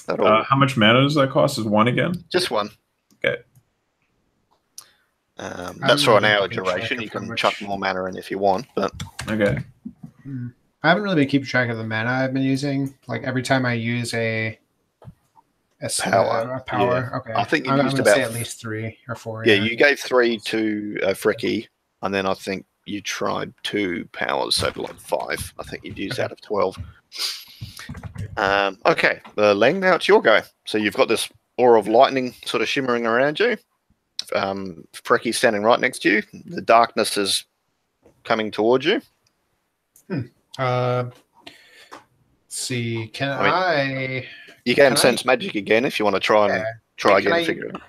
How much mana does that cost? Is 1 again? Just 1. Okay. That's for an hour duration. You can chuck more mana in if you want, but okay. I haven't really been keeping track of the mana I've been using. Like every time I use a power. Yeah. Okay. I think I'm used gonna about say at least 3 or 4. Yeah, you gave 3 to Fricky, and then I think you tried 2 powers, so like 5. I think you'd used out of 12. Okay, Leng, now it's your go. So you've got this aura of lightning sort of shimmering around you. Frecky's standing right next to you. The darkness is coming towards you. Let's see. You can sense magic again if you want to try again and figure it out.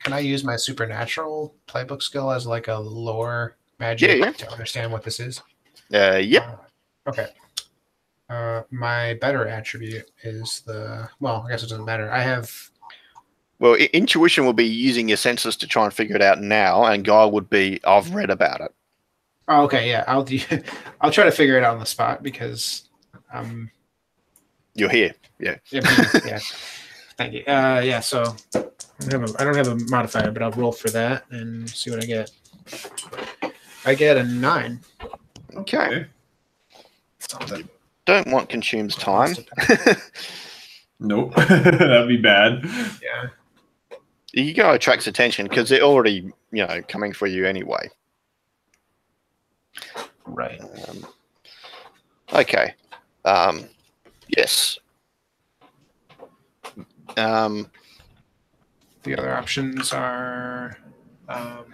Can I use my supernatural playbook skill as like a lore magic to understand what this is? Yep. Okay. My better attribute is I guess it doesn't matter. I have. Well, intuition will be using your senses to try and figure it out now, and Guy would be, I've read about it. Oh, okay, yeah. I'll try to figure it out on the spot because you're here. Yeah. Yeah. Thank you. Yeah. So I don't have a modifier, but I'll roll for that and see what I get. I get a 9. Okay. Something. Don't want consumes time. Nope. That'd be bad. Yeah. You go attracts attention because they're already, coming for you anyway. Right. Okay. Yes. The other options are a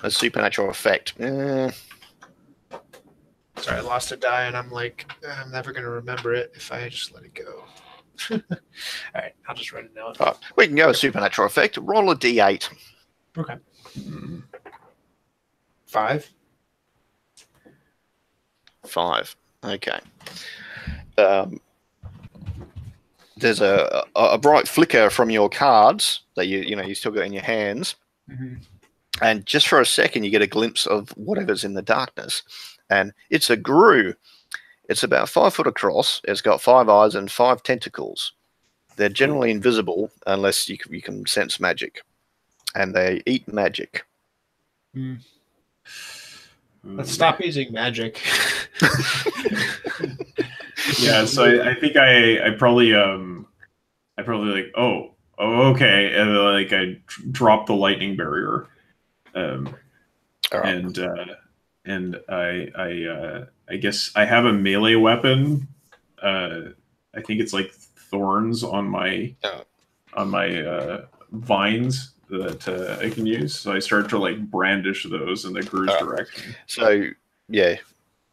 supernatural effect. Sorry, I lost a die, and I'm like, I'm never going to remember it if I just let it go. All right, I'll just write it down. We can go a supernatural effect. Roll a d8. Okay. 5. 5. Okay. There's a bright flicker from your cards that you still got in your hands, and just for a second you get a glimpse of whatever's in the darkness, and it's a grue. It's about 5 foot across. It's got 5 eyes and 5 tentacles. They're generally invisible unless you can sense magic, and they eat magic. Let's stop using magic. Yeah, so I think I probably like okay, and then, like I drop the lightning barrier, and I guess I have a melee weapon. I think it's like thorns on my vines that I can use. So I start to like brandish those in the grue's direction. So yeah,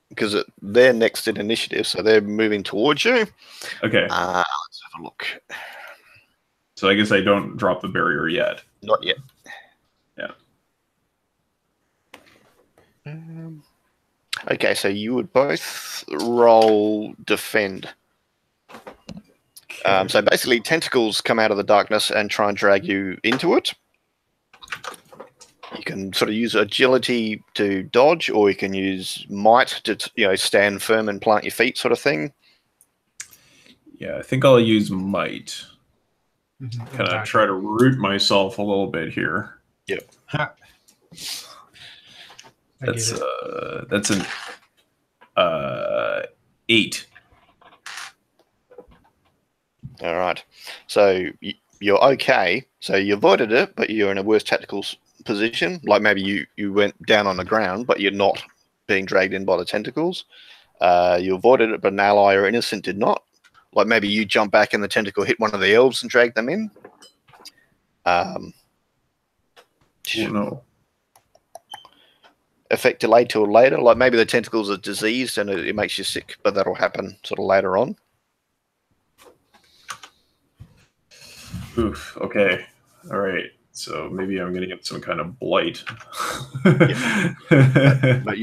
because they're next in initiative, so they're moving towards you. Okay. Let's have a look. So I guess I don't drop the barrier yet. Not yet. Yeah. Okay, so you would both roll defend. So basically, tentacles come out of the darkness and try and drag you into it. You can sort of use agility to dodge, or you can use might to stand firm and plant your feet, sort of thing. Yeah, I think I'll use might. Kind of try to root myself a little bit here. Yep. That's an 8. All right. So you're okay. So you avoided it, but you're in a worse tactical position. Like maybe you went down on the ground, but you're not being dragged in by the tentacles. You avoided it, but an ally or innocent did not. Like maybe you jump back and the tentacle hit one of the elves and drag them in. Oh, no. Effect delayed till later. Like maybe the tentacles are diseased and it makes you sick, but that'll happen sort of later on. Oof. Okay. All right. So maybe I'm going to get some kind of blight. But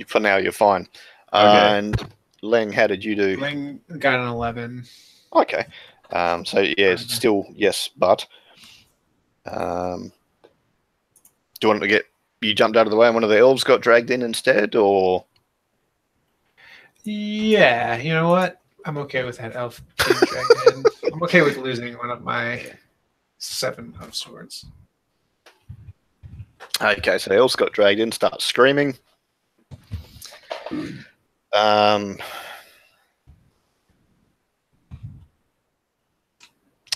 for now, you're fine. Okay. And Len, how did you do? Len got an 11. Okay. So yeah, it's still yes, but do you want to get you jumped out of the way and one of the elves got dragged in instead, or? Yeah, you know what? I'm okay with that elf being dragged in. I'm okay with losing one of my 7 of swords. Okay, so the elves got dragged in, start screaming.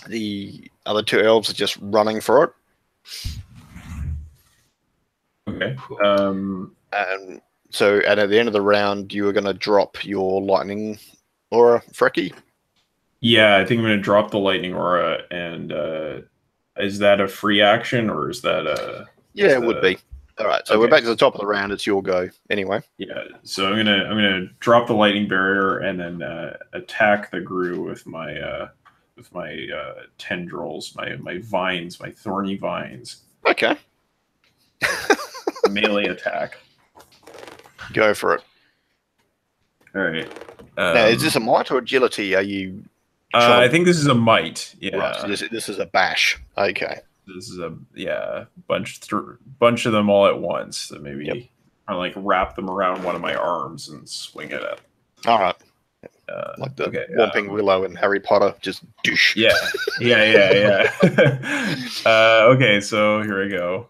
The other 2 elves are just running for it. Okay. And so, and at the end of the round, you were going to drop your lightning aura, Frecky? Yeah, I think I'm going to drop the lightning aura. And is that a free action, or is that a? Yeah, it would be. All right, so Okay. we're back to the top of the round. It's your go, anyway. Yeah, so I'm gonna drop the lightning barrier and then attack the Gru with my tendrils, my vines, my thorny vines. Okay. Melee attack. Go for it. All right. Now, is this a might or agility? Are you? I think this is a might. Yeah. Right, so this is a bash. Okay. This is a bunch of them all at once. So maybe I like wrap them around one of my arms and swing it at. All right. Like the Whomping Willow in Harry Potter, just douche. Yeah. Okay, so here I go.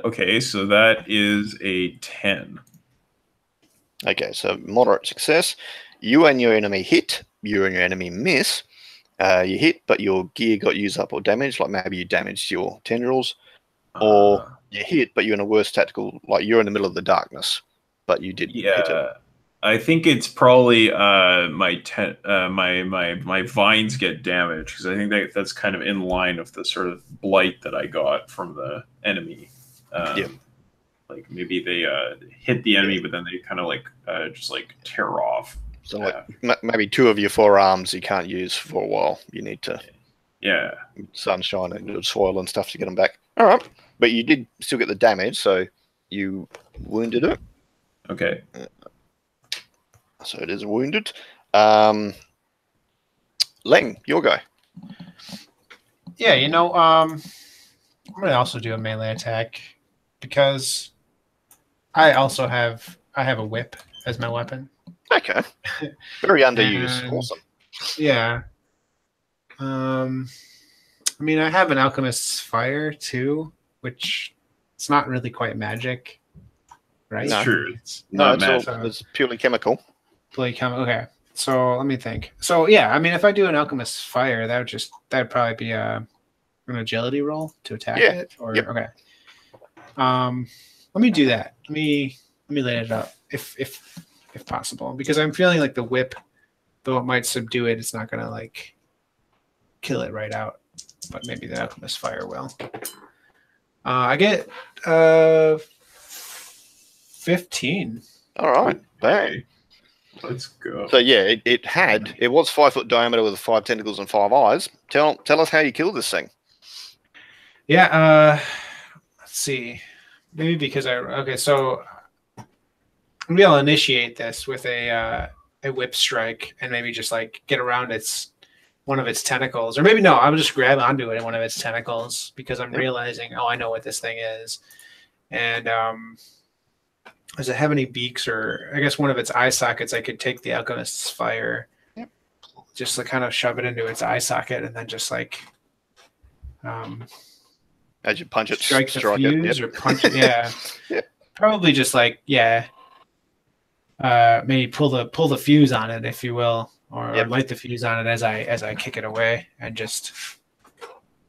Okay, so that is a 10. Okay, so moderate success. You and your enemy hit. You and your enemy miss. You hit, but your gear got used up or damaged. Like maybe you damaged your tendrils, or you hit, but you're in a worse tactical. Like you're in the middle of the darkness, but you did. Hit him. I think it's probably my vines get damaged, because I think that's kind of in line with the sort of blight that I got from the enemy. Like maybe they hit the enemy, but then they kind of like just like tear off. So like maybe 2 of your 4 arms you can't use for a while. You need to sunshine and good soil and stuff to get them back. All right, but you did still get the damage, so you wounded it. Okay. So it is wounded. Leng, your go. Yeah, you know, I'm gonna also do a melee attack because I have a whip as my weapon. Okay. Very underused. Awesome. Yeah. I mean, I have an alchemist's fire too, which it's not really quite magic, right? No. True. It's No, magic. it's purely chemical. Okay. So let me think. So yeah, I mean, if I do an alchemist's fire, that'd probably be an agility roll to attack it. Or okay. Let me do that. Let me light it up if possible, because I'm feeling like the whip, though it might subdue it, it's not gonna like kill it right out. But maybe the alchemist fire will. I get 15. All right. Bang. Let's go. So yeah, it was 5 foot diameter with 5 tentacles and 5 eyes. Tell us how you killed this thing. Yeah. Let's see. Maybe because so maybe I'll initiate this with a whip strike and maybe just like get around its one of its tentacles, or maybe no, I would just grab onto it in one of its tentacles because I'm realizing, oh, I know what this thing is. And does it have any beaks, or I guess one of its eye sockets? I could take the alchemist's fire, just to kind of shove it into its eye socket, and then just like as you punch it, strike the fuse or punch it. Yeah, probably just like maybe pull the fuse on it, if you will, or light the fuse on it as I kick it away, and just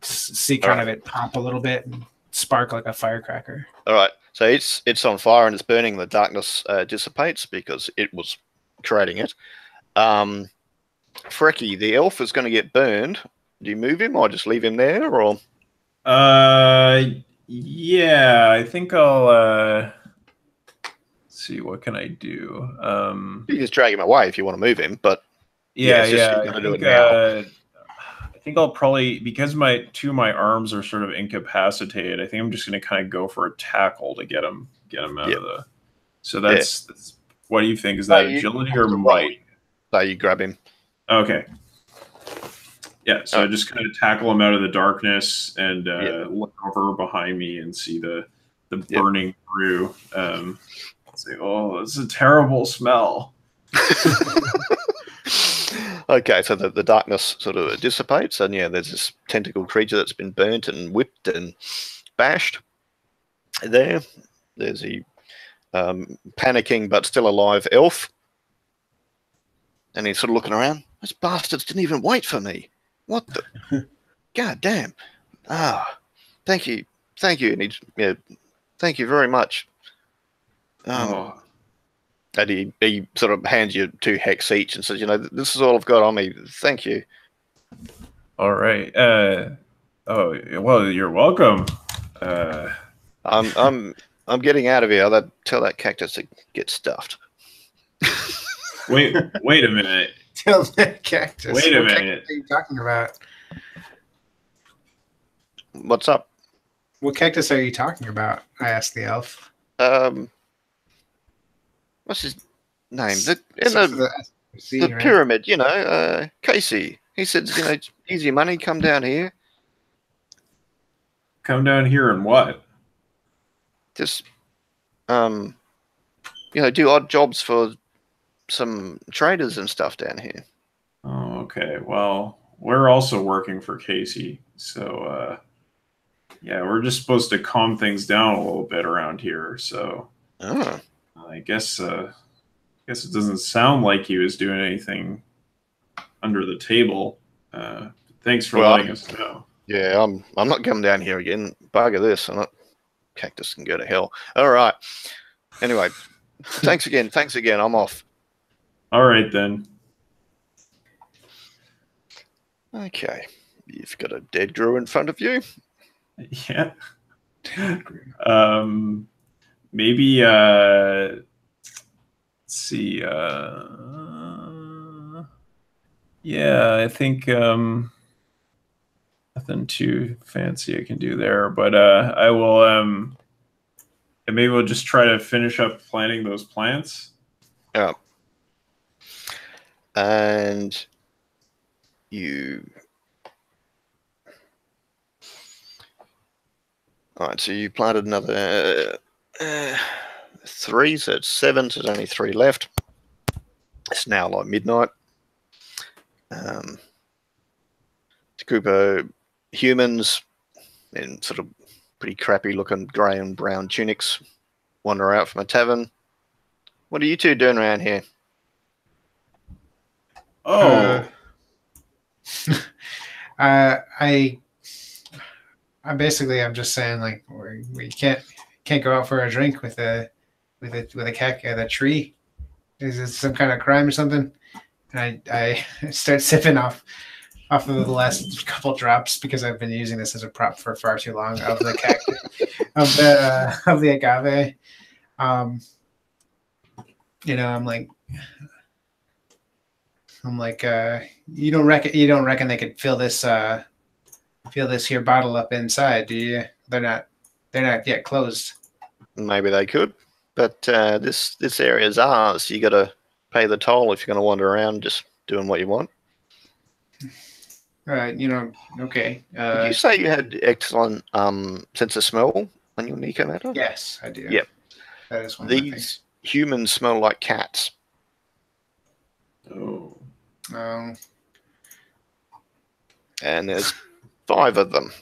see kind of it pop a little bit and spark like a firecracker. All right, so it's on fire and it's burning. The darkness dissipates because it was creating it. Frecky, the elf is going to get burned. Do you move him or just leave him there, or? Yeah, I think I'll see, what can I do? You just drag him away if you want to move him, but yeah, gotta do it now. I think I'll probably, because two of my arms are sort of incapacitated, I think I'm just going to kind of go for a tackle to get him out of the. So that's what do you think? Is that agility or might? So you grab him. Okay. Yeah, so I just kind of tackle him out of the darkness and look over behind me and see the burning through. Say, oh, this is a terrible smell. Okay, so the darkness sort of dissipates, and there's this tentacle creature that's been burnt and whipped and bashed. There's a panicking but still alive elf, and he's sort of looking around. Those bastards didn't even wait for me. What the? God damn! Thank you, and he's thank you very much. And he sort of hands you 2 hex each and says, this is all I've got on me. Thank you. All right. Oh, well, you're welcome. I'm getting out of here. I'll tell that cactus to get stuffed. Wait a minute. Tell that cactus. Wait a minute. What are you talking about? What's up? What cactus are you talking about? I asked the elf. What's his name? The pyramid, Casey. He said, easy money, come down here. Come down here and what? Just, do odd jobs for some traders and stuff down here. Oh, okay. Well, we're also working for Casey, so we're just supposed to calm things down a little bit around here. So, I guess it doesn't sound like he was doing anything under the table. Thanks for letting us know. Yeah, I'm not coming down here again. Bugger this. Cactus can go to hell. All right. Anyway, thanks again. I'm off. All right, then. Okay. You've got a dead Gru in front of you. Yeah. Maybe, let's see. Yeah, I think nothing too fancy I can do there, but I will, maybe we'll just try to finish up planting those plants. Yeah. And you... All right, so you planted another 3, so it's 7, so there's only 3 left. It's now like midnight. It's a group of humans in sort of pretty crappy looking grey and brown tunics wander out from a tavern. What are you two doing around here? Oh. I'm just saying, like, we can't go out for a drink with a tree. Is it some kind of crime or something? And I start sipping off of the last couple drops because I've been using this as a prop for far too long of the cactus, of the agave. I'm like, you don't reckon they could fill this here bottle up inside, do you? They're not yet closed. Maybe they could, but this area is ours. You got to pay the toll if you're going to wander around just doing what you want. Okay. Did you say you had excellent sense of smell on your Nico matter? Yes, I do. Yep. That is one of my things. These humans smell like cats. Oh. And there's 5 of them.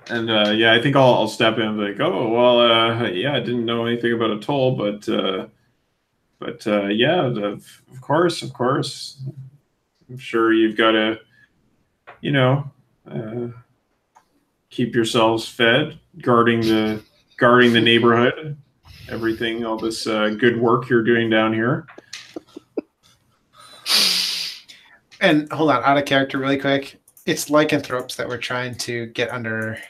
And yeah, I think I'll step in and be like, oh well, yeah, I didn't know anything about a toll, but yeah, of course. I'm sure you've got to, keep yourselves fed, guarding the neighborhood, everything, all this good work you're doing down here. And hold on, out of character, really quick. It's lycanthropes that we're trying to get under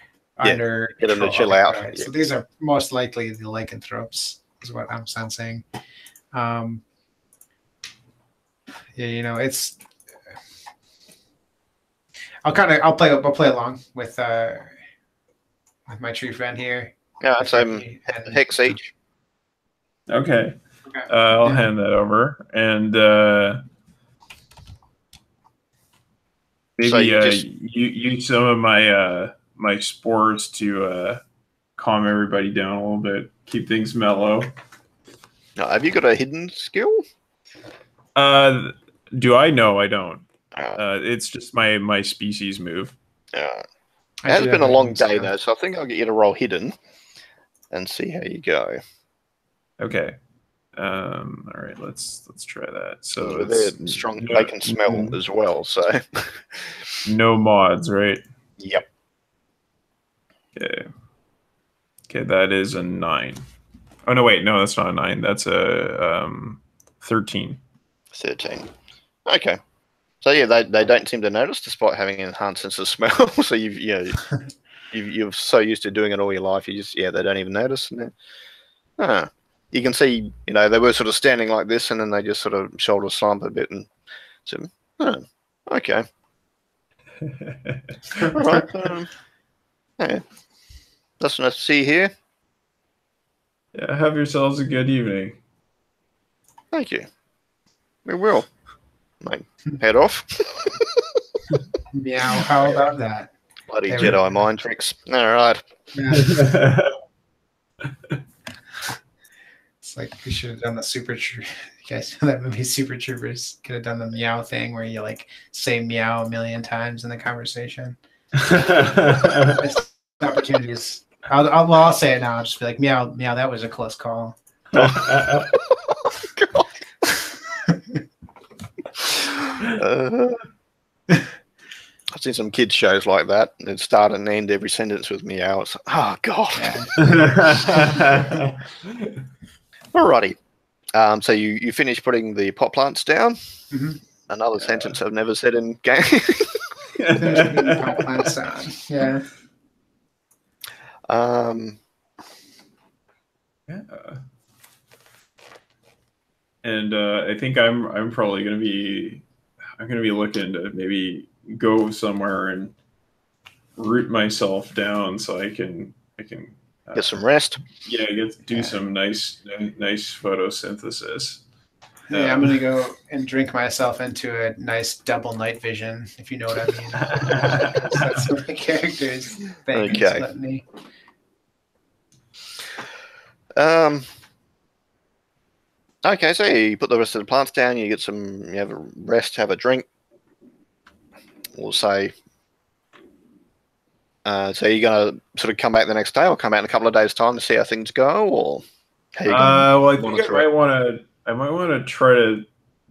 get them to chill out. Right. Yeah. So these are most likely the lycanthropes, is what I'm saying. Yeah, it's. I'll play along with my tree friend here. Yeah, so hex each. Okay. I'll hand that over, and maybe so you use some of my my spores to calm everybody down a little bit, keep things mellow. Have you got a hidden skill? Do I? No, I don't. It's just my species move. It has been a long day though, so I think I'll get you to roll hidden and see how you go. Okay. All right, let's try that. So they're strong. They can smell as well. So no mods, right? Yep. Okay. Okay, that is a 9. Oh no, wait, no, that's not a 9. That's a 13. 13. Okay. So yeah, they don't seem to notice, despite having an enhanced sense of smell. So you're so used to doing it all your life, you just they don't even notice. And then, you can see, they were sort of standing like this, and then they just sort of shoulder slump a bit, and so, okay. All right. Yeah. That's nice to see you here. Yeah, have yourselves a good evening. Thank you. We will. Mate, head off. Meow, how about that? Bloody Jedi mind tricks. All right. Yeah. It's like we should have done the Super Troopers. You guys know that movie Super Troopers? Could have done the meow thing where you say meow a million times in the conversation. Opportunities. I'll say it now. I'll just be like, meow, meow, that was a close call. God. I've seen some kids shows like that. They'd start and end every sentence with meow. It's like, oh God. Yeah. Alrighty. So you finish putting the pot plants down. Mm-hmm. Another sentence I've never said in game. Finish putting the pot plants down. Yeah. And I think I'm probably gonna be looking to maybe go somewhere and root myself down so I can get some rest. Yeah, do some nice photosynthesis. Yeah, I'm gonna go and drink myself into a nice double night vision, if you know what I mean. That's what my character is thinking. Okay. Okay, so you put the rest of the plants down, you have a rest, have a drink. We'll say, so you're going to sort of come back the next day or come back in a couple of days' time to see how things go, or how you well, I think I might want to try to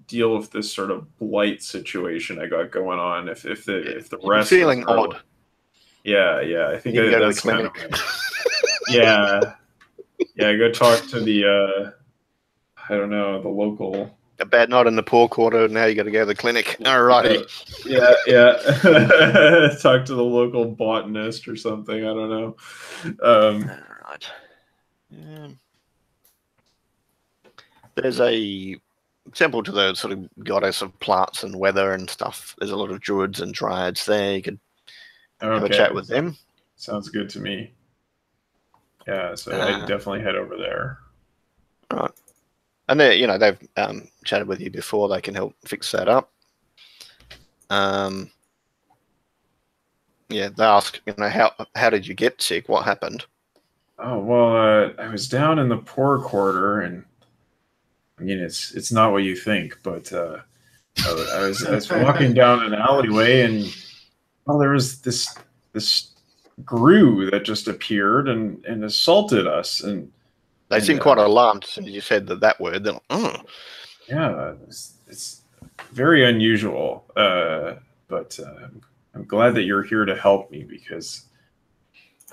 deal with this sort of blight situation I got going on. If the rest you're feeling odd. Yeah, I think you that's kind of yeah. Go talk to the I don't know, the local. A bad night in the poor quarter. Now you got to go to the clinic. Alrighty. Yeah. Talk to the local botanist or something. I don't know. All right. There's a temple to the sort of goddess of plants and weather and stuff. There's a lot of druids and dryads there. You could have a chat with them. Sounds good to me. Yeah, so I'd definitely head over there. All right. And they, they've chatted with you before. They can help fix that up. Yeah, they ask, how did you get sick? What happened? Oh well, I was down in the poor quarter, and I mean it's not what you think, but I was walking down an alleyway, and there was this grue that just appeared and assaulted us, and they seemed quite alarmed as soon as you said that word. They're like, oh. Yeah, it's very unusual, but I'm glad that you're here to help me, because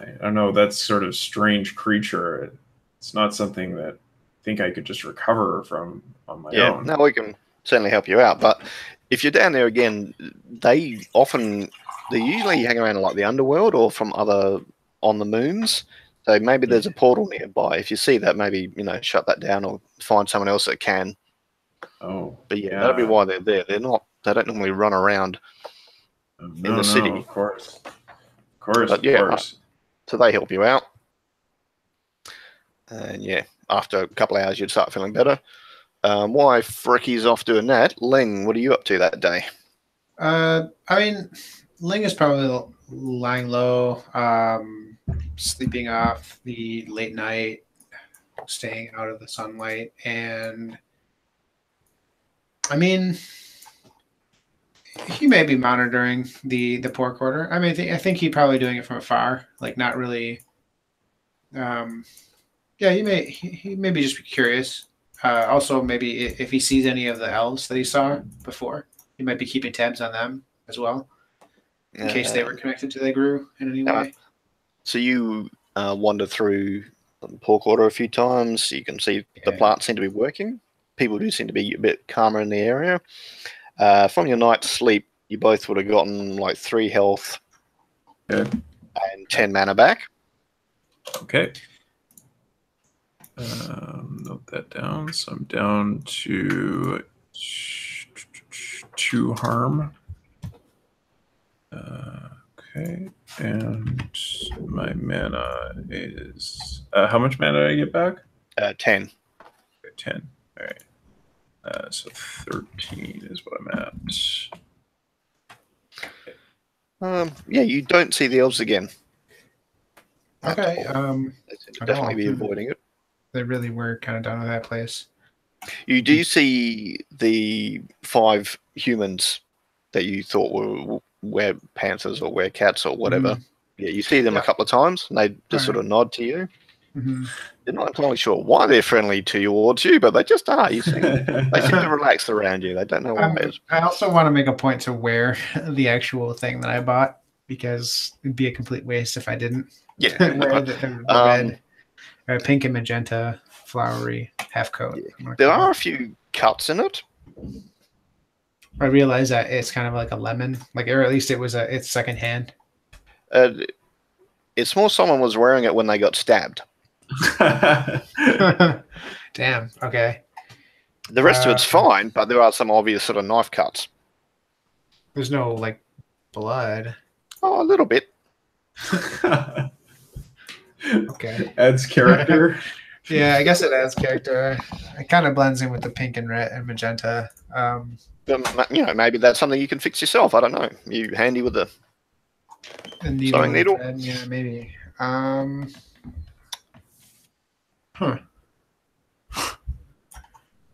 I don't know, that sort of strange creature. It's not something that I think I could just recover from on my own. No, we can certainly help you out. But if you're down there again, they usually hang around like the underworld or from other on the moons. So maybe there's a portal nearby. If you see that, maybe shut that down or find someone else that can. Oh, but yeah, that'll be why they're there. They don't normally run around in the city. Of course, but yeah, of course. So they help you out, and yeah, after a couple of hours, you'd start feeling better. Why Fricky's off doing that? Ling, what are you up to that day? I mean, Ling is probably lying low, sleeping off the late night, staying out of the sunlight, and I mean, he may be monitoring the poor quarter. I mean, I think he's probably doing it from afar, like not really. Yeah, he may be just curious. Also, maybe if he sees any of the elves that he saw before, he might be keeping tabs on them as well, in case they were connected to the grue in any way. So you wander through the poor quarter a few times. You can see the plants seem to be working. People do seem to be a bit calmer in the area. From your night's sleep, you both would have gotten like 3 health and 10 mana back. Okay. Note that down. So I'm down to 2 harm. Okay. And my mana is... how much mana did I get back? 10. 10. All right. So 13 is what I'm at. Yeah, you don't see the elves again. Okay. Definitely be avoiding it. They really were kind of done with that place. You do see the 5 humans that you thought were were panthers or were cats or whatever. Yeah, you see them a couple of times, and they just sort of nod to you. They're not entirely sure why they're friendly towards you, but they just are. You see, they seem to relax around you. They don't know why. I also want to make a point to wear the actual thing that I bought, because it'd be a complete waste if I didn't. Yeah, wear the red, pink and magenta flowery half coat. Yeah. There are a few cuts in it. I realize that it's kind of like a lemon, or at least it's secondhand. It's more someone was wearing it when they got stabbed. Damn. Okay. The rest of it's fine, but there are some obvious sort of knife cuts. There's no blood. Oh, a little bit. Okay. Adds character. Yeah, I guess it adds character. It kind of blends in with the pink and red and magenta. Maybe that's something you can fix yourself. I don't know. You handy with the sewing needle? Yeah, maybe.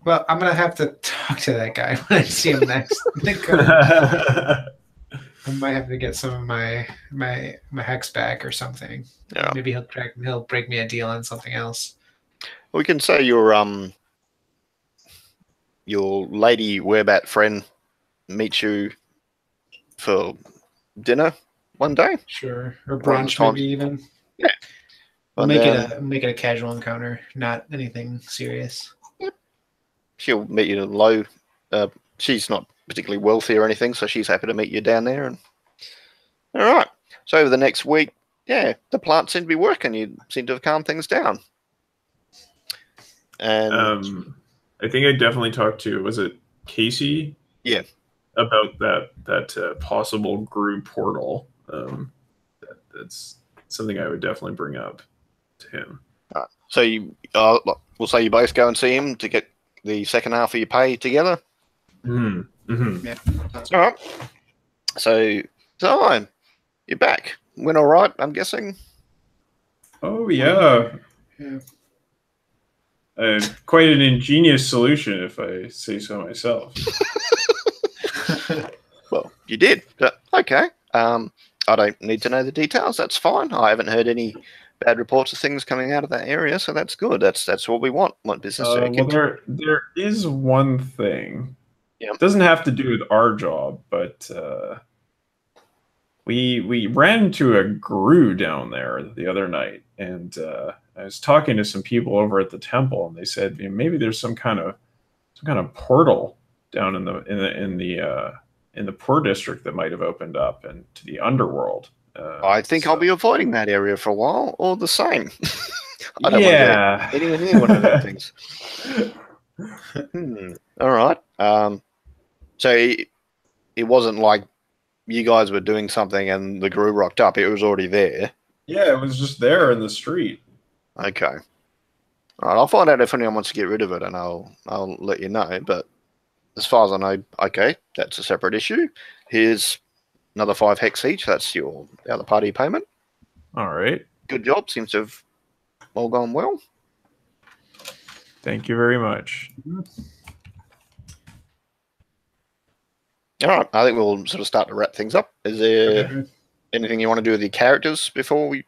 Well, I'm gonna have to talk to that guy when I see him next. I might have to get some of my hex back or something. Yeah. Maybe he'll break me a deal on something else. We can say your lady werebat friend meets you for dinner one day. Sure, or brunch maybe even. Yeah, we'll make it a casual encounter, not anything serious. Yep. She'll meet you low. She's not particularly wealthy or anything, so she's happy to meet you down there. And all right. So over the next week, the plants seem to be working. You seem to have calmed things down. And I think I definitely talked to, was it Casey? Yeah. About that possible grue portal. That's something I would definitely bring up to him. So we'll say you both go and see him to get the second half of your pay together. Yeah. All right. So you're back. Went all right, I'm guessing. Oh yeah. Yeah. Quite an ingenious solution, if I say so myself. Well, you did. But okay. I don't need to know the details. That's fine. I haven't heard any bad reports of things coming out of that area, so that's good. That's what we want. Want business to Well, there is one thing. Yeah. It doesn't have to do with our job, but we ran into a grue down there the other night, and I was talking to some people over at the temple, and they said maybe there's some kind of portal down in the poor district that might have opened up and to the underworld. I think I'll be avoiding that area for a while, or the same. I don't yeah. want to go anywhere near one of those things. All right. So it wasn't like you guys were doing something and the grue rocked up. It was already there. Yeah, it was just there in the street. Okay. All right. I'll find out if anyone wants to get rid of it, and I'll let you know. But as far as I know, okay, that's a separate issue. Here's another 5 hex each. That's your other party payment. All right. Good job. Seems to have all gone well. Thank you very much. All right. I think we'll sort of start to wrap things up. Is there anything you want to do with your characters before we?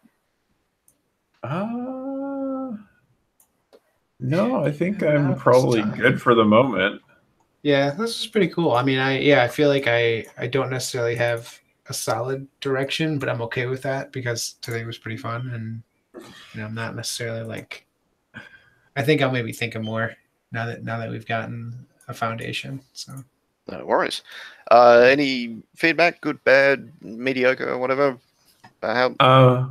No, I think I'm probably good for the moment. Yeah, this is pretty cool. I mean, I feel like I don't necessarily have a solid direction, but I'm okay with that because today was pretty fun, and I'm not necessarily like. I think I'll maybe think of more now that we've gotten a foundation. So no worries. Any feedback? Good, bad, mediocre, whatever. Yeah.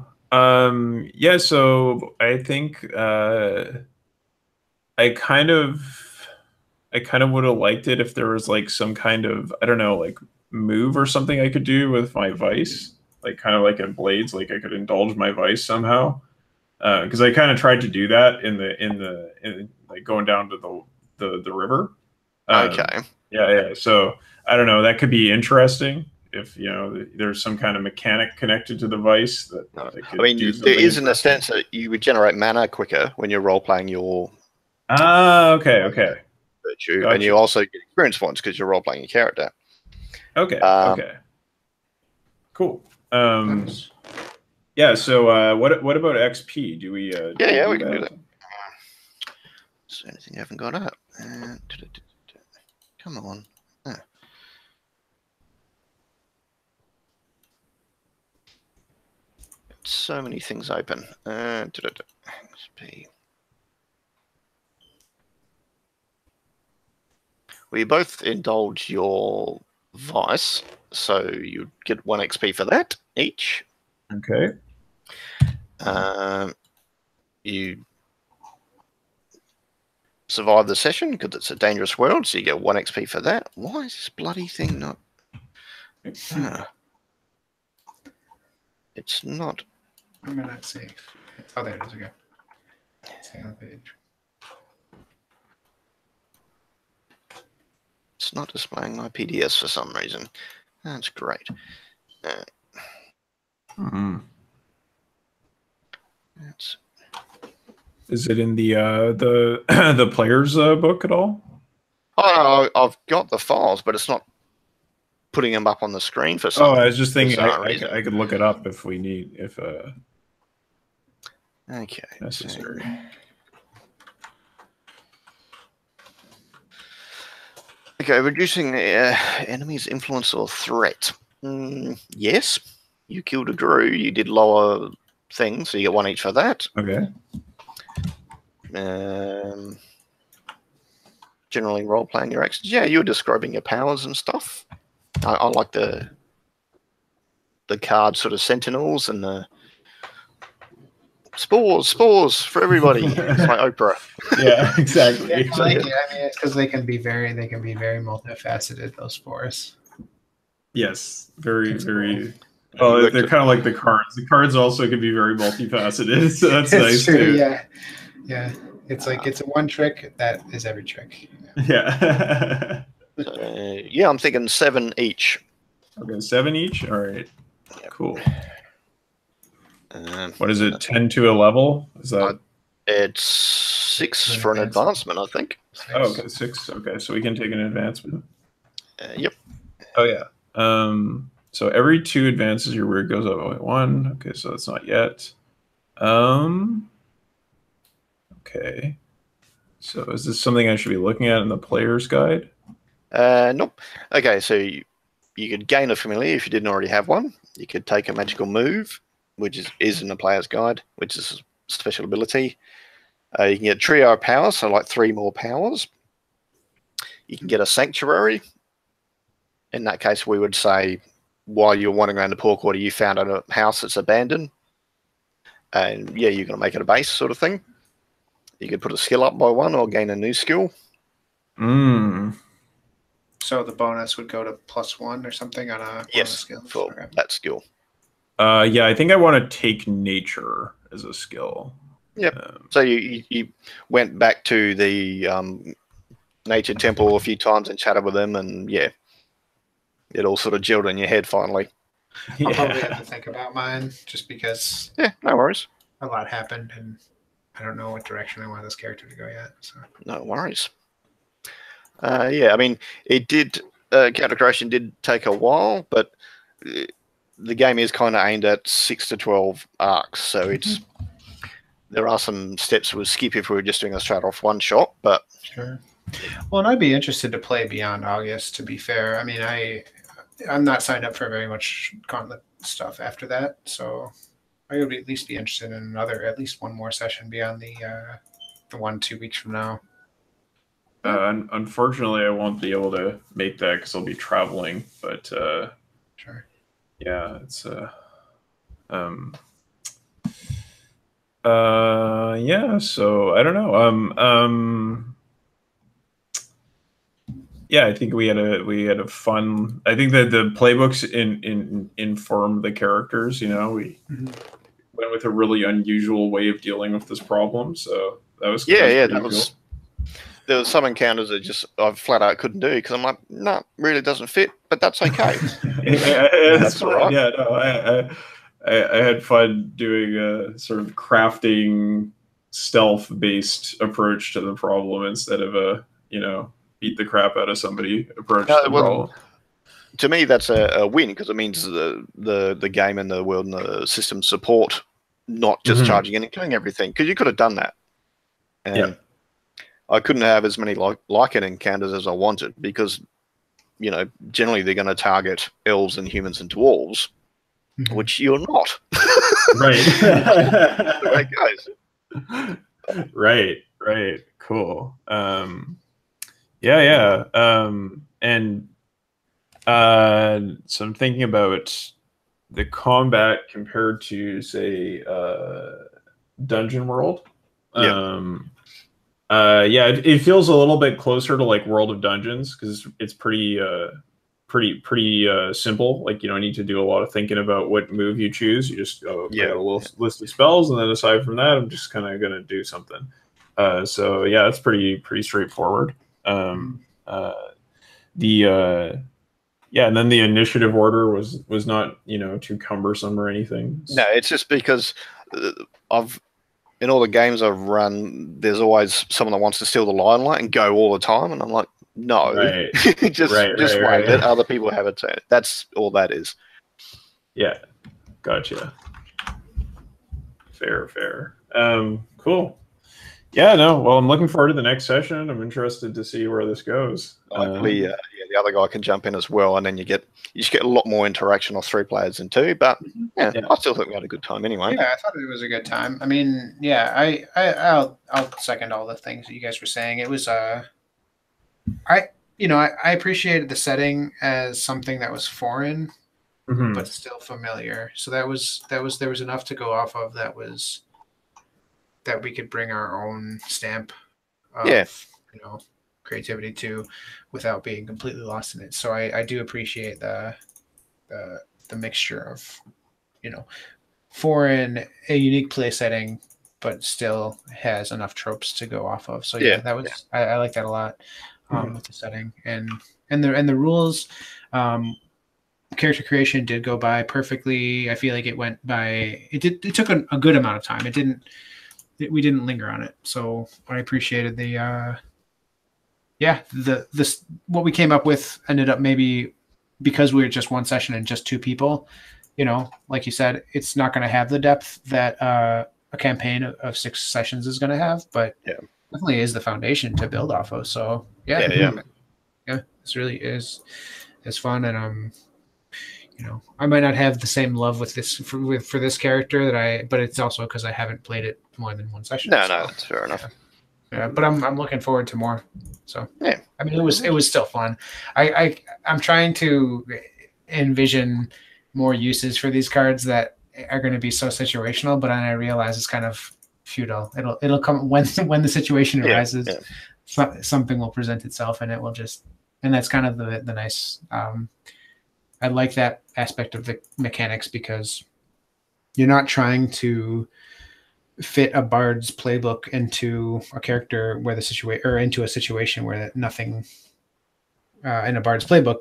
So I think I kind of would have liked it if there was like some kind of, I don't know, like move or something I could do with my vice, like kind of like in Blades, like I could indulge my vice somehow. Because I kind of tried to do that in like going down to the river. Okay. Yeah. So I don't know. That could be interesting if there's some kind of mechanic connected to the vice that. I mean, there is in a sense that you would generate mana quicker when you're role playing your. Okay. Virtue, gotcha. And you also get experience points because you're role playing your character. Okay. Okay. Cool. Yeah. So what about XP? Do we? Yeah, we can do that. Is there anything you haven't got up? Come on. So many things open. XP. We both indulge your vice, so you get 1 XP for that each. Okay. You survive the session because it's a dangerous world, so you get 1 XP for that. Why is this bloody thing not? It's not. I'm not safe. Oh, there it is. Okay. Stay on the page. It's not displaying my PDS for some reason. That's great. Is it in the player's book at all? Oh, I've got the files, but it's not putting them up on the screen for some. Oh, I was just thinking I could look it up if we need okay, necessary. Okay, reducing enemy's influence or threat. Yes, you killed a grue. You did lower things, so you get 1 each for that. Okay. Generally, role playing your actions. Yeah, you're describing your powers and stuff. I like the card sort of sentinels and the spores for everybody. It's like Oprah. Yeah, exactly. Yeah, I like it. I mean, it's because they can be very multifaceted. Those spores. Yes, very. Cool. Well, they're kind of like the cards. The cards also can be very multifaceted, so that's nice true, too. Yeah. It's like it's a one trick that is every trick. Yeah. So, yeah, I'm thinking 7 each. Okay, 7 each. All right. Yep. Cool. What is it? 10 to a level? Is that? It's 6 for an advancement, I think. Oh, okay, 6. Okay, so we can take an advancement. Yep. Oh yeah. So every 2 advances, your word goes up by 1. Okay, so that's not yet. Okay. So is this something I should be looking at in the player's guide? Nope. Okay, so you could gain a familiar if you didn't already have one. You could take a magical move, which is in the player's guide, which is a special ability. You can get trio powers, so like 3 more powers. You can get a sanctuary. In that case, we would say while you're wandering around the Portquarter, you found a house that's abandoned. And yeah, you're going to make it a base sort of thing. You could put a skill up by 1 or gain a new skill. So the bonus would go to +1 or something on a bonus skill? For that skill. Yeah, I think I want to take nature as a skill. Yep. So you went back to the nature temple a few times and chatted with them, and yeah, it all sort of gelled in your head finally. I'll probably have to think about mine just because no worries. A lot happened and I don't know what direction I want this character to go yet. So no worries. Yeah, I mean, it did. Character creation did take a while, but the game is kind of aimed at 6 to 12 arcs, so it's there are some steps we'll skip if we were just doing a straight off one shot. But sure. Well, and I'd be interested to play beyond August. To be fair, I mean, I'm not signed up for very much Gauntlet stuff after that, so I would at least be interested in at least one more session beyond the 1-2 weeks from now. Unfortunately, I won't be able to make that because I'll be traveling. But sure. Yeah, it's yeah. So I don't know. Yeah, I think we had a fun. I think that the playbooks inform the characters. You know, we went with a really unusual way of dealing with this problem. So that was that was. There was some encounters that just I flat out couldn't do because I'm like, no, really doesn't fit, but that's okay. That's all right. Yeah, no, I had fun doing a sort of crafting stealth-based approach to the problem instead of a beat the crap out of somebody approach to the problem. To me, that's a win because it means the game and the world and the system support not just charging in and killing everything, because you could have done that. And I couldn't have as many like-it encounters as I wanted because, generally they're going to target elves and humans and dwarves, which you're not. Right. That's the way it goes. Right. Cool. Yeah. And so I'm thinking about the combat compared to, say, Dungeon World. It feels a little bit closer to like World of Dungeons because it's pretty simple. Like you don't need to do a lot of thinking about what move you choose. You just go a little list of spells, and then aside from that, I'm just kind of gonna do something. So yeah, it's pretty straightforward. And then the initiative order was not too cumbersome or anything. No, it's just because in all the games I've run, there's always someone that wants to steal the limelight and go all the time, and I'm like, no, just wait. Let other people have a turn. That's all that is. Yeah, gotcha. Fair. Cool. Yeah, no. Well, I'm looking forward to the next session. I'm interested to see where this goes. Hopefully, the other guy can jump in as well, and then you just get a lot more interaction of 3 players than 2. But I still think we had a good time anyway. Yeah, I thought it was a good time. I mean, I'll second all the things that you guys were saying. It was I appreciated the setting as something that was foreign, but still familiar. So there was enough to go off of that we could bring our own stamp of creativity to without being completely lost in it. So I do appreciate the mixture of foreign, a unique play setting but still has enough tropes to go off of. So yeah, that was I like that a lot with the setting and the rules. Character creation did go by perfectly. I feel like it went by. It took a good amount of time. We didn't linger on it, so I appreciated the. What we came up with ended up maybe because we were just one session and just 2 people. You know, like you said, it's not going to have the depth that a campaign of 6 sessions is going to have, but definitely is the foundation to build off of. So yeah, this really is fun, and you know, I might not have the same love with this for this character but it's also because I haven't played it more than one session. No, that's fair enough. Yeah, but I'm looking forward to more. So yeah, I mean, it was still fun. I'm trying to envision more uses for these cards that are going to be so situational, but then I realize it's kind of futile. It'll come when the situation arises. Something will present itself, and it will just. And that's kind of the nice. I like that aspect of the mechanics because you're not trying to fit a bard's playbook into a character where into a situation where nothing in a bard's playbook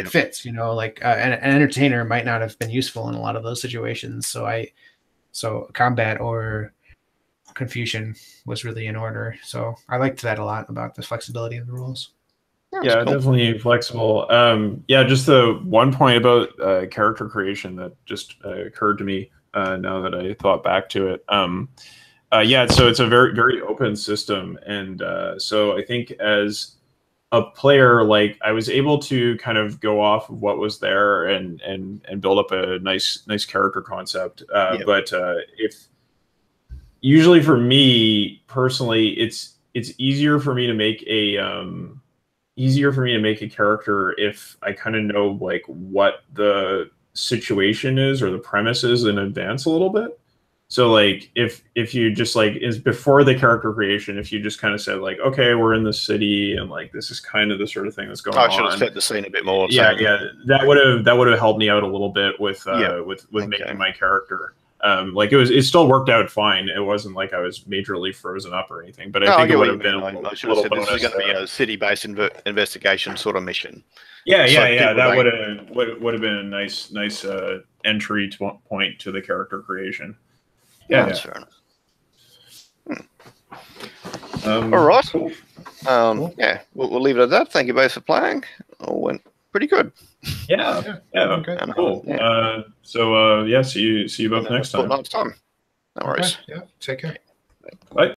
fits. You know, like an entertainer might not have been useful in a lot of those situations. So combat or confusion was really in order. So I liked that a lot about the flexibility of the rules. Yeah, cool. Definitely flexible. Just the one point about character creation that just occurred to me now that I thought back to it. So it's a very, very open system. And so I think as a player, like I was able to kind of go off of what was there and build up a nice character concept. But if usually for me personally, it's easier for me to make a character if I kind of know like what the situation is or the premise is in advance a little bit. So like if you just like is before the character creation, if you just kind of said like, okay, we're in the city and like this is kind of the sort of thing that's going on. I should have set the scene a bit more. Yeah, that would have helped me out a little bit with making my character. Like it still worked out fine. It wasn't like I was majorly frozen up or anything, but I think it would have been. I should have said this is going to be a city-based investigation sort of mission. Yeah. That would have been a nice entry point to the character creation. Yeah, that's fair enough. All right. Cool. Yeah, we'll leave it at that. Thank you both for playing. All went pretty good. Yeah. Okay. Cool. See you both next time. No worries. Okay. Yeah. Take care. Bye.